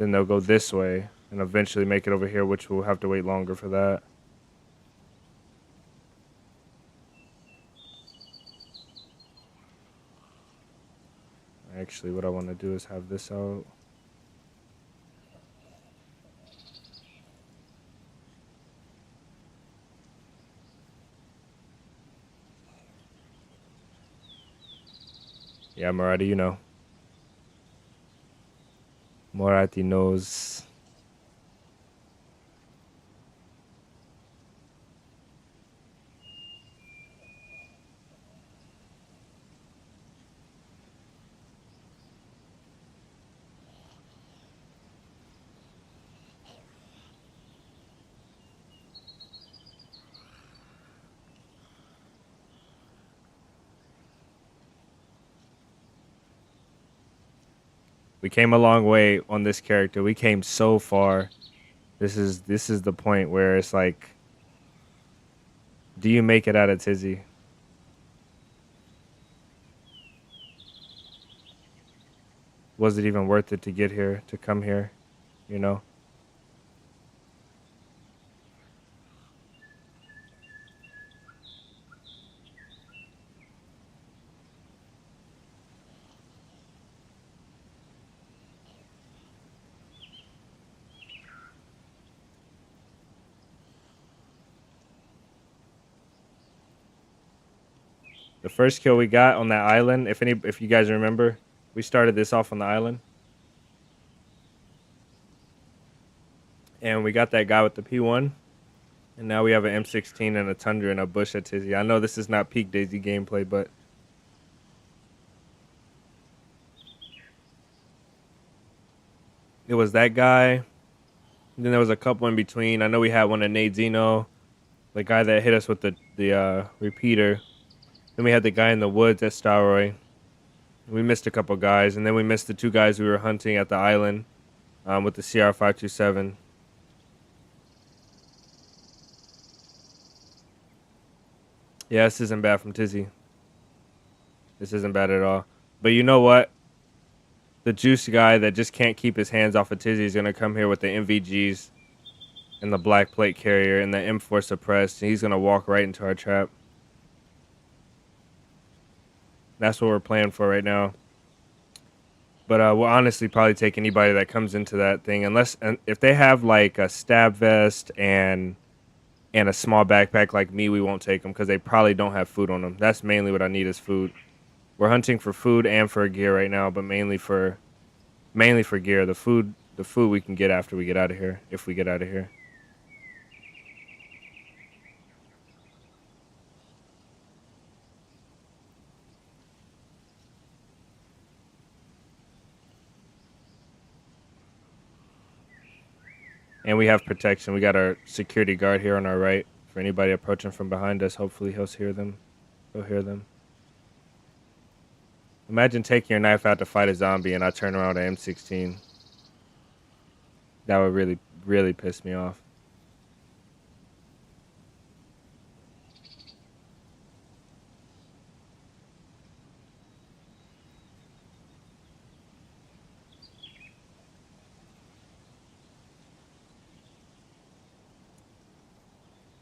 Then they'll go this way and eventually make it over here, which we'll have to wait longer for that. Actually, what I want to do is have this out. Yeah, Murati, you know. Murati knows. We came a long way on this character. We came so far. This is the point where it's like, do you make it out of Tizzy? Was it even worth it to get here, to come here? You know? The first kill we got on that island, if you guys remember, we started this off on the island. And we got that guy with the P1. And now we have an M16 and a Tundra and a bush at Tizzy. I know this is not peak DayZ gameplay, but it was that guy. And then there was a couple in between. I know we had one at Nadzino, the guy that hit us with the repeater. Then we had the guy in the woods at Staroy. We missed a couple guys, and then we missed the two guys we were hunting at the island with the CR527. Yeah, this isn't bad from Tizzy. This isn't bad at all. But you know what? The juice guy that just can't keep his hands off of Tizzy is going to come here with the MVGs and the black plate carrier and the M4 suppressed, and he's going to walk right into our trap. That's what we're playing for right now. But we'll honestly probably take anybody that comes into that thing, unless if they have like a stab vest and a small backpack like me, we won't take them because they probably don't have food on them. That's mainly what I need is food. We're hunting for food and for gear right now, but mainly for gear. The food we can get after we get out of here, if we get out of here. And we have protection. We got our security guard here on our right. For anybody approaching from behind us, hopefully he'll hear them. He'll hear them. Imagine taking your knife out to fight a zombie and I turn around with an M16. That would really, really piss me off.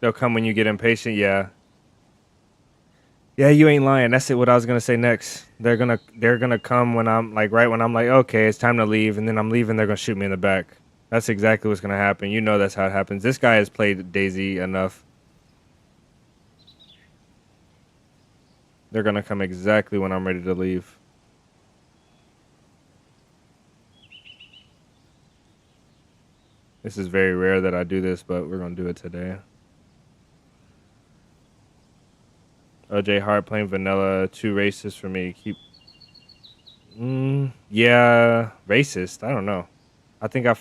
They'll come when you get impatient, yeah. Yeah, you ain't lying. That's it. What I was gonna say next. They're gonna come when I'm like right when I'm like, okay, it's time to leave, and then I'm leaving. They're gonna shoot me in the back. That's exactly what's gonna happen. You know that's how it happens. This guy has played DayZ enough. They're gonna come exactly when I'm ready to leave. This is very rare that I do this, but we're gonna do it today. OJ Hart playing vanilla, too racist for me. Yeah, racist. I don't know. I think I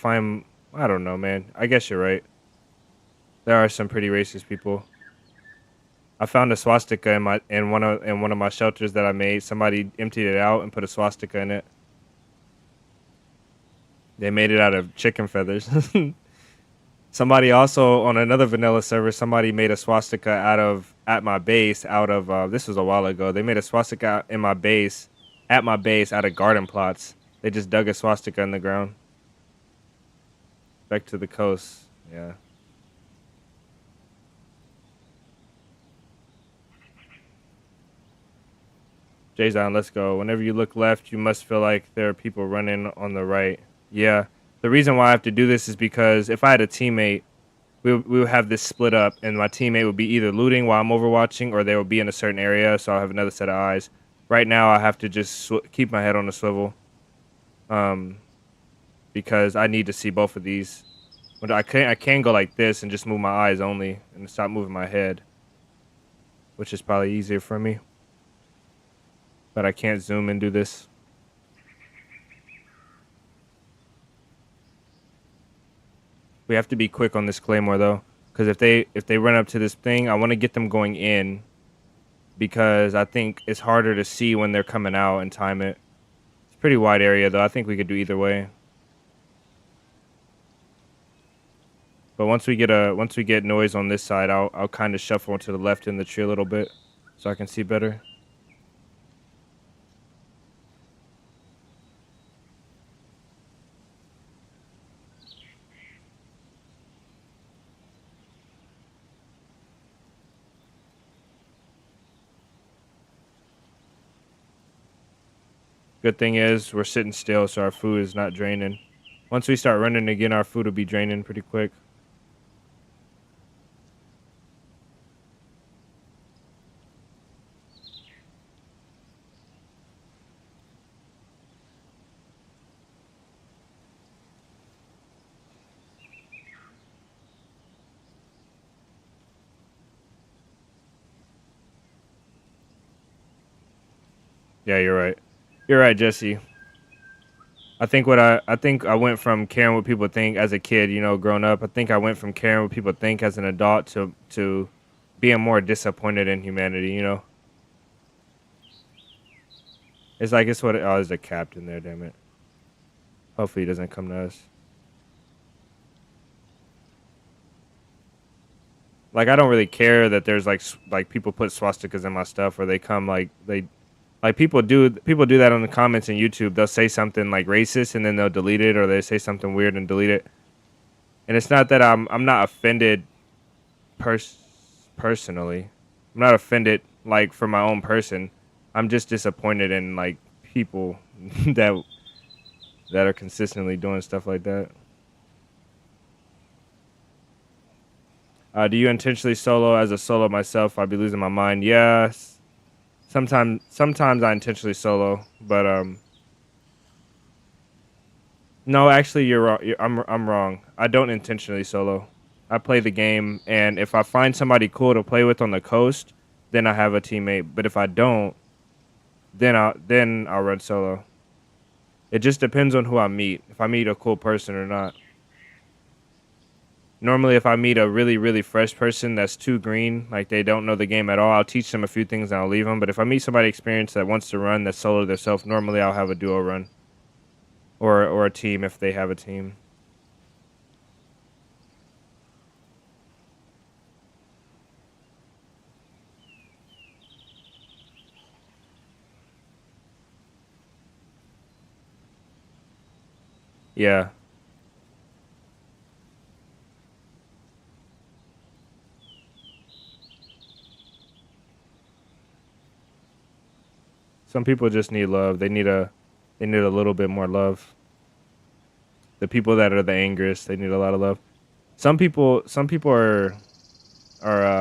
don't know, man. I guess you're right. There are some pretty racist people. I found a swastika in one of my shelters that I made. Somebody emptied it out and put a swastika in it. They made it out of chicken feathers. Somebody also on another vanilla server, somebody made a swastika at my base out of this was a while ago. They made a swastika at my base out of garden plots. They just dug a swastika in the ground. Back to the coast. Yeah. Jason, let's go. Whenever you look left, you must feel like there are people running on the right. Yeah. The reason why I have to do this is because if I had a teammate, we would have this split up, and my teammate would be either looting while I'm overwatching, or they would be in a certain area, so I'll have another set of eyes. Right now, I have to just keep my head on the swivel, um, because I need to see both of these. But I can go like this and just move my eyes only and stop moving my head, which is probably easier for me. But I can't zoom and do this. We have to be quick on this Claymore though, because if they run up to this thing, I want to get them going in, because I think it's harder to see when they're coming out and time it. It's a pretty wide area though. I think we could do either way. But once we get noise on this side, I'll kind of shuffle to the left in the tree a little bit, so I can see better. Good thing is we're sitting still, so our food is not draining. Once we start running again, our food will be draining pretty quick. Yeah, you're right. You're right, Jesse. I think I went from caring what people think as a kid, you know, growing up. I think I went from caring what people think as an adult to being more disappointed in humanity, you know. It's like it's what oh, there's a captain there, damn it. Hopefully he doesn't come to us. Like I don't really care that there's like people put swastikas in my stuff, or they come they like people do that on the comments in YouTube. They'll say something like racist and then they'll delete it, or they say something weird and delete it. And it's not that I'm not offended personally. I'm not offended like for my own person. I'm just disappointed in like people that that are consistently doing stuff like that. Do you intentionally solo? As a solo myself, I'd be losing my mind. Yes. Sometimes I intentionally solo, but no, actually you're wrong. I'm wrong. I don't intentionally solo. I play the game, and if I find somebody cool to play with on the coast, then I have a teammate. But if I don't, then I'll run solo. It just depends on who I meet. If I meet a cool person or not. Normally, if I meet a really fresh person that's too green, like they don't know the game at all, I'll teach them a few things and I'll leave them. But if I meet somebody experienced that wants to run, that's solo themselves, normally I'll have a duo run, or a team if they have a team. Yeah. Some people just need love. They need a little bit more love. The people that are the angriest, they need a lot of love. Some people are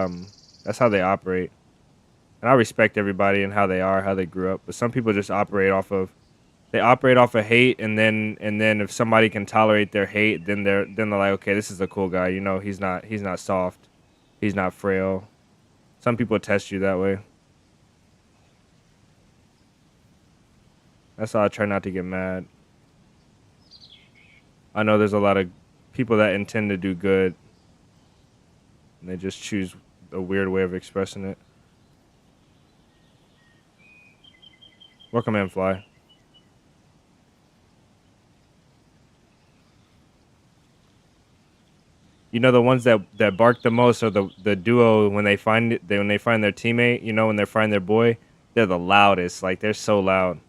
that's how they operate. And I respect everybody and how they are, how they grew up. But some people just operate off of hate, and then if somebody can tolerate their hate, then they're like, okay, this is a cool guy. You know, he's not soft, he's not frail. Some people test you that way. That's why I try not to get mad. I know there's a lot of people that intend to do good, and they just choose a weird way of expressing it. Welcome in, Fly. You know the ones that bark the most are the duo when they find when they find their teammate. You know when they find their boy, they're the loudest. Like they're so loud.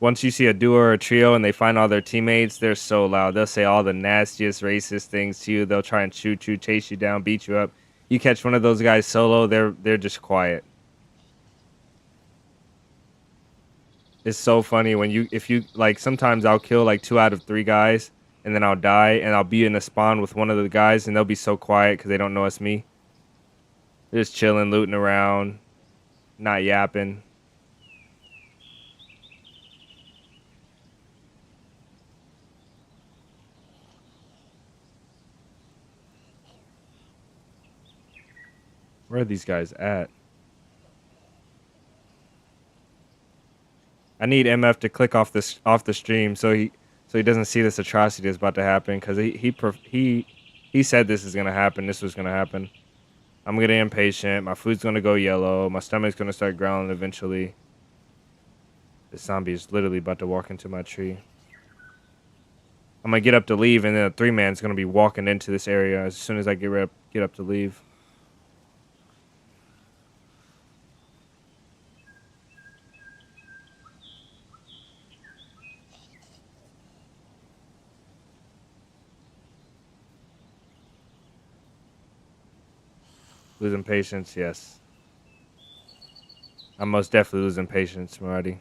once you see a duo or a trio and they find all their teammates, they're so loud. They'll say all the nastiest, racist things to you. They'll try and shoot you, chase you down, beat you up. You catch one of those guys solo, they're just quiet. It's so funny when if you like, sometimes I'll kill like 2 out of 3 guys and then I'll die and I'll be in a spawn with one of the guys and they'll be so quiet because they don't know it's me. They're just chilling, looting around, not yapping. Where are these guys at? I need MF to click off the stream so he doesn't see this atrocity that's about to happen because he said this is gonna happen. This was gonna happen. I'm getting impatient. My food's gonna go yellow. My stomach's gonna start growling eventually. This zombie is literally about to walk into my tree. I'm gonna get up to leave, and then a 3-man's gonna be walking into this area as soon as I get up to leave. Losing patience, yes. I'm most definitely losing patience, Marty.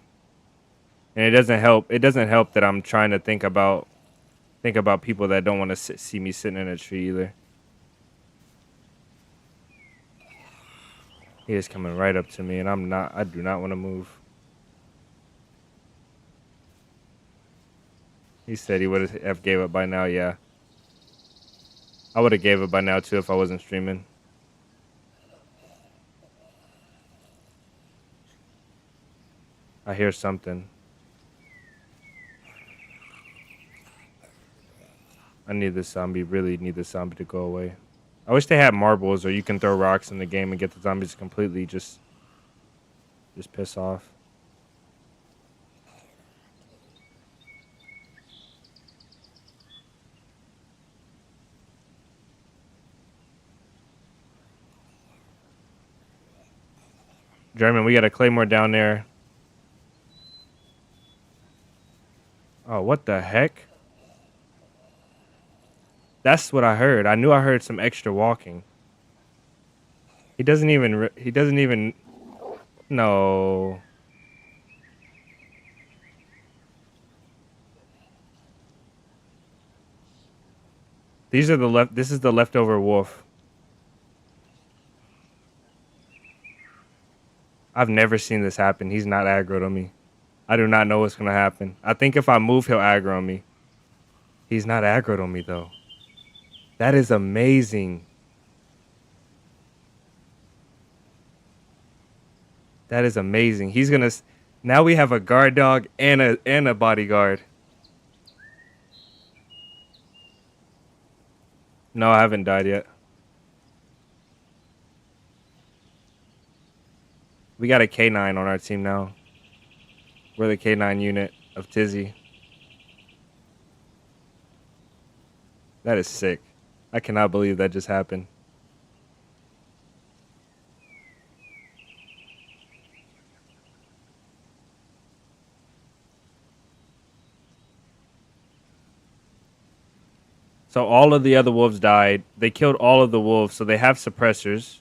And it doesn't help. It doesn't help that I'm trying to think about people that don't want to see me sitting in a tree either. He is coming right up to me, and I do not want to move. He said he would have gave up by now, yeah. I would have gave up by now too if I wasn't streaming. I hear something. I need this zombie, really need this zombie to go away. I wish they had marbles or you can throw rocks in the game and get the zombies to completely just piss off. German, we got a claymore down there. Oh, what the heck? That's what I heard. I knew I heard some extra walking. He doesn't even, no. This is the leftover wolf. I've never seen this happen. He's not aggroed on me. I do not know what's going to happen. I think if I move, he'll aggro on me. He's not aggroed on me, though. That is amazing. That is amazing. He's going to... Now we have a guard dog and a bodyguard. No, I haven't died yet. We got a K9 on our team now. We're the K9 unit of Tizzy. That is sick. I cannot believe that just happened. So all of the other wolves died. They killed all of the wolves, so they have suppressors.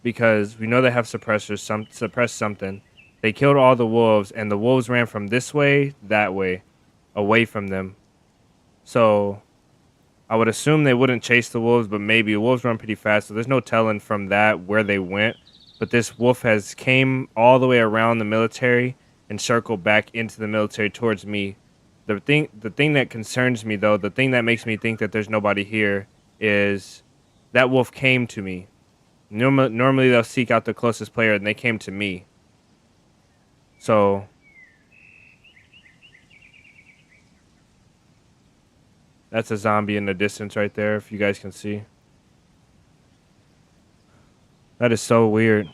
Because we know they have suppressors, suppress something. They killed all the wolves, and the wolves ran from this way, that way, away from them. So I would assume they wouldn't chase the wolves, but maybe wolves run pretty fast, so there's no telling from that where they went. But this wolf has came all the way around the military and circled back into the military towards me. The thing that concerns me, though, the thing that makes me think that there's nobody here is that wolf came to me. Normally they'll seek out the closest player, and they came to me. So that's a zombie in the distance right there, if you guys can see. That is so weird.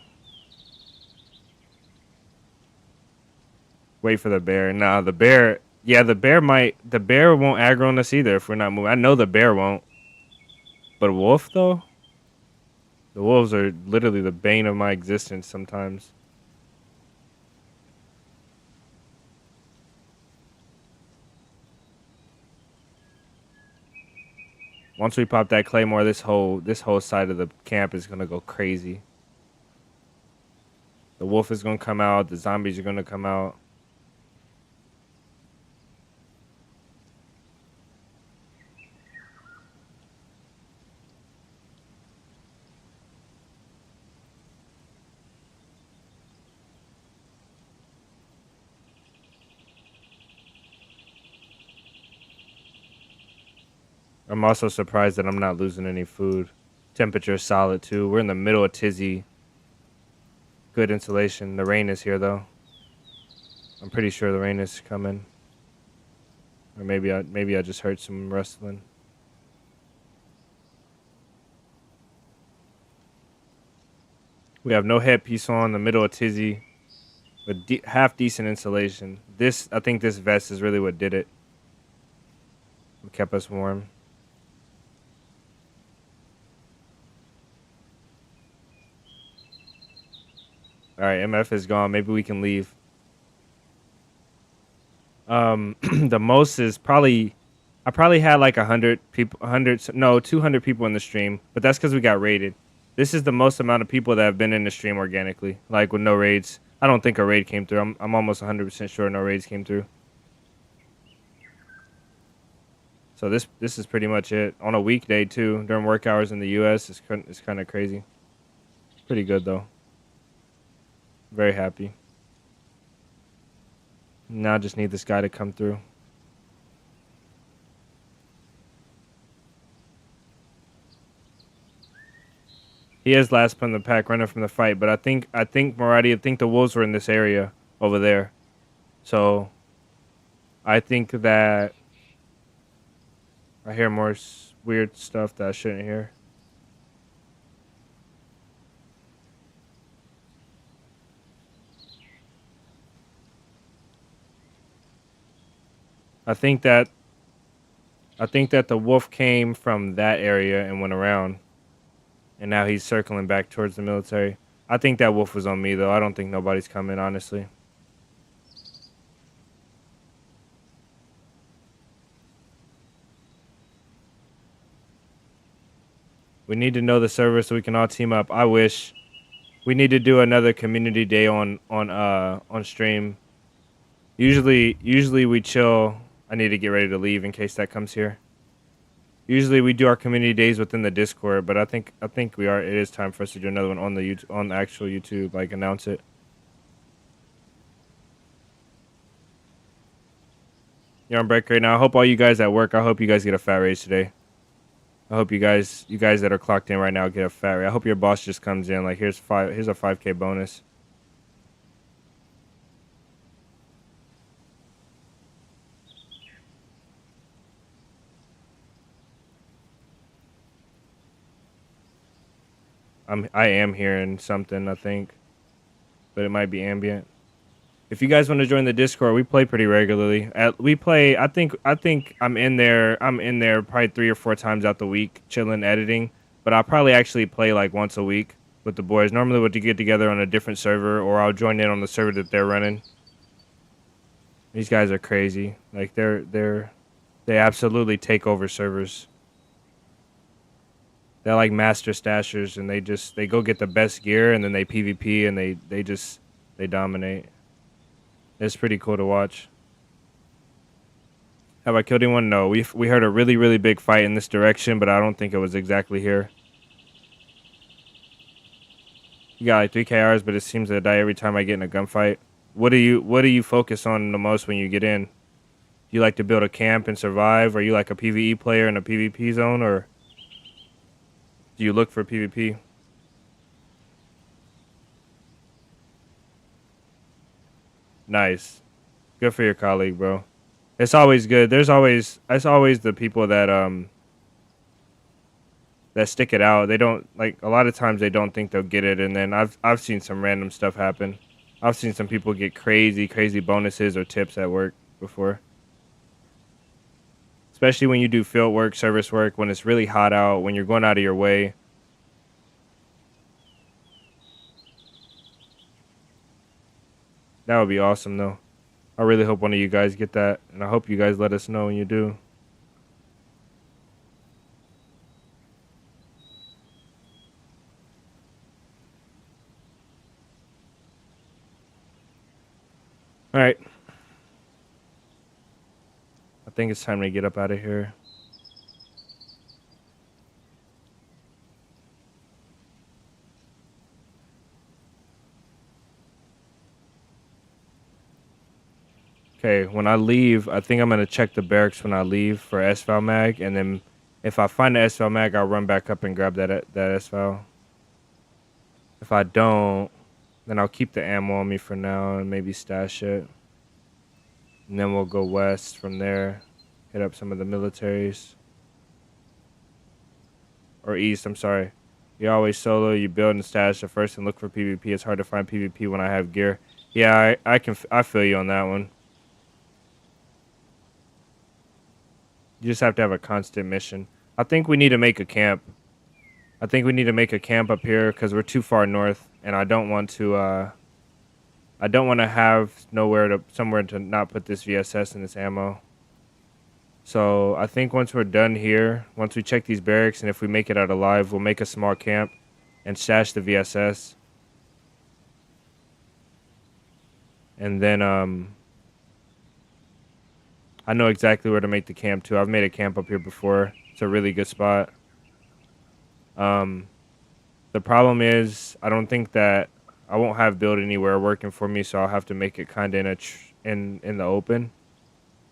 Wait for the bear. Nah, the bear... Yeah, the bear won't aggro on us either if we're not moving. I know the bear won't. But a wolf, though? The wolves are literally the bane of my existence sometimes. Once we pop that claymore, this whole side of the camp is gonna go crazy. The wolf is gonna come out. The zombies are gonna come out. I'm also surprised that I'm not losing any food. Temperature is solid too. We're in the middle of tizzy. Good insulation. The rain is here though. I'm pretty sure the rain is coming. Or maybe I just heard some rustling. We have no headpiece on, the middle of tizzy, with half decent insulation. I think this vest is really what did it. It kept us warm. All right, MF is gone. Maybe we can leave. The most is probably, I probably had like 100 people, 200 people in the stream, but that's because we got raided. This is the most amount of people that have been in the stream organically, like with no raids. I don't think a raid came through. I'm almost 100% sure no raids came through. So this is pretty much it on a weekday too. During work hours in the U.S., it's kind of crazy. Pretty good though. Very happy. Now I just need this guy to come through. He is last in the pack, running from the fight. But I think Maradi, I think the wolves were in this area over there. So I think that I hear more weird stuff that I shouldn't hear. I think that the wolf came from that area and went around, and now he's circling back towards the military. I think that wolf was on me though. I don't think nobody's coming, honestly. We need to know the server so we can all team up. I wish. We need to do another community day on stream. Usually we chill. I need to get ready to leave in case that comes here. Usually we do our community days within the Discord, but I think we are. It is time for us to do another one on the actual YouTube. Like announce it. You're on break right now. I hope all you guys at work. I hope you guys get a fat raise today. I hope you guys that are clocked in right now get a fat raise. I hope your boss just comes in like here's a 5K bonus. I am hearing something, I think, but it might be ambient. If you guys want to join the Discord, we play pretty regularly. We play. I think I'm in there. Probably 3 or 4 times out the week, chilling, editing. But I'll probably actually play like once a week with the boys. Normally, we'll get together on a different server, or I'll join in on the server that they're running. These guys are crazy. Like they absolutely take over servers. They're like master stashers, and they go get the best gear, and then they PvP, and they dominate. It's pretty cool to watch. Have I killed anyone? No. We heard a really, really big fight in this direction, but I don't think it was exactly here. You got like 3K hours, but it seems to die every time I get in a gunfight. What do you focus on the most when you get in? Do you like to build a camp and survive? Are you like a PvE player in a PvP zone, or do you look for PvP? Nice. Good for your colleague, bro. It's always good. It's always the people that stick it out. They don't like a lot of times they don't think they'll get it, and then I've seen some random stuff happen. I've seen some people get crazy bonuses or tips at work before. Especially when you do field work, service work, when it's really hot out, when you're going out of your way. That would be awesome, though. I really hope one of you guys get that, and I hope you guys let us know when you do. All right. I think it's time to get up out of here. Okay, when I leave, I think I'm gonna check the barracks when I leave for S-Val mag, and then if I find the S-Val mag, I'll run back up and grab that S-Val. If I don't, then I'll keep the ammo on me for now and maybe stash it. And then we'll go west from there, hit up some of the militaries. Or east, I'm sorry. You always solo, you build and stash at first and look for PvP. It's hard to find PvP when I have gear. Yeah, I feel you on that one. You just have to have a constant mission. I think we need to make a camp. I think we need to make a camp up here because we're too far north, and I don't want to have somewhere to not put this VSS and this ammo. So I think once we're done here, once we check these barracks, and if we make it out alive, we'll make a small camp and stash the VSS. And then I know exactly where to make the camp too. I've made a camp up here before. It's a really good spot. The problem is I don't think that I won't have build anywhere working for me, so I'll have to make it kind of in the open.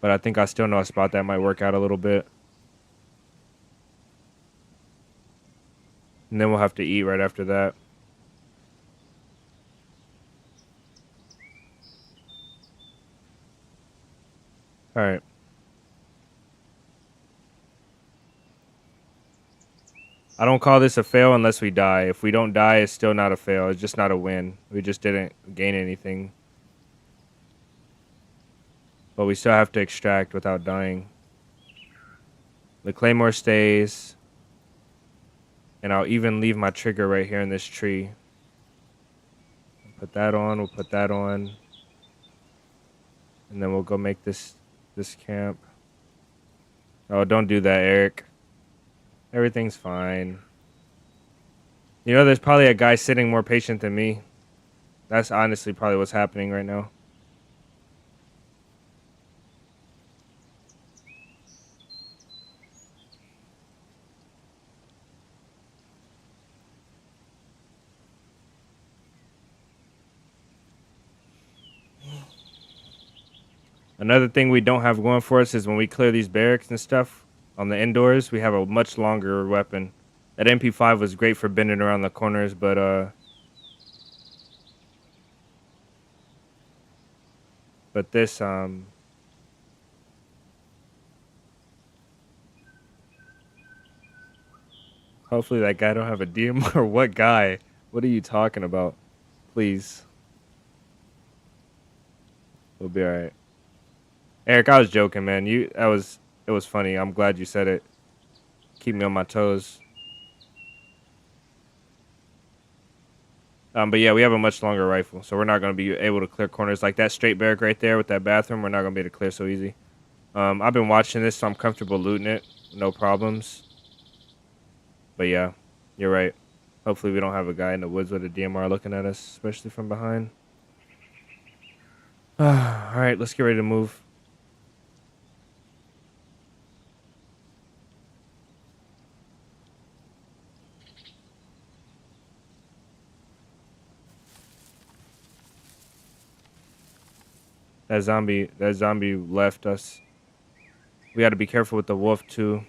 But I think I still know a spot that might work out a little bit. And then we'll have to eat right after that. All right. I don't call this a fail unless we die. If we don't die, it's still not a fail. It's just not a win. We just didn't gain anything. But we still have to extract without dying. The claymore stays. And I'll even leave my trigger right here in this tree. Put that on. We'll put that on. And then we'll go make this camp. Oh, don't do that, Eric. Everything's fine. You know, there's probably a guy sitting more patient than me. That's honestly probably what's happening right now. Another thing we don't have going for us is when we clear these barracks and stuff on the indoors, we have a much longer weapon. That MP5 was great for bending around the corners, but this hopefully that guy don't have a DM or what guy? What are you talking about? Please. We'll be all right. Eric, I was joking, man. It was funny. I'm glad you said it. Keep me on my toes. But yeah, we have a much longer rifle, so we're not going to be able to clear corners like that straight barrack right there with that bathroom. We're not going to be able to clear so easy. I've been watching this, so I'm comfortable looting it. No problems. But yeah, you're right. Hopefully we don't have a guy in the woods with a DMR looking at us, especially from behind. All right, let's get ready to move. That zombie left us. We got to be careful with the wolf too.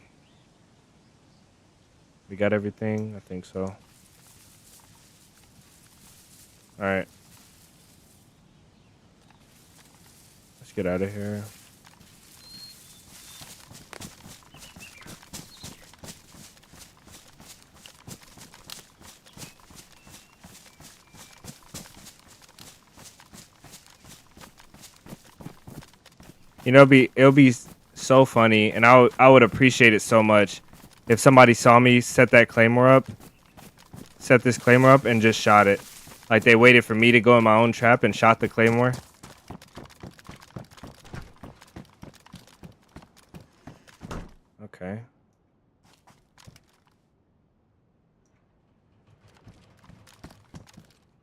We got everything? I think so. All right. Let's get out of here. You know, it'll be so funny, and I would appreciate it so much if somebody saw me set this claymore up, and just shot it. Like they waited for me to go in my own trap and shot the claymore. Okay.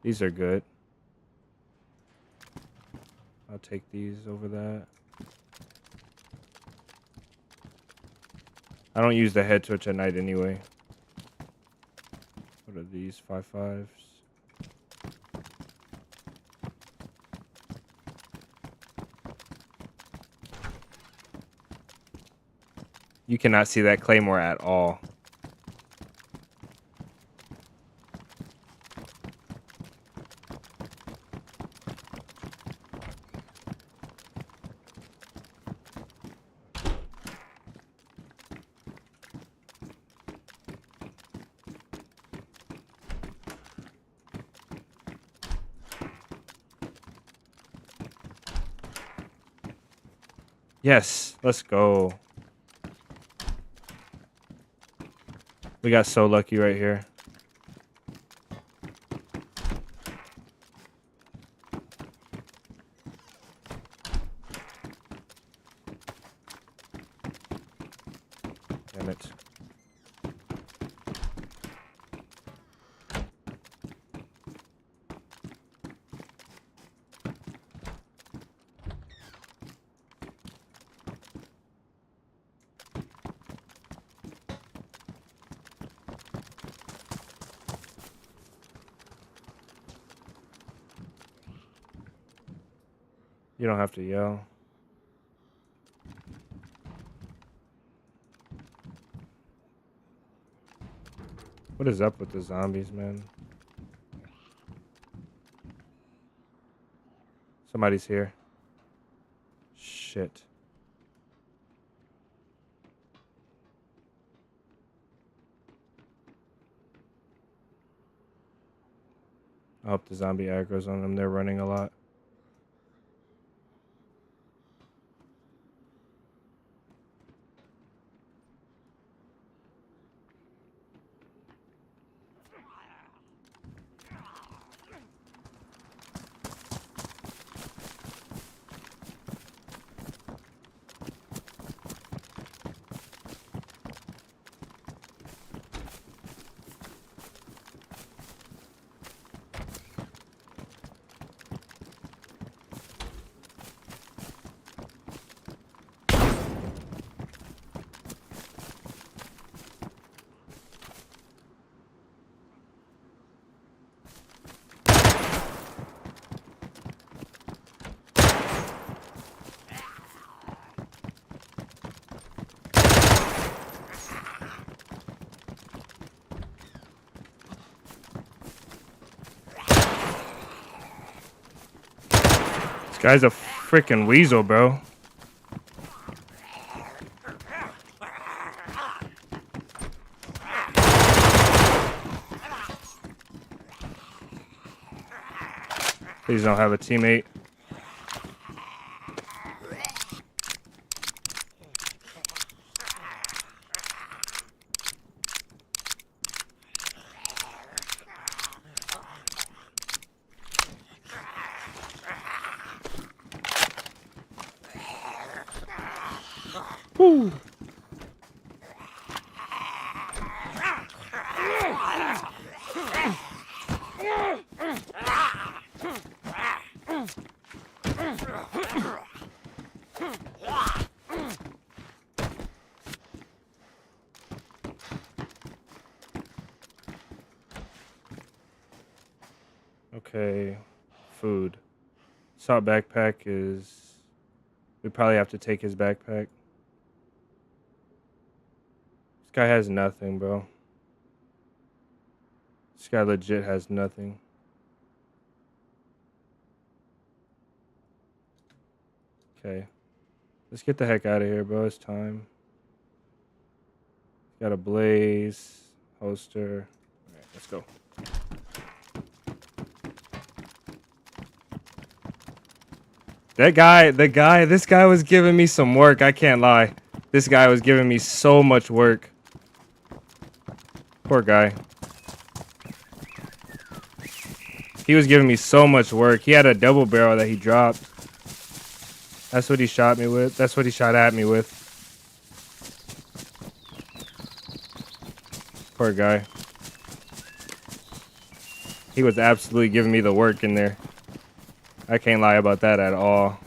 These are good. I'll take take these over that. I don't use the head twitch at night anyway. What are these? 5.5s? You cannot see that claymore at all. Yes, let's go. We got so lucky right here. Damn it. You don't have to yell. What is up with the zombies, man? Somebody's here. Shit. I hope the zombie aggro's on them. They're running a lot. Guy's a freaking weasel, bro. Please don't have a teammate. Woo. Okay, food. Salt backpack is... We probably have to take his backpack. This guy has nothing, bro. This guy legit has nothing. Okay. Let's get the heck out of here, bro. It's time. Got a blaze, holster. All right, let's go. This guy was giving me some work. I can't lie. This guy was giving me so much work. Poor guy. He was giving me so much work. He had a double barrel that he dropped. That's what he shot me with. That's what he shot at me with. Poor guy. He was absolutely giving me the work in there. I can't lie about that at all.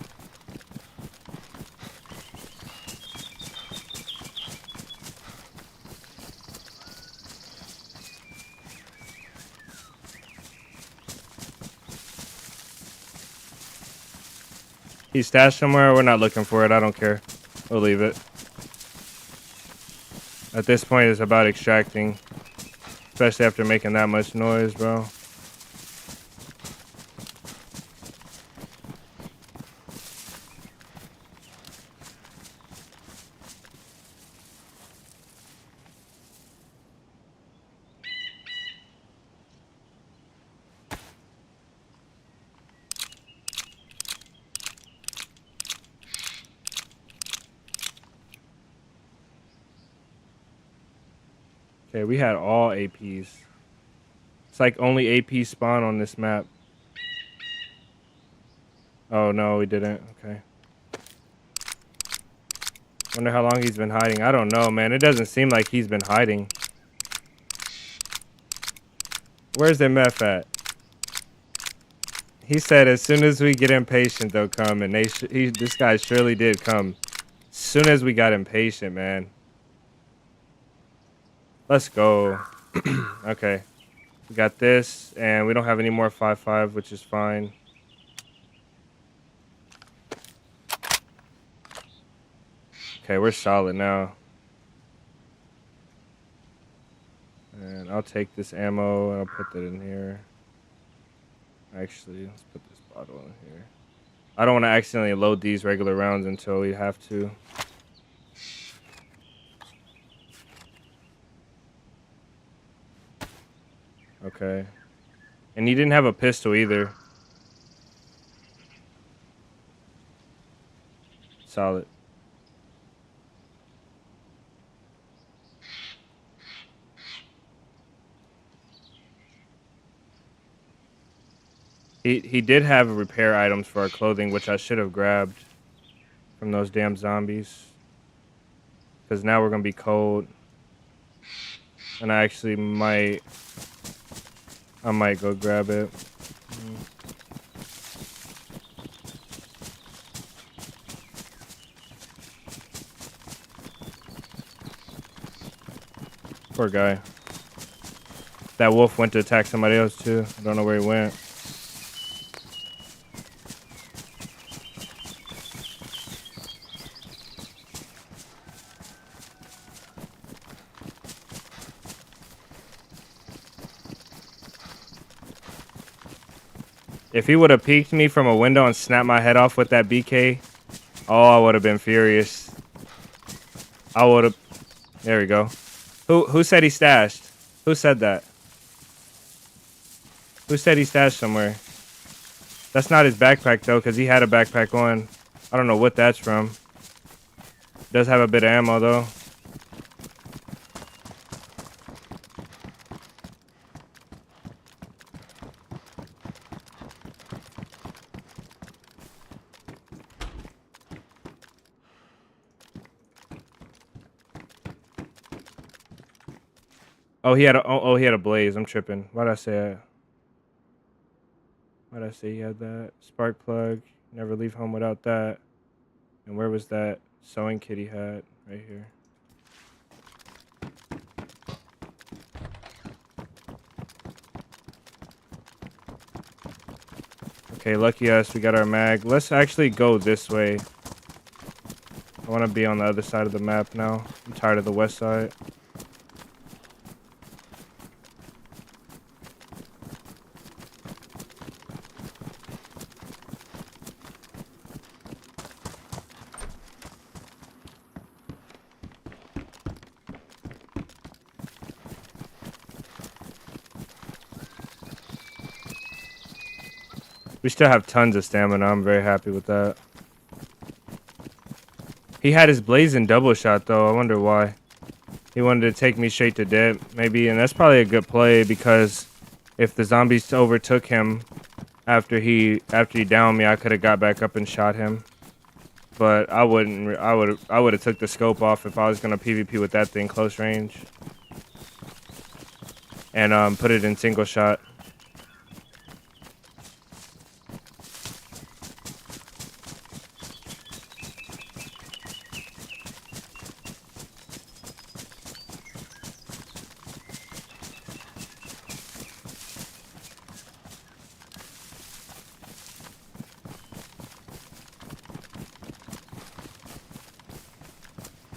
He's stashed somewhere. We're not looking for it. I don't care. We'll leave it. At this point, it's about extracting. Especially after making that much noise, bro. Okay, we had all APs. It's like only AP spawn on this map. Oh, no, we didn't. Okay. Wonder how long he's been hiding. I don't know, man. It doesn't seem like he's been hiding. Where's the MF at? He said as soon as we get impatient, they'll come. And this guy surely did come. As soon as we got impatient, man. Let's go. Okay. We got this, and we don't have any more 5.5, which is fine. Okay, we're solid now. And I'll take this ammo, and I'll put that in here. Actually, let's put this bottle in here. I don't want to accidentally load these regular rounds until we have to. Okay. And he didn't have a pistol either. Solid. He did have repair items for our clothing, which I should have grabbed from those damn zombies. Because now we're going to be cold. And I actually might go grab it. Poor guy. That wolf went to attack somebody else too. I don't know where he went. If he would have peeked me from a window and snapped my head off with that BK, oh, I would have been furious. I would have. There we go. Who said he stashed? Who said that? Who said he stashed somewhere? That's not his backpack though, because he had a backpack on. I don't know what that's from. Does have a bit of ammo though. Oh, he had a blaze. I'm tripping. Why'd I say that? Why'd I say he had that? Spark plug. Never leave home without that. And where was that sewing kit he had? Right here. Okay, lucky us. We got our mag. Let's actually go this way. I want to be on the other side of the map now. I'm tired of the west side. We still have tons of stamina. I'm very happy with that. He had his blazing double shot though. I wonder why. He wanted to take me straight to dead, maybe, and that's probably a good play because if the zombies overtook him after he downed me, I could have got back up and shot him. But I wouldn't. I would have took the scope off if I was gonna PvP with that thing close range, and put it in single shot.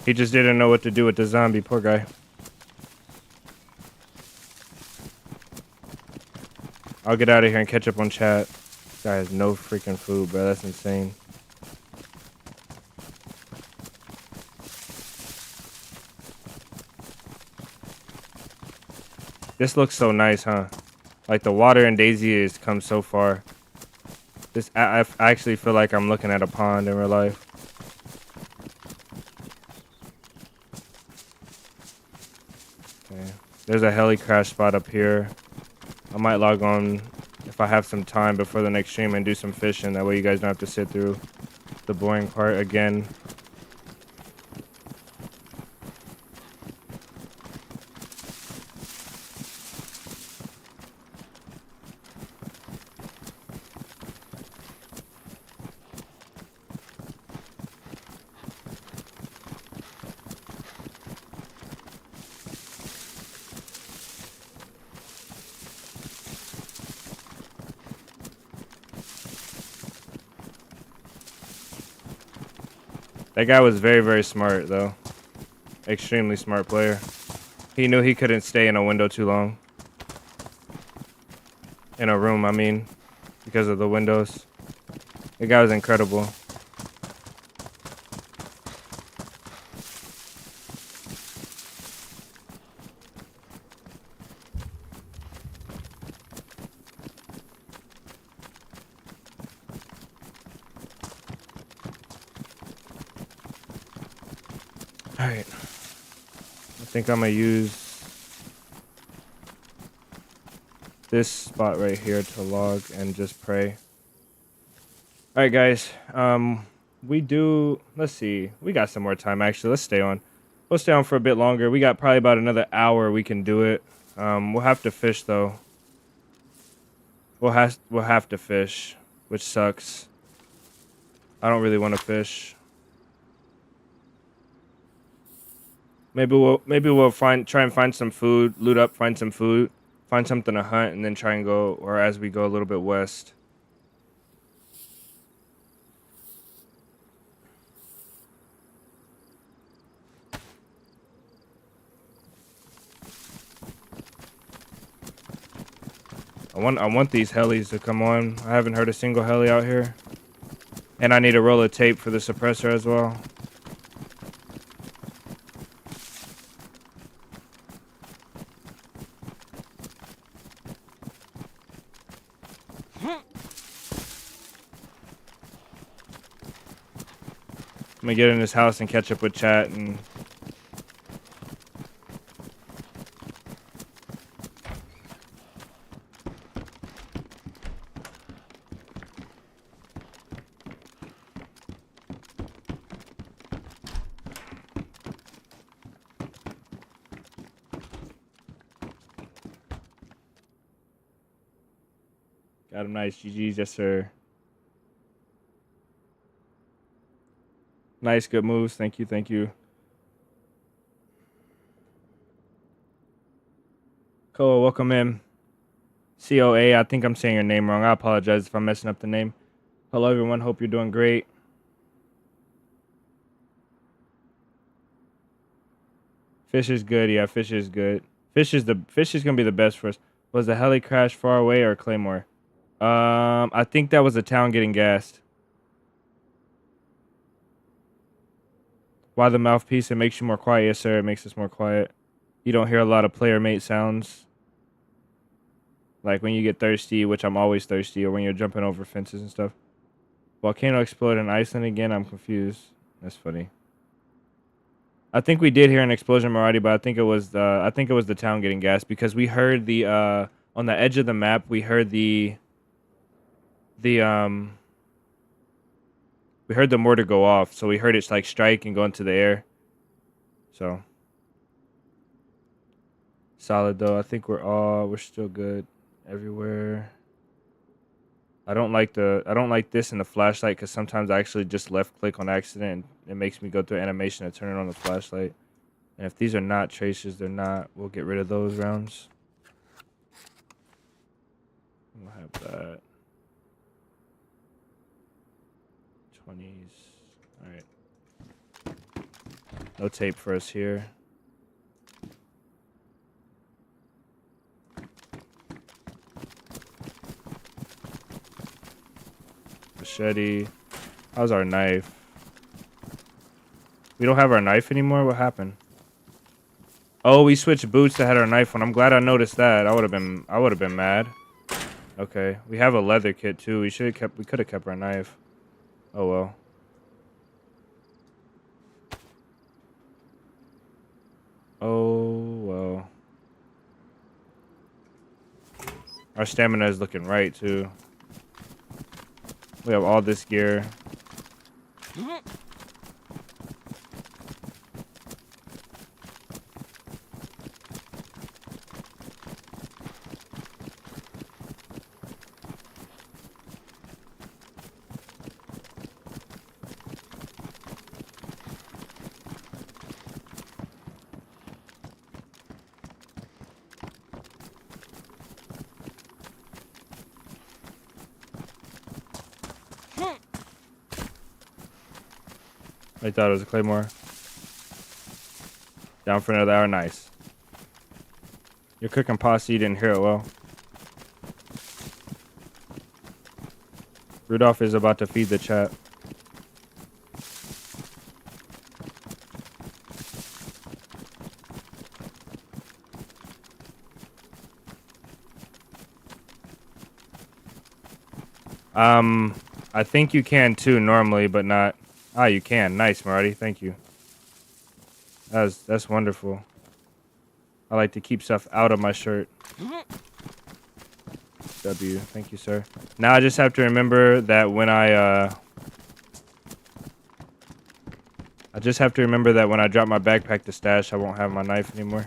He just didn't know what to do with the zombie. Poor guy. I'll get out of here and catch up on chat. This guy has no freaking food, bro. That's insane. This looks so nice, huh? Like the water in DayZ has come so far. This I actually feel like I'm looking at a pond in real life. Okay. There's a heli crash spot up here. I might log on if I have some time before the next stream and do some fishing. That way you guys don't have to sit through the boring part again. That guy was very, very smart, though. Extremely smart player. He knew he couldn't stay in a window too long. In a room, I mean. Because of the windows. The guy was incredible. Alright. I think I'm gonna use this spot right here to log and just pray. Alright guys, let's see, we got some more time actually. Let's stay on. We'll stay on for a bit longer. We got probably about another hour we can do it. We'll have to fish though. We'll have to fish, which sucks. I don't really want to fish. Maybe we'll try and find some food, loot up, find some food, find something to hunt, and then try and go, or as we go a little bit west. I want these helis to come on. I haven't heard a single heli out here. And I need a roll of tape for the suppressor as well. I'm gonna get in this house and catch up with chat and got him nice. GG's, yes sir. Nice, good moves. Thank you, thank you. Koa, welcome in. COA, I think I'm saying your name wrong. I apologize if I'm messing up the name. Hello everyone, hope you're doing great. Fish is good, yeah, fish is good. Fish is gonna be the best for us. Was the heli crash far away or Claymore? I think that was a town getting gassed. Why the mouthpiece? It makes you more quiet. Yes, sir. It makes us more quiet. You don't hear a lot of player mate sounds. Like when you get thirsty, which I'm always thirsty, or when you're jumping over fences and stuff. Volcano exploded in Iceland again. I'm confused. That's funny. I think we did hear an explosion already, but I think it was the town getting gassed because we heard the on the edge of the map. We heard the we heard the mortar go off, so we heard it like strike and go into the air. So solid though. I think we're still good everywhere. I don't like this in the flashlight because sometimes I actually just left click on accident and it makes me go through animation and turn it on the flashlight. And if these are not traces, they're not. We'll get rid of those rounds. We'll have that. 20s. All right. No tape for us here. Machete. How's our knife? We don't have our knife anymore? What happened? Oh, we switched boots that had our knife on. I'm glad I noticed that. I would have been mad. Okay. We have a leather kit too. We could have kept our knife. Oh well. Oh well. Our stamina is looking right too. We have all this gear. I thought it was a claymore. Down for another hour. Nice. You're cooking pasta. You didn't hear it well. Rudolph is about to feed the chat. I think you can too normally, but not. Ah, you can. Nice, Marty. Thank you. That's wonderful. I like to keep stuff out of my shirt. W. Thank you, sir. Now I just have to remember that when I just have to remember that when I drop my backpack to stash, I won't have my knife anymore.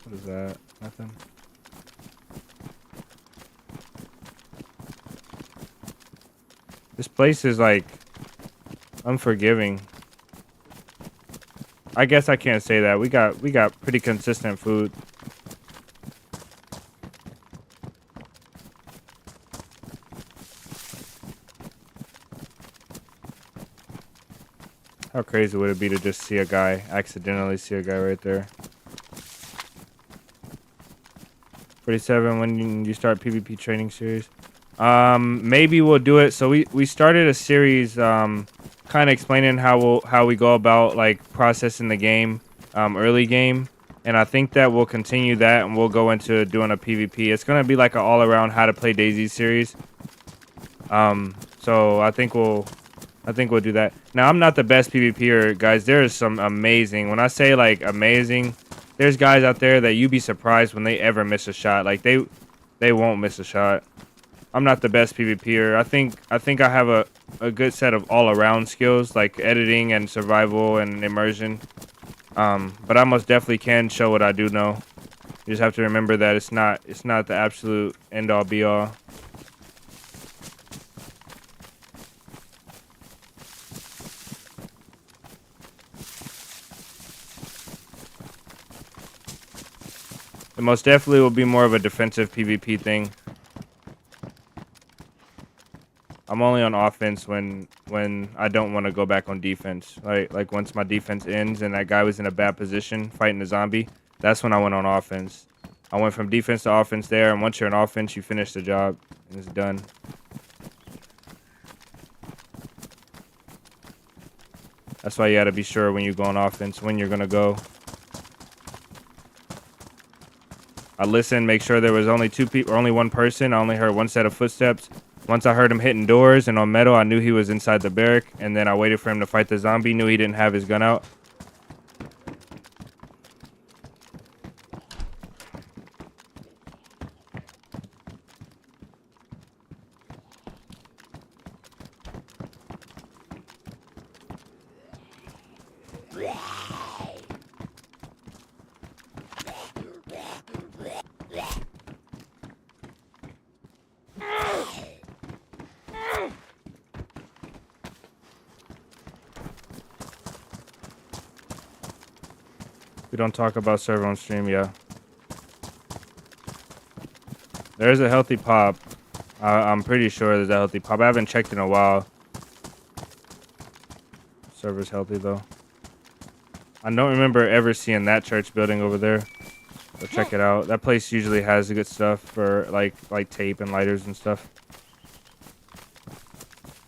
What is that? Nothing. This place is like unforgiving. I guess I can't say that. We got pretty consistent food. How crazy would it be to just see a guy, accidentally see a guy right there? 47, when you start PvP training series? Maybe we'll do it. So we started a series kind of explaining how we go about like processing the game early game, and I think that we'll continue that and we'll go into doing a PvP. It's gonna be like an all-around how to play DayZ series. So I think we'll do that. Now, I'm not the best PvPer, guys. There is some amazing. When I say like amazing, there's guys out there that you'd be surprised when they ever miss a shot. Like they won't miss a shot. I'm not the best PvPer. I think I have a good set of all-around skills like editing and survival and immersion. But I most definitely can show what I do know. You just have to remember that it's not the absolute end-all be-all. It most definitely will be more of a defensive PvP thing. I'm only on offense when I don't want to go back on defense. Like once my defense ends and that guy was in a bad position fighting a zombie, that's when I went on offense. I went from defense to offense there, and once you're on offense, you finish the job and it's done. That's why you gotta be sure when you go on offense when you're gonna go. I listened, make sure there was only two people or only one person. I only heard one set of footsteps. Once I heard him hitting doors and on metal, I knew he was inside the barrack, and then I waited for him to fight the zombie, knew he didn't have his gun out. We don't talk about server on stream, yeah. There's a healthy pop. I'm pretty sure there's a healthy pop. I haven't checked in a while. Server's healthy though. I don't remember ever seeing that church building over there. So check it out. That place usually has good stuff for like tape and lighters and stuff.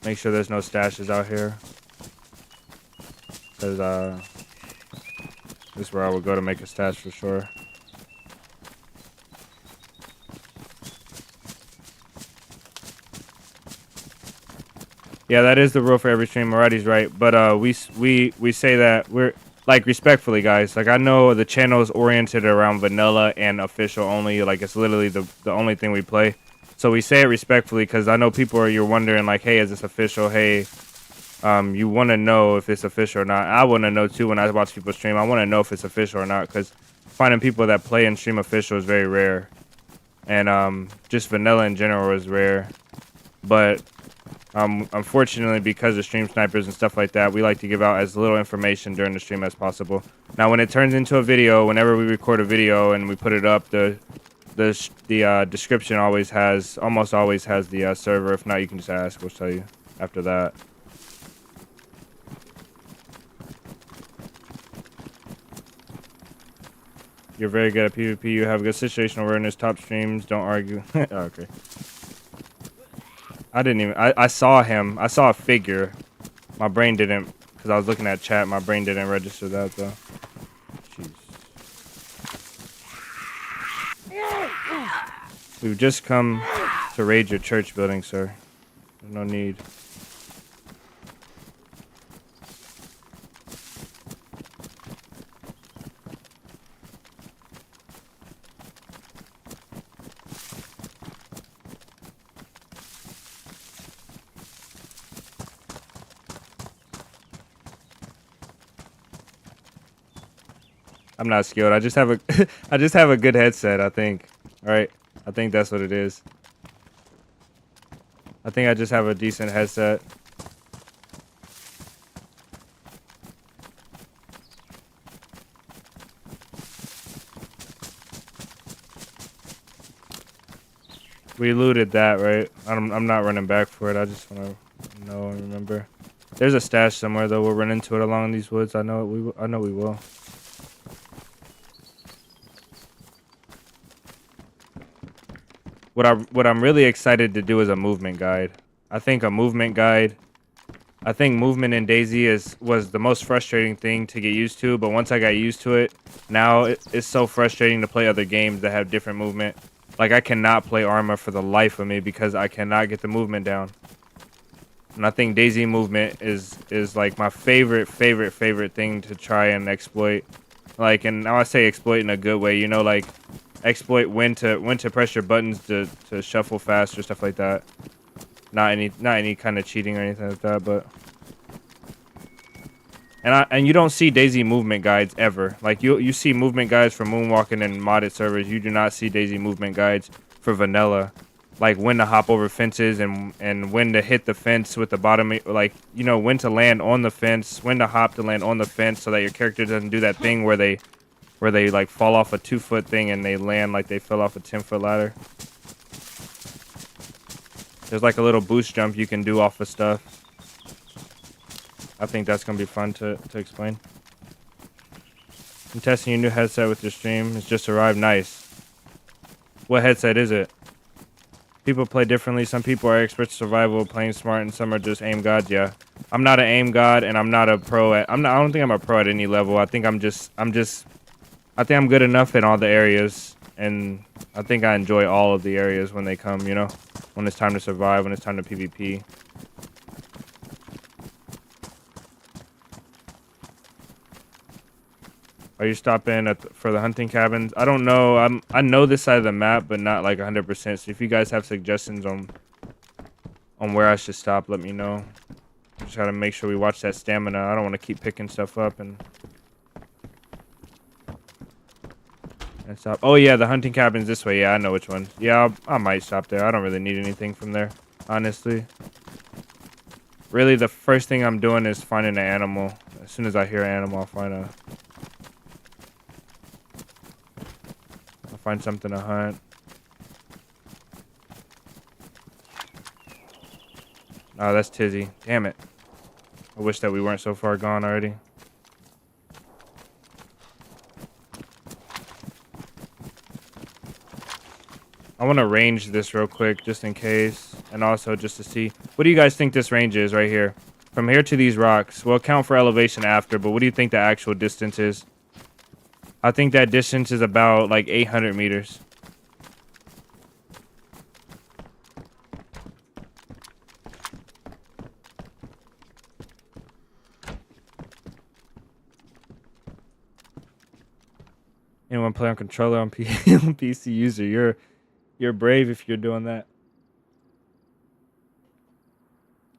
Make sure there's no stashes out here. Because this is where I would go to make a stash for sure. Yeah, that is the rule for every stream. Marati's right, but we say that we're like respectfully, guys. Like I know the channel is oriented around vanilla and official only. Like it's literally the only thing we play. So we say it respectfully because I know people you're wondering like, hey, is this official? Hey, you want to know if it's official or not. I want to know too when I watch people stream. I want to know if it's official or not because finding people that play and stream official is very rare, and just vanilla in general is rare, but. Unfortunately, because of stream snipers and stuff like that, we like to give out as little information during the stream as possible. Now, when it turns into a video, whenever we record a video and we put it up, the description almost always has the server. If not, you can just ask. We'll tell you after that. You're very good at PvP. You have good situational awareness. Top streams. Don't argue. Oh, okay. I didn't even. I saw him. I saw a figure. My brain didn't, because I was looking at chat. My brain didn't register that though. Jeez. We've just come to raid your church building, sir. There's no need. I'm not skilled. I just have a I just have a good headset, I think. All right. I think that's what it is. I think I just have a decent headset. We looted that, right? I'm not running back for it. I just want to know and remember. There's a stash somewhere though. We'll run into it along these woods. I know we will. What I'm really excited to do is a movement guide. I think movement in DayZ was the most frustrating thing to get used to, but once I got used to it, now it's so frustrating to play other games that have different movement. Like I cannot play Arma for the life of me because I cannot get the movement down. And I think DayZ movement is like my favorite thing to try and exploit. Like, and now I say exploit in a good way, you know, like exploit when to press your buttons to shuffle faster, stuff like that. Not any kind of cheating or anything like that, but and you don't see DayZ movement guides ever. Like you see movement guides for moonwalking and modded servers. You do not see DayZ movement guides for vanilla, like when to hop over fences and when to hit the fence with the bottom, like you know when to land on the fence, when to hop to land on the fence so that your character doesn't do that thing where they like fall off a 2-foot thing and they land like they fell off a 10-foot ladder. There's like a little boost jump you can do off of stuff. I think that's gonna be fun to explain. I'm testing your new headset with your stream. It's just arrived. Nice. What headset is it? People play differently. Some people are experts at survival, playing smart, and some are just aim gods. Yeah, I'm not an aim god, and I'm not a pro at. I don't think I'm a pro at any level. I think I think I'm good enough in all the areas, and I think I enjoy all of the areas when they come. You know, when it's time to survive, when it's time to PvP. Are you stopping for the hunting cabins? I don't know. I know this side of the map, but not like 100%. So if you guys have suggestions on where I should stop, let me know. Just gotta make sure we watch that stamina. I don't want to keep picking stuff up and stop. Oh yeah, the hunting cabins this way. Yeah, I know which one. Yeah, I might stop there. I don't really need anything from there, honestly. Really, the first thing I'm doing is finding an animal. As soon as I hear an animal, I'll find something to hunt. Oh, that's Tizzy. Damn it. I wish that we weren't so far gone already. I want to range this real quick just in case, and also just to see. What do you guys think this range is right here? From here to these rocks. We'll count for elevation after, but what do you think the actual distance is? I think that distance is about like 800 meters. Anyone play on controller on PC user? You're brave if you're doing that.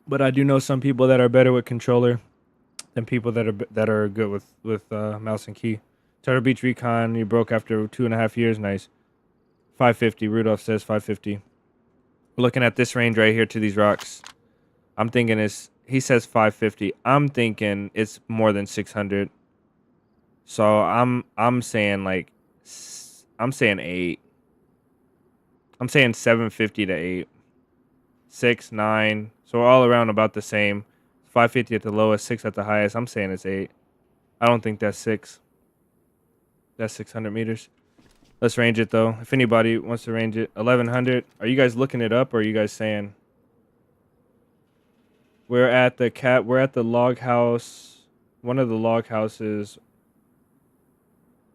But I do know some people that are better with controller than people that are good with mouse and key. Turtle Beach Recon, you broke after 2.5 years. Nice. 550. Rudolph says 550. We're looking at this range right here to these rocks. I'm thinking he says 550. I'm thinking it's more than 600. So I'm saying like I'm saying 8. I'm saying 750 to 8. 6, 9. So all around about the same. 550 at the lowest, 6 at the highest. I'm saying it's 8. I don't think that's 6. That's 600 meters. Let's range it though. If anybody wants to range it, 1100. Are you guys looking it up, or are you guys saying? We're at the log house. One of the log houses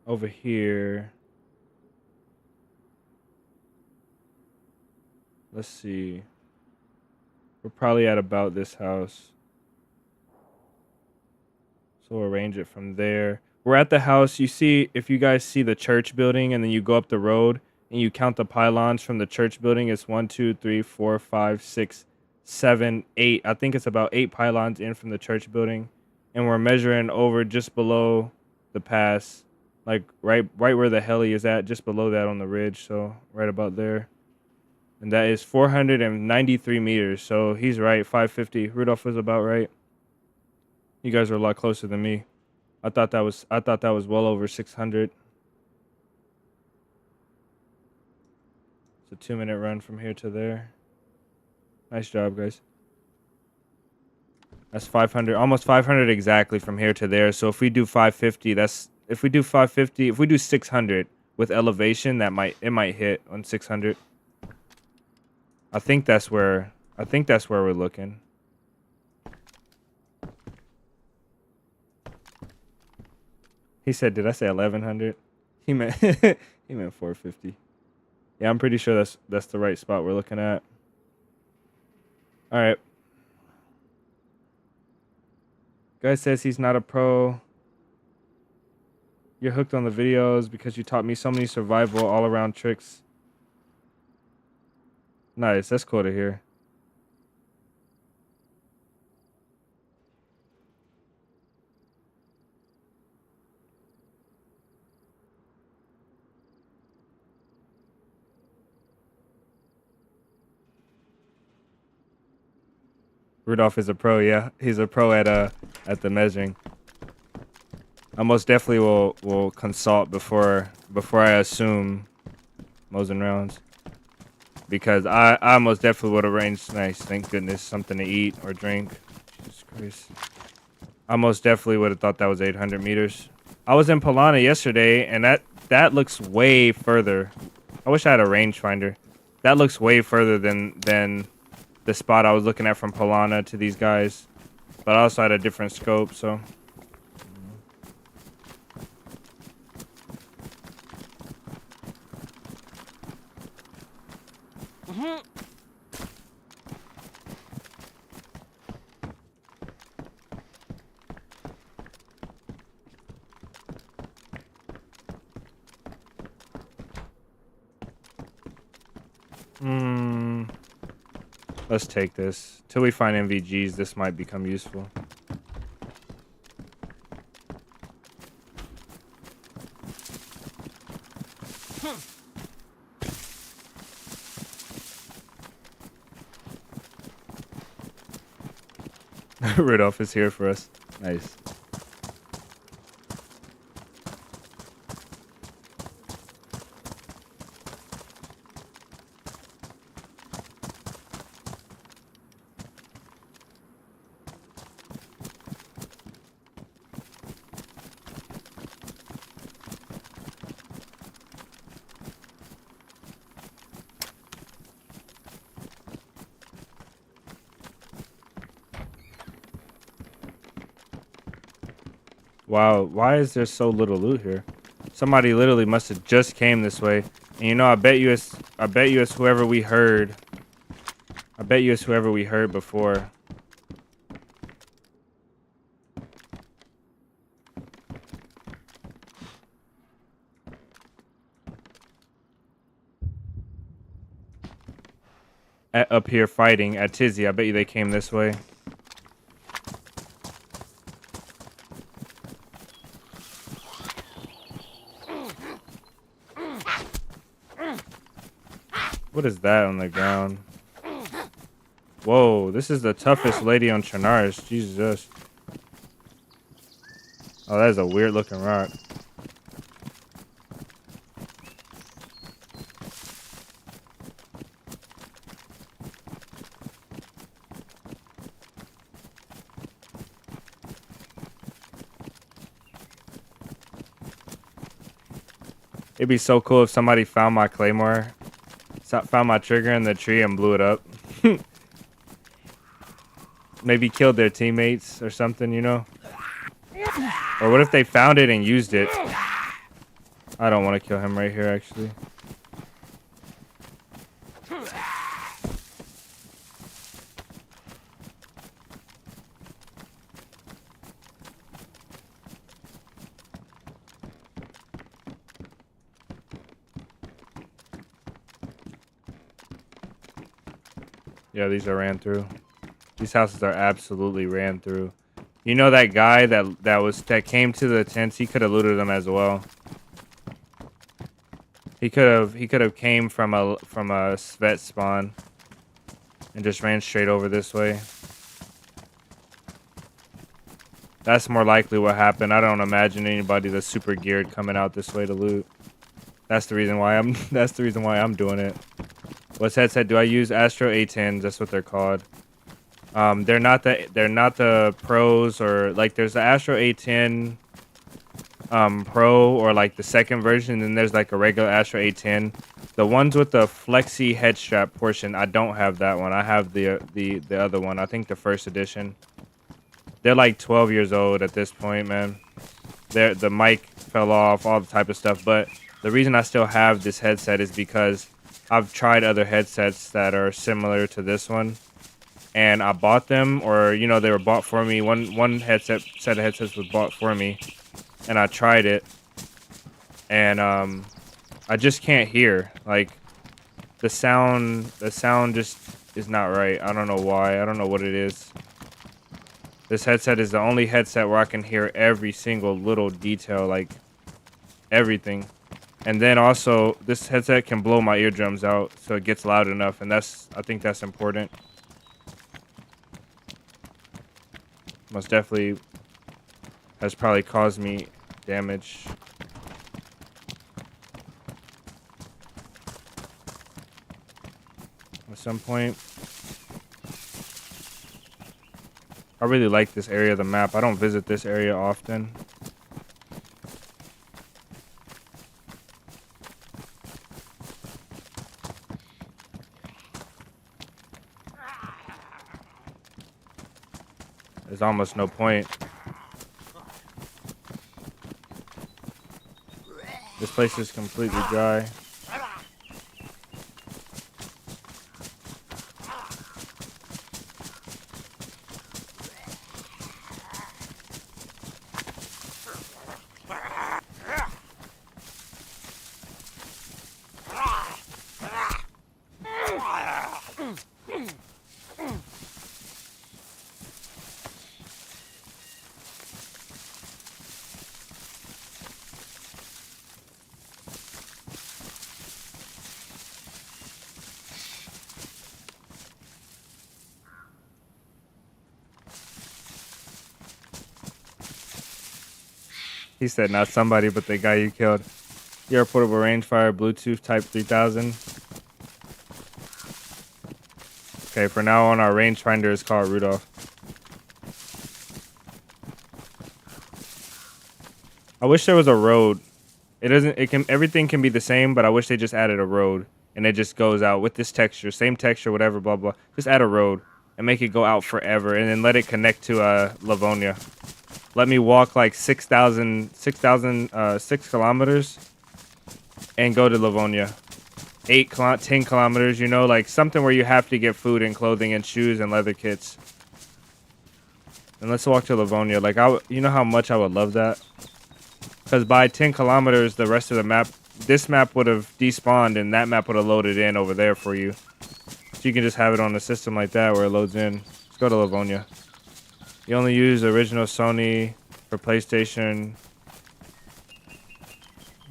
over here. Let's see. We're probably at about this house. So we'll range it from there. We're at the house. You see, if you guys see the church building and then you go up the road and you count the pylons from the church building, it's 1, 2, 3, 4, 5, 6, 7, 8. I think it's about 8 pylons in from the church building. And we're measuring over just below the pass. Like right where the heli is at, just below that on the ridge. So right about there. And that is 493 meters. So he's right, 550. Rudolph was about right. You guys are a lot closer than me. I thought that was well over 600. It's a 2-minute run from here to there. Nice job, guys. That's 500, almost 500 exactly from here to there. So if we do 550, if we do 600 with elevation, it might hit on 600. I think that's where we're looking. He said, did I say 1100? He meant 450. Yeah, I'm pretty sure that's the right spot we're looking at. All right. Guy says he's not a pro. You're hooked on the videos because you taught me so many survival all-around tricks. Nice, that's cool to hear. Rudolph is a pro, yeah. He's a pro at the measuring. I most definitely will consult before I assume mows and rounds. Because I most definitely would have ranged nice, thank goodness, something to eat or drink. Jesus Christ. I most definitely would have thought that was 800 meters. I was in Polana yesterday, and that looks way further. I wish I had a rangefinder. That looks way further than the spot I was looking at from Polana to these guys. But I also had a different scope, so. Let's take this. Till we find MVGs, this might become useful. Rudolph is here for us. Nice. Wow, why is there so little loot here? Somebody literally must have just came this way. And you know, I bet you it's whoever we heard. I bet you it's whoever we heard before. Up here fighting at Tizzy. I bet you they came this way. What is that on the ground? Whoa, this is the toughest lady on Chernarus. Jesus. Oh, that is a weird looking rock. It'd be so cool if somebody found my claymore, found my trigger in the tree and blew it up. Maybe killed their teammates or something, you know? Or what if they found it and used it? I don't want to kill him right here, actually. Yeah, these are ran through. These houses are absolutely ran through. You know that guy that came to the tents, he could have looted them as well. He could have came from a vet spawn and just ran straight over this way. That's more likely what happened. I don't imagine anybody that's super geared coming out this way to loot. That's the reason why I'm doing it. What's headset? Do I use Astro A10s? That's what they're called. They're not the pros, or like there's the Astro A10 Pro, or like the second version, and there's like a regular Astro A10. The ones with the flexi head strap portion, I don't have that one. I have the other one. I think the first edition. They're like 12 years old at this point, man. The mic fell off, all the type of stuff. But the reason I still have this headset is because I've tried other headsets that are similar to this one, and I bought them, or you know, they were bought for me. One set of headsets was bought for me, and I tried it, and I just can't hear. Like the sound just is not right. I don't know why. I don't know what it is. This headset is the only headset where I can hear every single little detail, like everything. And then also, this headset can blow my eardrums out, so it gets loud enough, and I think that's important. Most definitely has probably caused me damage. At some point. I really like this area of the map. I don't visit this area often. There's almost no point. This place is completely dry. He said not somebody, but the guy you killed. Your portable rangefinder Bluetooth Type 3000. Okay, for now on, our rangefinder is called Rudolph. I wish there was a road. Everything can be the same, but I wish they just added a road. And it just goes out with this texture, same texture, whatever, blah, blah. Just add a road and make it go out forever, and then let it connect to Livonia. let me walk like 6 kilometers and go to Livonia. 10 kilometers, you know, like something where you have to get food and clothing and shoes and leather kits. And let's walk to Livonia. Like, you know how much I would love that? Because by 10 kilometers, the rest of the map, this map would have despawned and that map would have loaded in over there for you. So you can just have it on the system like that where it loads in. Let's go to Livonia. You only use original Sony for PlayStation.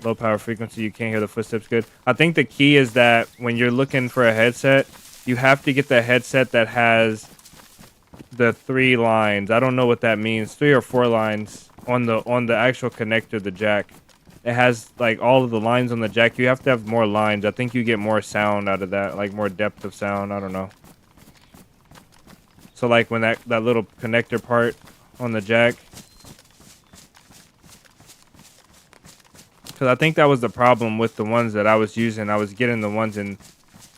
Low power frequency, you can't hear the footsteps good. I think the key is that when you're looking for a headset, you have to get the headset that has the 3 lines. I don't know what that means. 3 or 4 lines on the actual connector, the jack. It has like all of the lines on the jack. You have to have more lines. I think you get more sound out of that, like more depth of sound. I don't know. So like when that little connector part on the jack. Because I think that was the problem with the ones that I was using. I was getting the ones and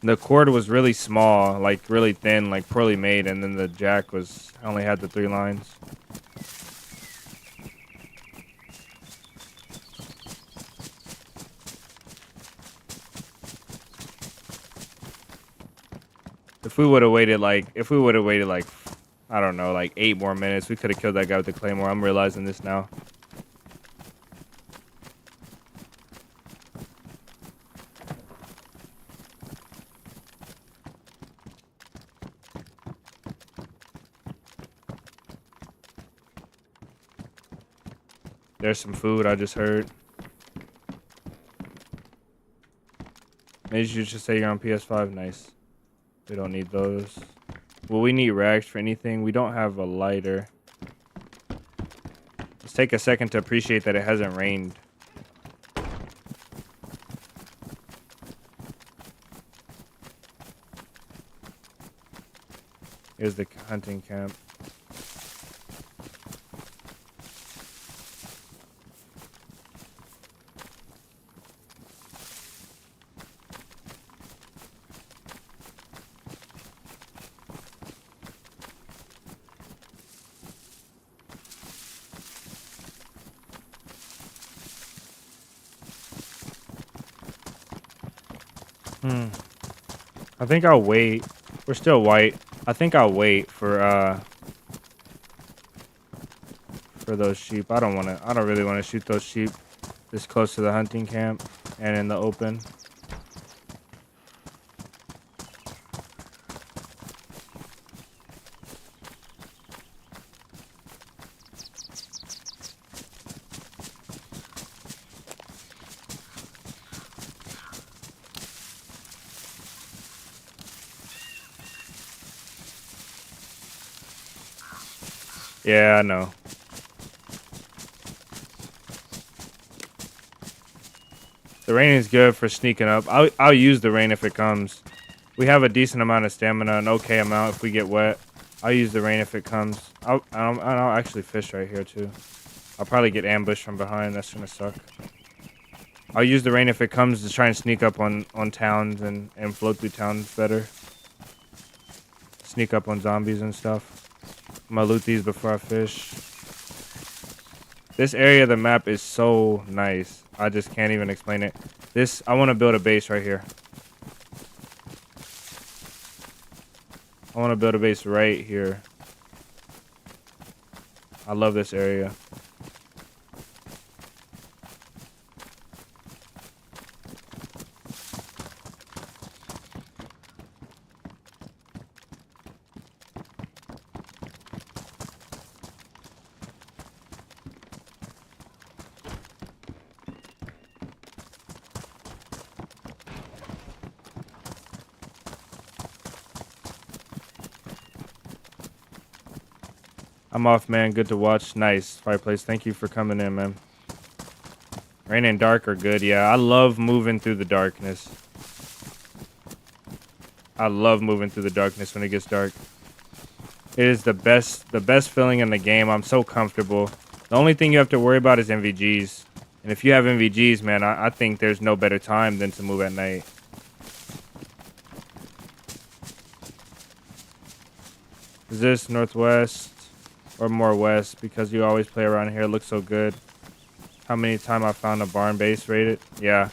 the cord was really small, like really thin, like poorly made. And then the jack only had the 3 lines. If we would have waited like, I don't know, like 8 more minutes, we could have killed that guy with the claymore. I'm realizing this now. There's some food I just heard. Maybe you should say you're on PS5. Nice. We don't need those. Well, we need rags for anything. We don't have a lighter. Let's take a second to appreciate that it hasn't rained. Here's the hunting camp. I think I'll wait. We're still white. I think I'll wait for those sheep. I don't really want to shoot those sheep this close to the hunting camp and in the open. Yeah, I know. The rain is good for sneaking up. I'll use the rain if it comes. We have a decent amount of stamina, an okay amount if we get wet. I'll use the rain if it comes. I'll actually fish right here too. I'll probably get ambushed from behind. That's gonna suck. I'll use the rain if it comes to try and sneak up on towns and float through towns better. Sneak up on zombies and stuff. I'm gonna loot these before I fish. This area of the map is so nice. I just can't even explain it. I want to build a base right here. I want to build a base right here. I love this area. I'm off, man. Good to watch. Nice. Fireplace. Thank you for coming in, man. Rain and dark are good. Yeah, I love moving through the darkness. I love moving through the darkness when it gets dark. It is the best feeling in the game. I'm so comfortable. The only thing you have to worry about is NVGs. And if you have NVGs, man, I think there's no better time than to move at night. Is this northwest? or more west because you always play around here. It looks so good. How many times I found a barn base raided? Yeah.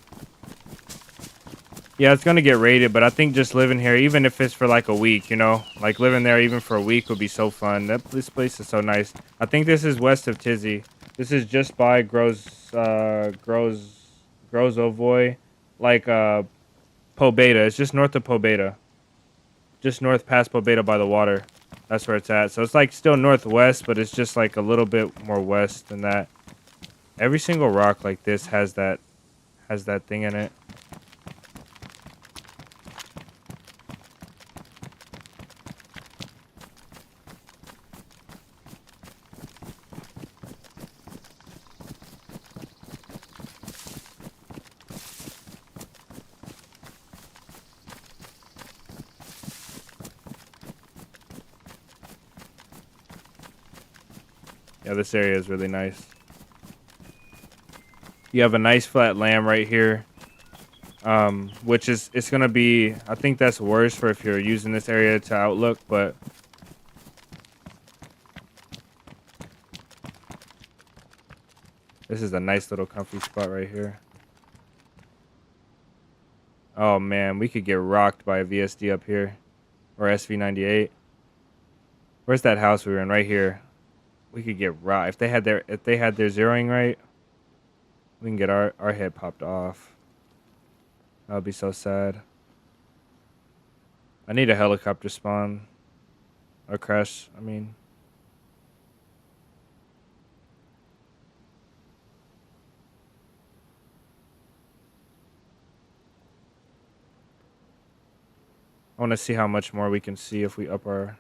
Yeah, it's gonna get raided, but I think just living here, even if it's for like a week, you know, like living there even for a week would be so fun. This place is so nice. I think this is west of Tizzy. This is just by Grozovoy, like Pobeda. It's just north of Pobeda. Just north past Pobeda by the water. That's where it's at. So it's like still northwest, but it's just like a little bit more west than that. Every single rock like this has that thing in it. Yeah, this area is really nice. You have a nice flat land right here, which is, it's gonna be, I think that's worse for if you're using this area to outlook, but this is a nice little comfy spot right here. Oh man, we could get rocked by a VSD up here, or SV98. Where's that house we were in? Right here. We could get rocked if they had their zeroing right. We can get our head popped off. That would be so sad. I need a helicopter spawn. Or crash, I mean. I want to see how much more we can see if we up our...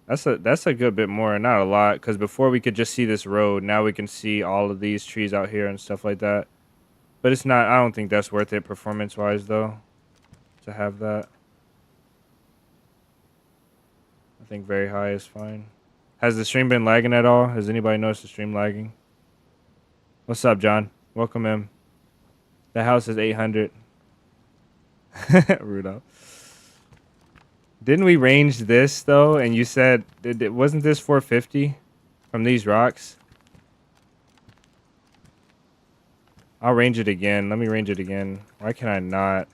That's a good bit more, not a lot, because before we could just see this road. Now we can see all of these trees out here and stuff like that. But it's not, I don't think that's worth it performance-wise, though, to have that. I think very high is fine. Has the stream been lagging at all? Has anybody noticed the stream lagging? What's up, John? Welcome in. The house is 800. Rudolph. Didn't we range this, though? And you said, wasn't this 450 from these rocks? I'll range it again. Let me range it again. Why can I not?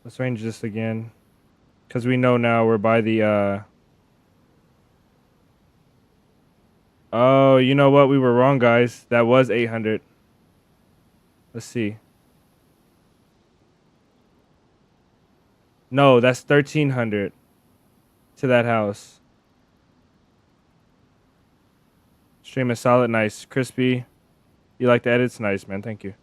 Let's range this again. Because we know now we're by the... Oh, you know what? We were wrong, guys. That was 800. Let's see. No, that's 1300 to that house. Stream is solid, nice, crispy. You like the edits? Nice, man. Thank you.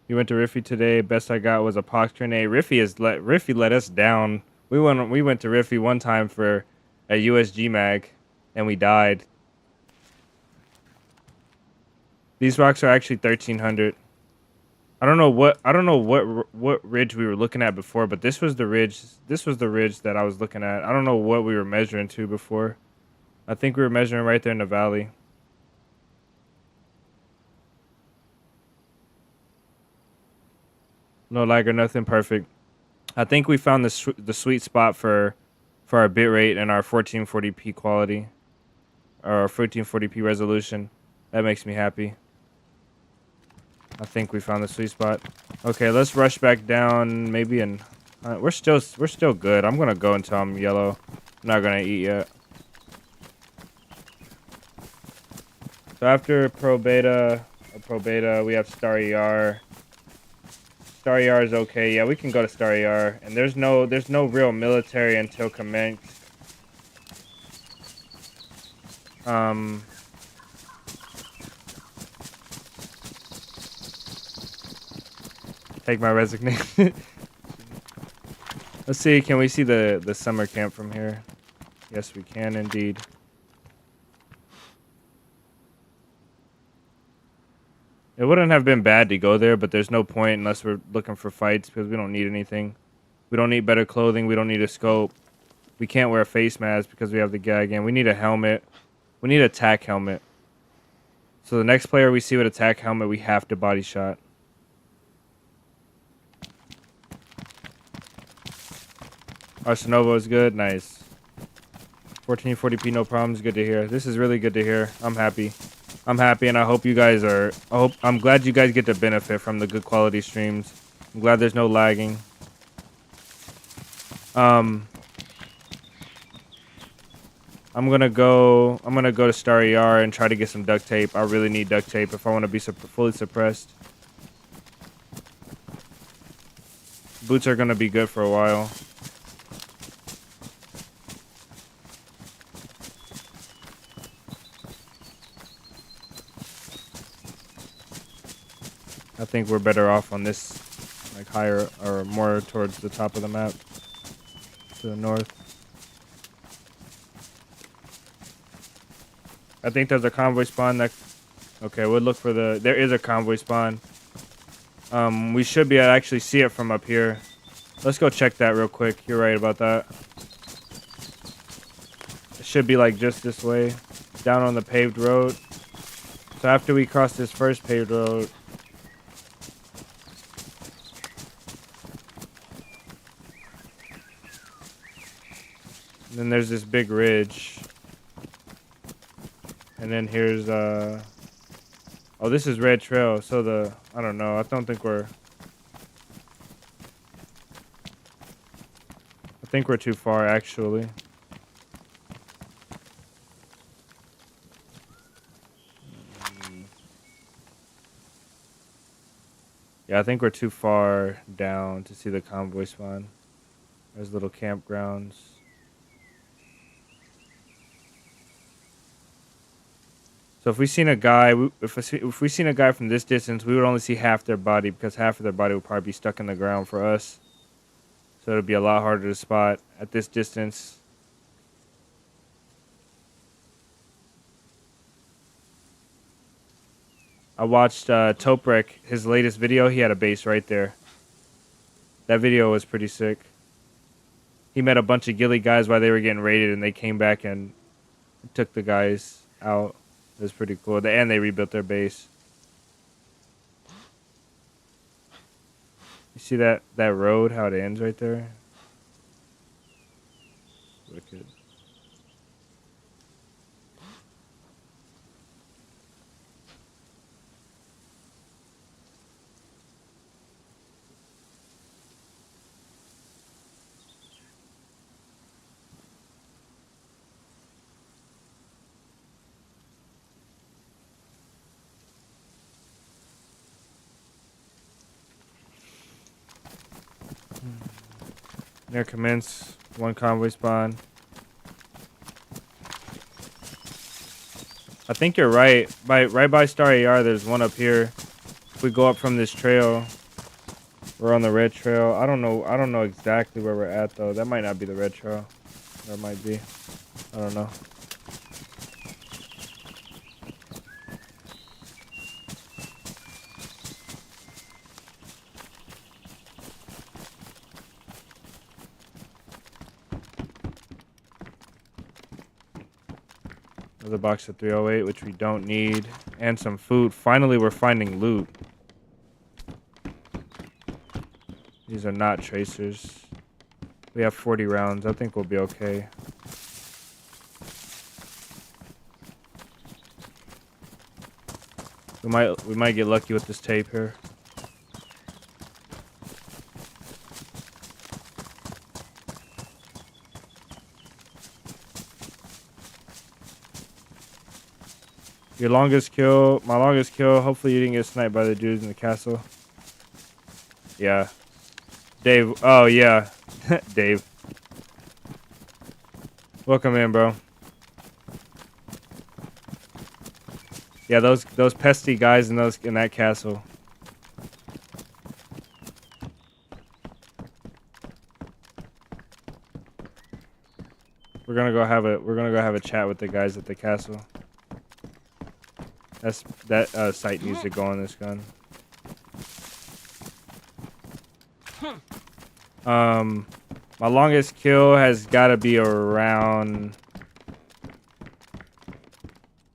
You went to Riffy today. Best I got was a Pox grenade. Riffy let us down. We went to Riffy one time for a USG mag, and we died. These rocks are actually 1300. I don't know what ridge we were looking at before, but this was the ridge. This was the ridge that I was looking at. I don't know what we were measuring to before. I think we were measuring right there in the valley. No lag or nothing, perfect. I think we found the sweet spot for our bitrate and our 1440p quality, or our 1440p resolution. That makes me happy. I think we found the sweet spot. Okay, let's rush back down. Maybe in we're still good. I'm gonna go until I'm yellow. I'm not gonna eat yet. So after Pro Beta, we have Star ER. Star ER is okay. Yeah, we can go to Star ER. And there's no real military until commence. Take my resignation. Let's see, can we see the summer camp from here? Yes, we can indeed. It wouldn't have been bad to go there, but there's no point unless we're looking for fights because we don't need anything. We don't need better clothing. We don't need a scope. We can't wear a face mask because we have the gag in. We need a helmet. We need a tack helmet. So the next player we see with a tack helmet, we have to body shot. Arsenovo is good. Nice. 1440p, no problems. Good to hear. This is really good to hear. I'm happy. I'm happy, and I hope you guys are. I'm glad you guys get to benefit from the good quality streams. I'm glad there's no lagging. I'm gonna go to Star ER and try to get some duct tape. I really need duct tape if I want to be fully suppressed. Boots are gonna be good for a while. I think we're better off on this, like higher or more towards the top of the map, to the north. I think there's a convoy spawn that. Okay, we'll look for the. There is a convoy spawn. We should be able to actually see it from up here. Let's go check that real quick. You're right about that. It should be like just this way, down on the paved road. So after we cross this first paved road. Then there's this big ridge. And then here's oh, this is Red Trail. So I don't know. I don't think we're. I think we're too far actually. Yeah, I think we're too far down to see the convoy spawn. There's little campgrounds. So if we seen a guy, if we seen a guy from this distance, we would only see half their body because half of their body would probably be stuck in the ground for us. So it'd be a lot harder to spot at this distance. I watched Toprek, his latest video. He had a base right there. That video was pretty sick. He met a bunch of ghillie guys while they were getting raided, and they came back and took the guys out. It was pretty cool. And they rebuilt their base. You see that road, how it ends right there? Wicked. Near commence, one convoy spawn. I think you're right. Right by Star AR, there's one up here. If we go up from this trail, we're on the red trail. I don't know exactly where we're at though. That might not be the red trail. Or it might be. I don't know. Another box of 308, which we don't need. And some food. Finally, we're finding loot. These are not tracers. We have 40 rounds. I think we'll be okay. We might get lucky with this tape here. Your longest kill, my longest kill. Hopefully you didn't get sniped by the dudes in the castle. Yeah. Dave. Oh, yeah. Dave. Welcome in, bro. Yeah, those pesty guys in that castle. We're gonna go have a chat with the guys at the castle. That sight needs to go on this gun. My longest kill has got to be around.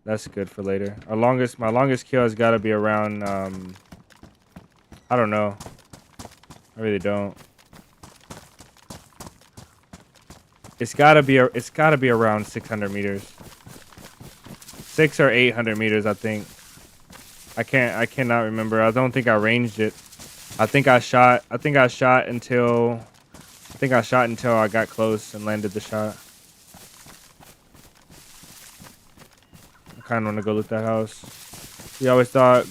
That's good for later. My longest kill has got to be around. I don't know. I really don't. It's gotta be around 600 meters, 6 or 800 meters, I think. I cannot remember. I don't think I ranged it. I think I shot until I got close and landed the shot. I kind of want to go loot that house. We always thought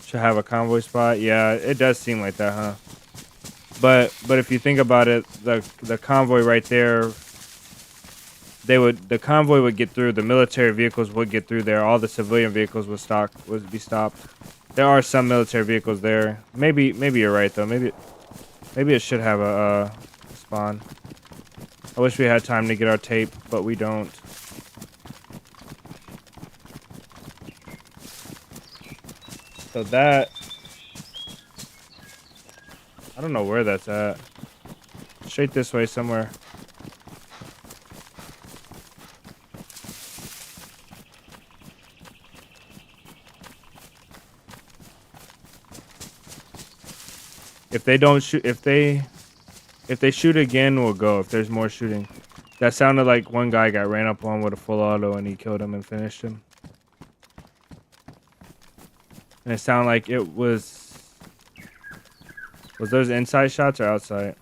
should have a convoy spot. Yeah, it does seem like that, huh? But if you think about it, the convoy right there, the convoy would get through. The military vehicles would get through there. All the civilian vehicles would be stopped. There are some military vehicles there. Maybe you're right though. Maybe it should have a spawn. I wish we had time to get our tape, but we don't. So that, I don't know where that's at. Straight this way somewhere. If they don't shoot, if they shoot again, we'll go. If there's more shooting. That sounded like one guy got ran up on with a full auto and he killed him and finished him. And it sounded like it was those inside shots or outside?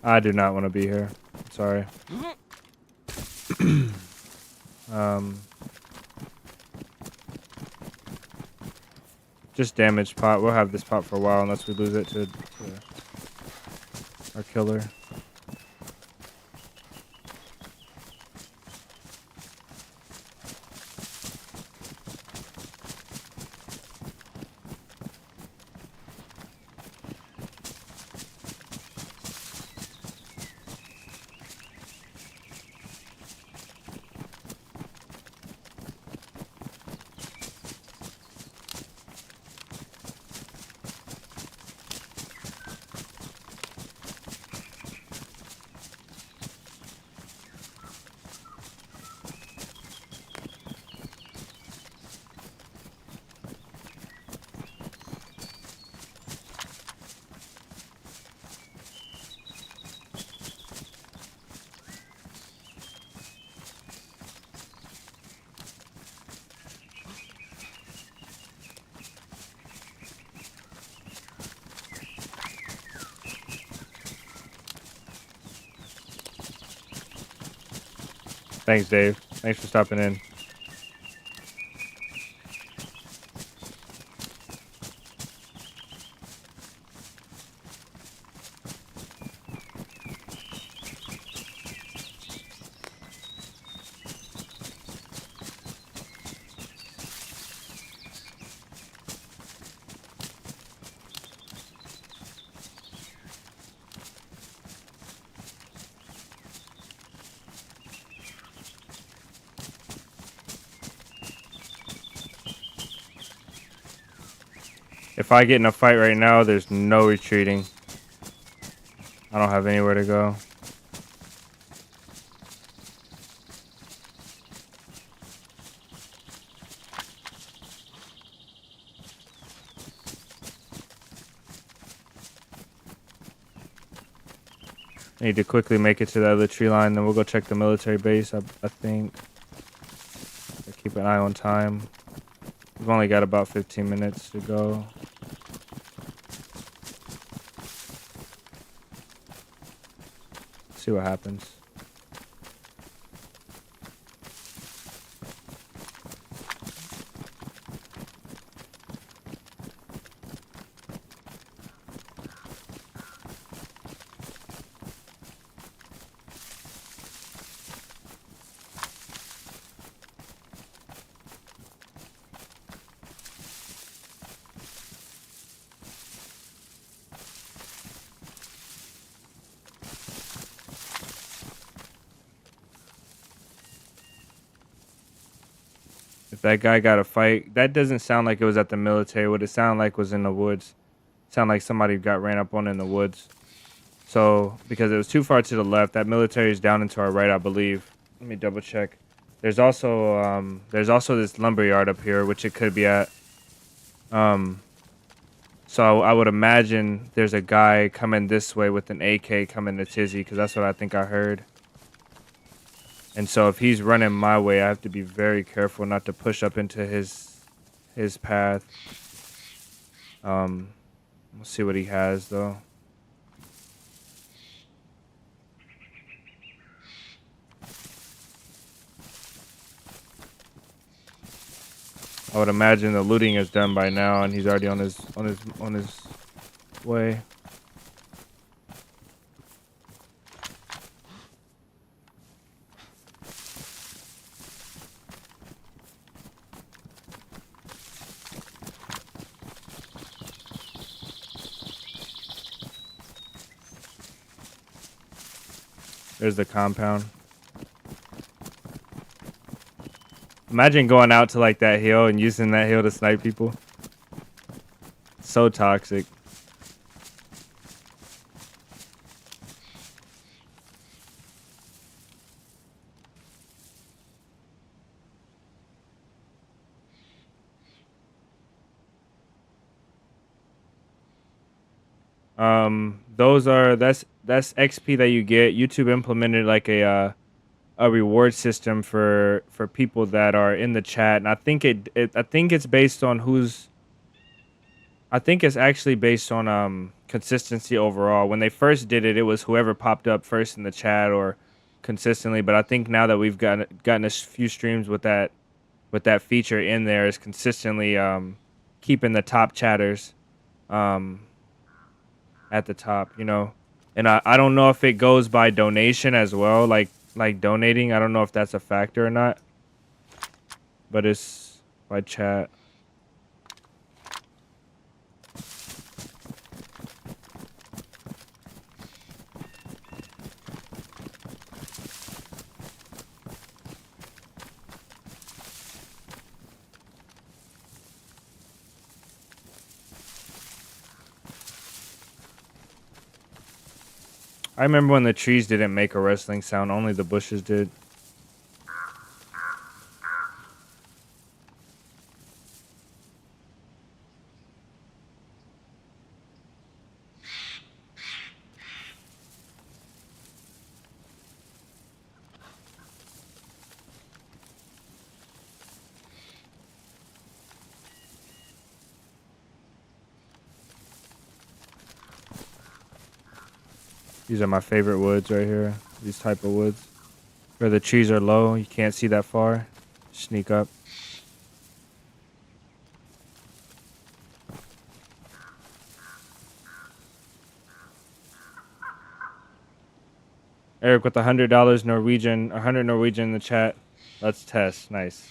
I do not want to be here. Sorry. Just damaged pot. We'll have this pot for a while unless we lose it to our killer. Thanks, Dave. Thanks for stopping in. If I get in a fight right now, there's no retreating. I don't have anywhere to go. I need to quickly make it to the other tree line, then we'll go check the military base, I think. Keep an eye on time. We've only got about 15 minutes to go. See what happens. That guy got a fight. That doesn't sound like it was at the military. What it sounded like was in the woods. Sound like somebody got ran up on in the woods. So, because it was too far to the left, that military is down into our right, I believe. Let me double check. There's also this lumberyard up here, which it could be at. So I would imagine there's a guy coming this way with an AK coming to Tizzy, because that's what I think I heard. And so if he's running my way, I have to be very careful not to push up into his path. We'll see what he has though. I would imagine the looting is done by now, and he's already on his way. There's the compound. Imagine going out to like that hill and using that hill to snipe people. So toxic. That's XP that you get. YouTube implemented like a reward system for people that are in the chat, and I think it's based on who's. I think it's actually based on consistency overall. When they first did it, it was whoever popped up first in the chat or consistently. But I think now that we've gotten a few streams with that feature in there, is consistently keeping the top chatters at the top, you know. And I don't know if it goes by donation as well, like donating. I don't know if that's a factor or not, but it's by chat. I remember when the trees didn't make a rustling sound, only the bushes did. These are my favorite woods right here. These type of woods. Where the trees are low, you can't see that far. Sneak up. Eric with $100 Norwegian, 100 Norwegian in the chat. Let's test. Nice.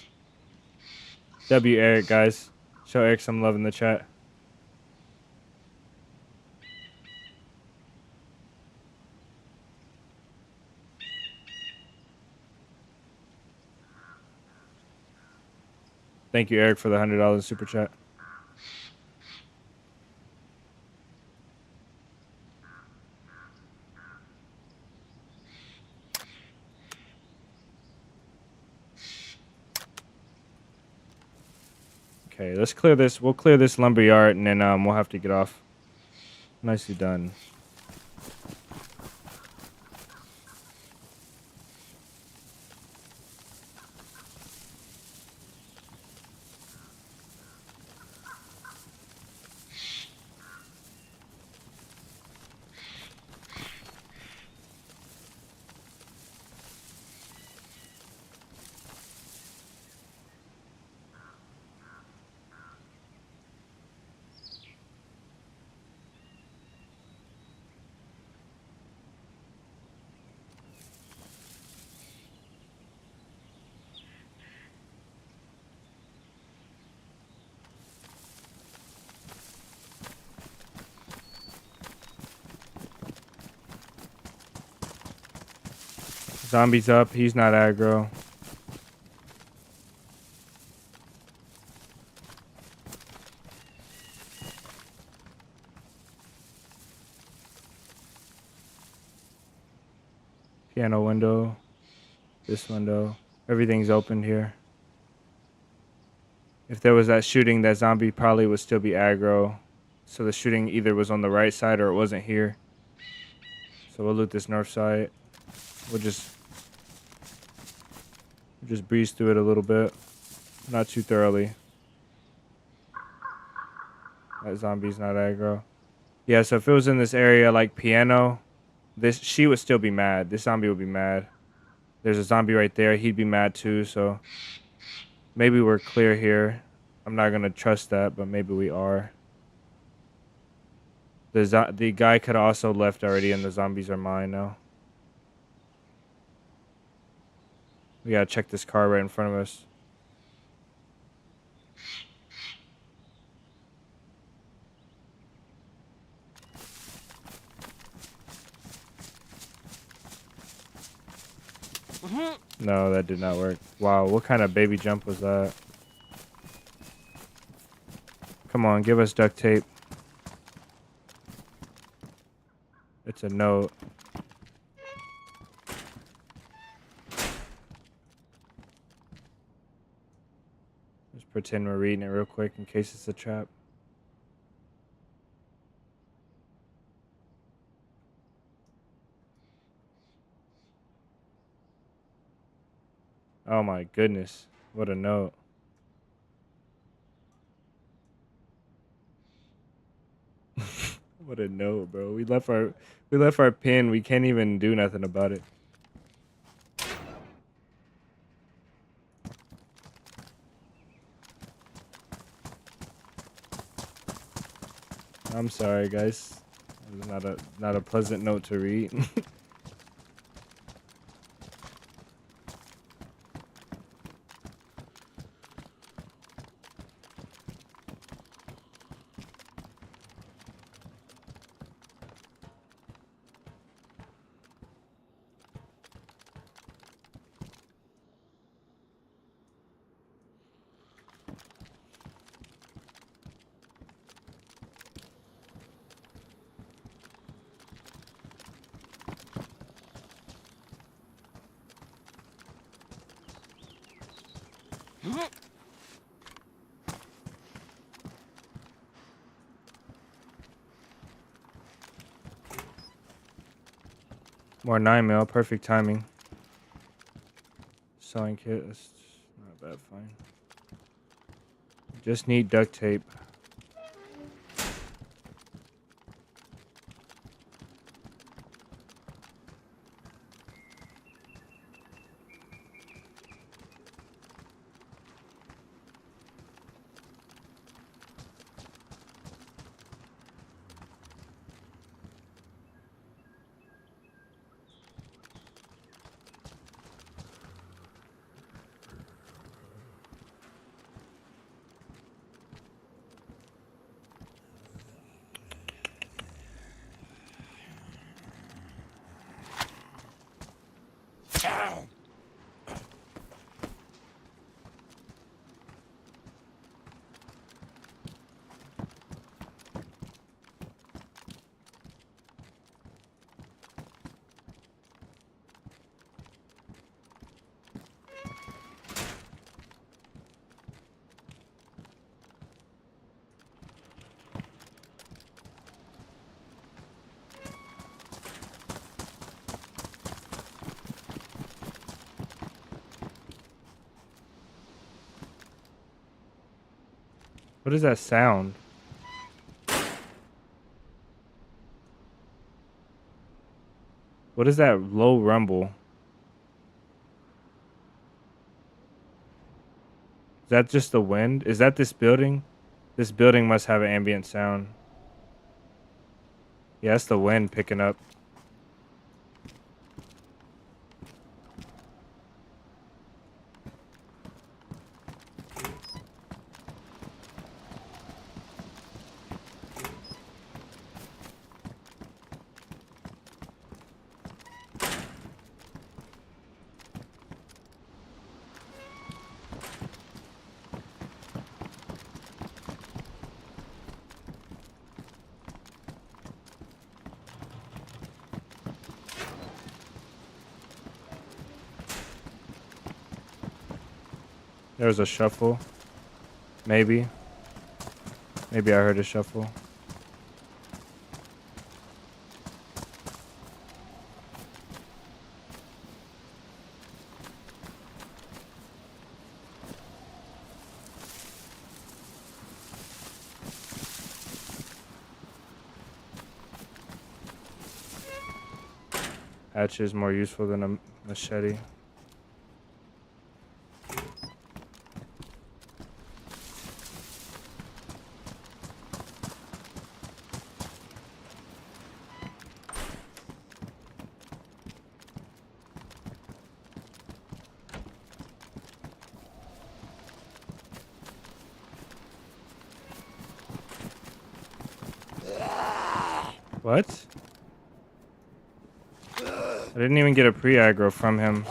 W Eric, guys. Show Eric some love in the chat. Thank you, Eric, for the $100 super chat. Okay, let's clear this. We'll clear this lumberyard, and then we'll have to get off. Nicely done. Zombie's up. He's not aggro. Piano window. This window. Everything's open here. If there was that shooting, that zombie probably would still be aggro. So the shooting either was on the right side or it wasn't here. So we'll loot this north side. We'll just breeze through it a little bit. Not too thoroughly. That zombie's not aggro. Yeah, so if it was in this area like piano, she would still be mad. This zombie would be mad. There's a zombie right there. He'd be mad too, so maybe we're clear here. I'm not gonna trust that, but maybe we are. The guy could have also left already, and the zombies are mine now. We gotta check this car right in front of us. No, that did not work. Wow, what kind of baby jump was that? Come on, give us duct tape. It's a note. Just pretend we're reading it real quick in case it's a trap. Oh my goodness. What a note. What a note, bro. We left our pin. We can't even do nothing about it. I'm sorry, guys. It was not a pleasant note to read. More 9mm, perfect timing. Sewing kit, that's not bad, fine. Just need duct tape. What is that sound? What is that low rumble? Is that just the wind? Is that this building? This building must have an ambient sound. Yeah, that's the wind picking up. There was a shuffle. Maybe. Maybe I heard a shuffle. Hatchet is more useful than a machete. What? I didn't even get a pre-aggro from him.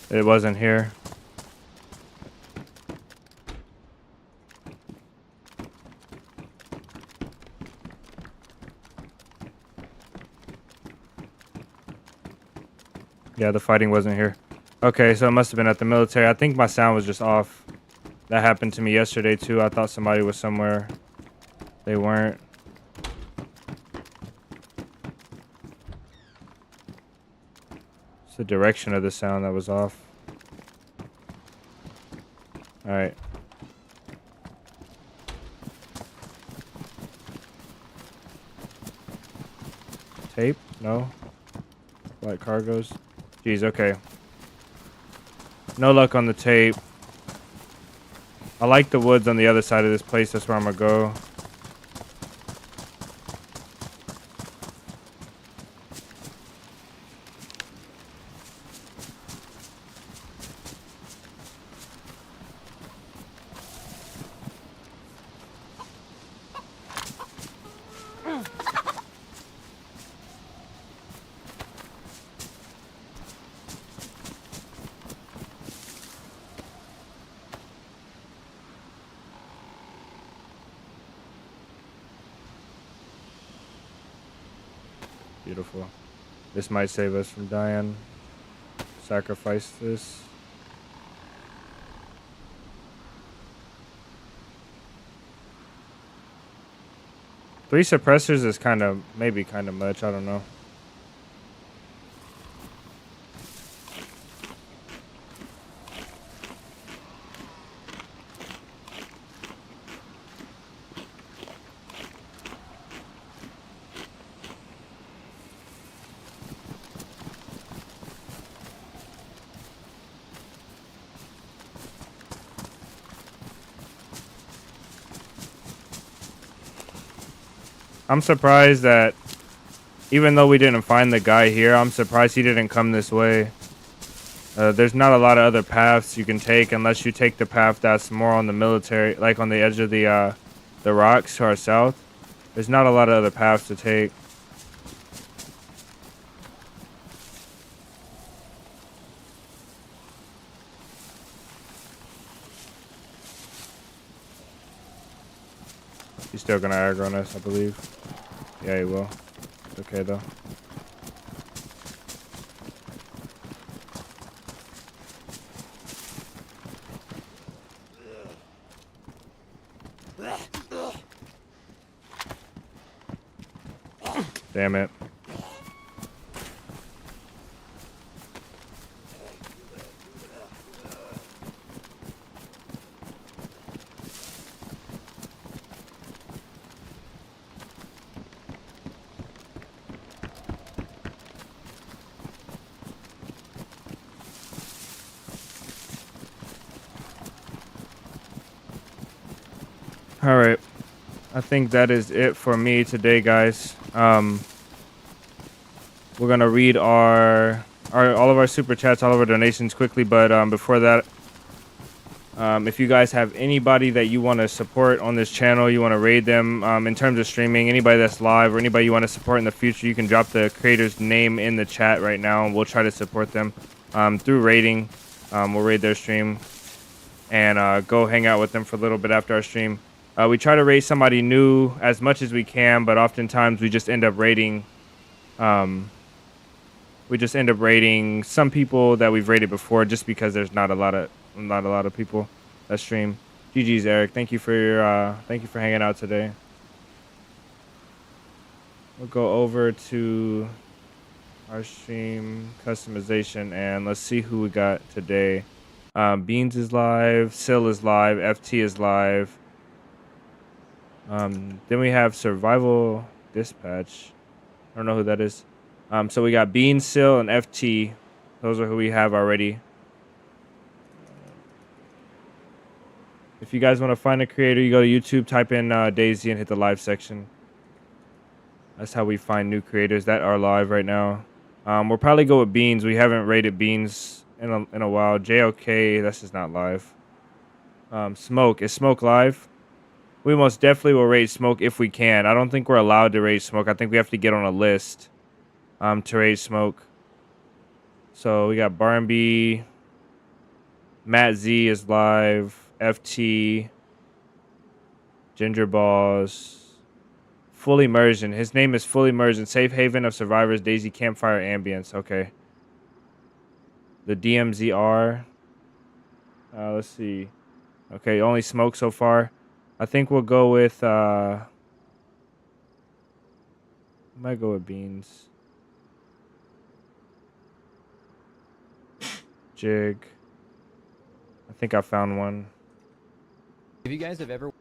It wasn't here. Yeah, the fighting wasn't here. Okay, so it must have been at the military. I think my sound was just off. That happened to me yesterday too. I thought somebody was somewhere. They weren't. It's the direction of the sound that was off. Alright. Tape? No. Light cargoes. Jeez, okay. No luck on the tape. I like the woods on the other side of this place. That's where I'm gonna go. Beautiful. This might save us from dying. Sacrifice this. Three suppressors is maybe kind of much. I don't know. I'm surprised that even though we didn't find the guy here, I'm surprised he didn't come this way. There's not a lot of other paths you can take unless you take the path that's more on the military, like on the edge of the rocks to our south. There's not a lot of other paths to take. He's still gonna aggro on us, I believe. Yeah, he will. It's okay though. Damn it. All right. I think that is it for me today, guys. We're gonna read our all of our super chats, all of our donations quickly, but before that, if you guys have anybody that you want to support on this channel, you want to raid them in terms of streaming, anybody that's live or anybody you want to support in the future, you can drop the creator's name in the chat right now, and we'll try to support them through raiding. We'll raid their stream and go hang out with them for a little bit after our stream. We try to raid somebody new as much as we can, but oftentimes we just end up raiding. We just end up raiding some people that we've raided before, just because there's not a lot of people that stream. GG's, Eric. Thank you for hanging out today. We'll go over to our stream customization and let's see who we got today. Beans is live, Sil is live, FT is live. Then we have Survival Dispatch. I don't know who that is. So we got Beans, Sil, and FT. Those are who we have already. If you guys want to find a creator, you go to YouTube, type in DayZ, and hit the live section. That's how we find new creators that are live right now. We'll probably go with Beans. We haven't rated Beans in a while. JOK, that's just not live. Smoke, is Smoke live? We most definitely will raid Smoke if we can. I don't think we're allowed to raid Smoke. I think we have to get on a list to raid Smoke. So we got Barnby. Matt Z is live. FT. Ginger Balls. Full Immersion. His name is Full Immersion. Safe Haven of Survivors. DayZ Campfire Ambience. Okay. The DMZR. Let's see. Okay, only Smoke so far. I think we'll go with might go with Beans. Jig. I think I found one. If you guys have ever,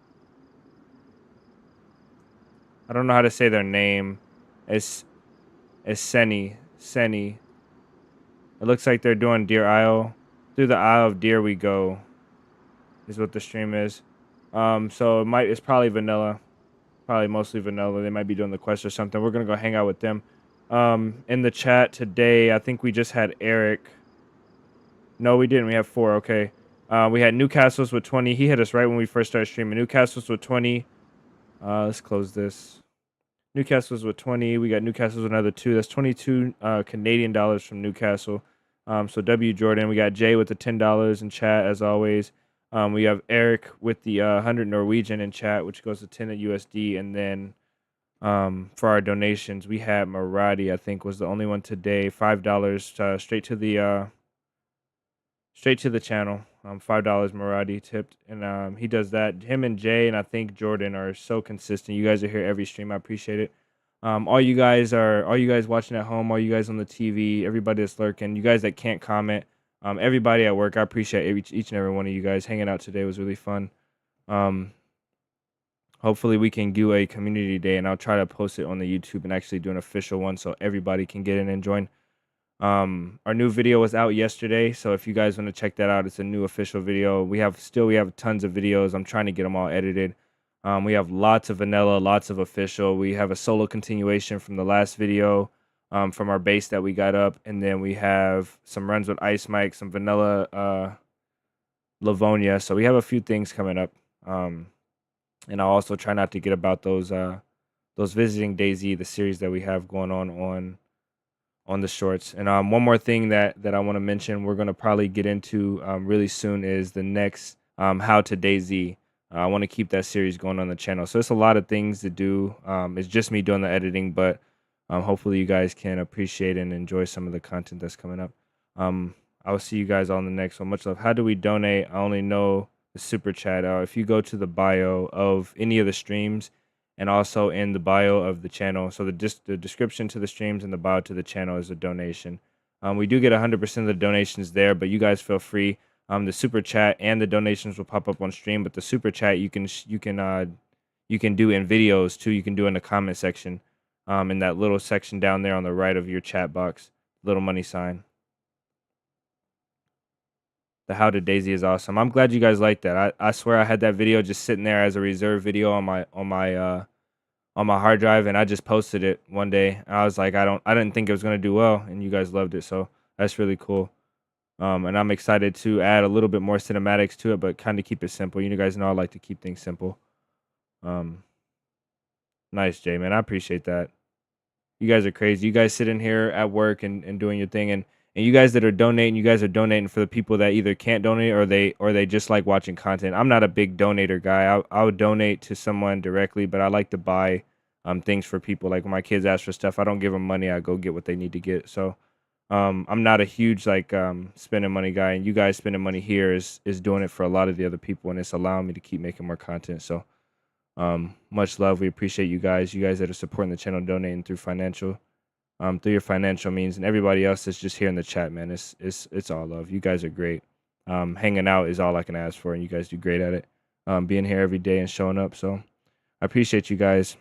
I don't know how to say their name. It's Seni. It looks like they're doing Deer Isle. Through the Isle of Deer we go. Is what the stream is. So it's probably vanilla. Probably mostly vanilla. They might be doing the quest or something. We're gonna go hang out with them. In the chat today, I think we just had Eric. No, we didn't. We have 4. Okay. We had Newcastle's with 20. He hit us right when we first started streaming. Newcastle's with 20. Let's close this. Newcastle's with 20. We got Newcastle's with another 2. That's 22 Canadian dollars from Newcastle. So W Jordan. We got Jay with the $10 in chat as always. We have Eric with the 100 Norwegian in chat, which goes to 10 at USD. And then for our donations, we had Maradi, I think, was the only one today. $5 straight to the channel. $5 Maradi tipped, and he does that. Him and Jay and I think Jordan are so consistent. You guys are here every stream. I appreciate it. All you guys watching at home, all you guys on the TV, everybody that's lurking, you guys that can't comment, everybody at work. I appreciate each and every one of you guys hanging out today. It was really fun. Hopefully we can do a community day, and I'll try to post it on the YouTube and actually do an official one so everybody can get in and join. Our new video was out yesterday, so if you guys want to check that out, it's a new official video. We have tons of videos. I'm trying to get them all edited. We have lots of vanilla, lots of official. We have a solo continuation from the last video, from our base that we got up, and then we have some runs with Ice Mike, some vanilla Livonia. So we have a few things coming up. And I'll also try not to get about those visiting DayZ, the series that we have going on the shorts. And one more thing that I want to mention, we're going to probably get into really soon, is the next How to DayZ. I want to keep that series going on the channel. So it's a lot of things to do. It's just me doing the editing, but hopefully you guys can appreciate and enjoy some of the content that's coming up. I will see you guys on the next one. Much love. How do we donate? I only know the super chat. If you go to the bio of any of the streams, and also in the bio of the channel, so the description to the streams and the bio to the channel is a donation. We do get 100% of the donations there, but you guys feel free. The super chat and the donations will pop up on stream, but the super chat you can do in videos too. You can do in the comment section, in that little section down there on the right of your chat box, little money sign. The How to DayZ is awesome. I'm glad you guys like that. I swear I had that video just sitting there as a reserve video on my hard drive, and I just posted it one day. I was like, I didn't think it was gonna do well, and you guys loved it, so that's really cool. And I'm excited to add a little bit more cinematics to it, but kind of keep it simple. You guys know I like to keep things simple. Um, nice, Jay, man. I appreciate that. You guys are crazy. You guys sitting here at work and doing your thing, and you guys that are donating, you guys are donating for the people that either can't donate or they just like watching content. I'm not a big donator guy. I would donate to someone directly, but I like to buy things for people. Like when my kids ask for stuff, I don't give them money. I go get what they need to get. So I'm not a huge like spending money guy, and you guys spending money here is doing it for a lot of the other people, and it's allowing me to keep making more content. So much love. We appreciate you guys. You guys that are supporting the channel, donating through your financial means, and everybody else that's just here in the chat, man. It's all love. You guys are great. Hanging out is all I can ask for, and you guys do great at it. Being here every day and showing up. So I appreciate you guys.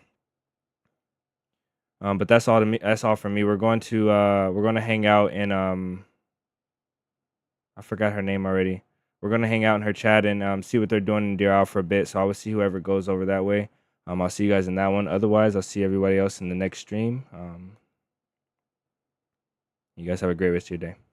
But that's all to me. That's all from me. We're going to hang out in I forgot her name already. We're gonna hang out in her chat and see what they're doing in Deer Isle for a bit. So I will see whoever goes over that way. I'll see you guys in that one. Otherwise, I'll see everybody else in the next stream. You guys have a great rest of your day.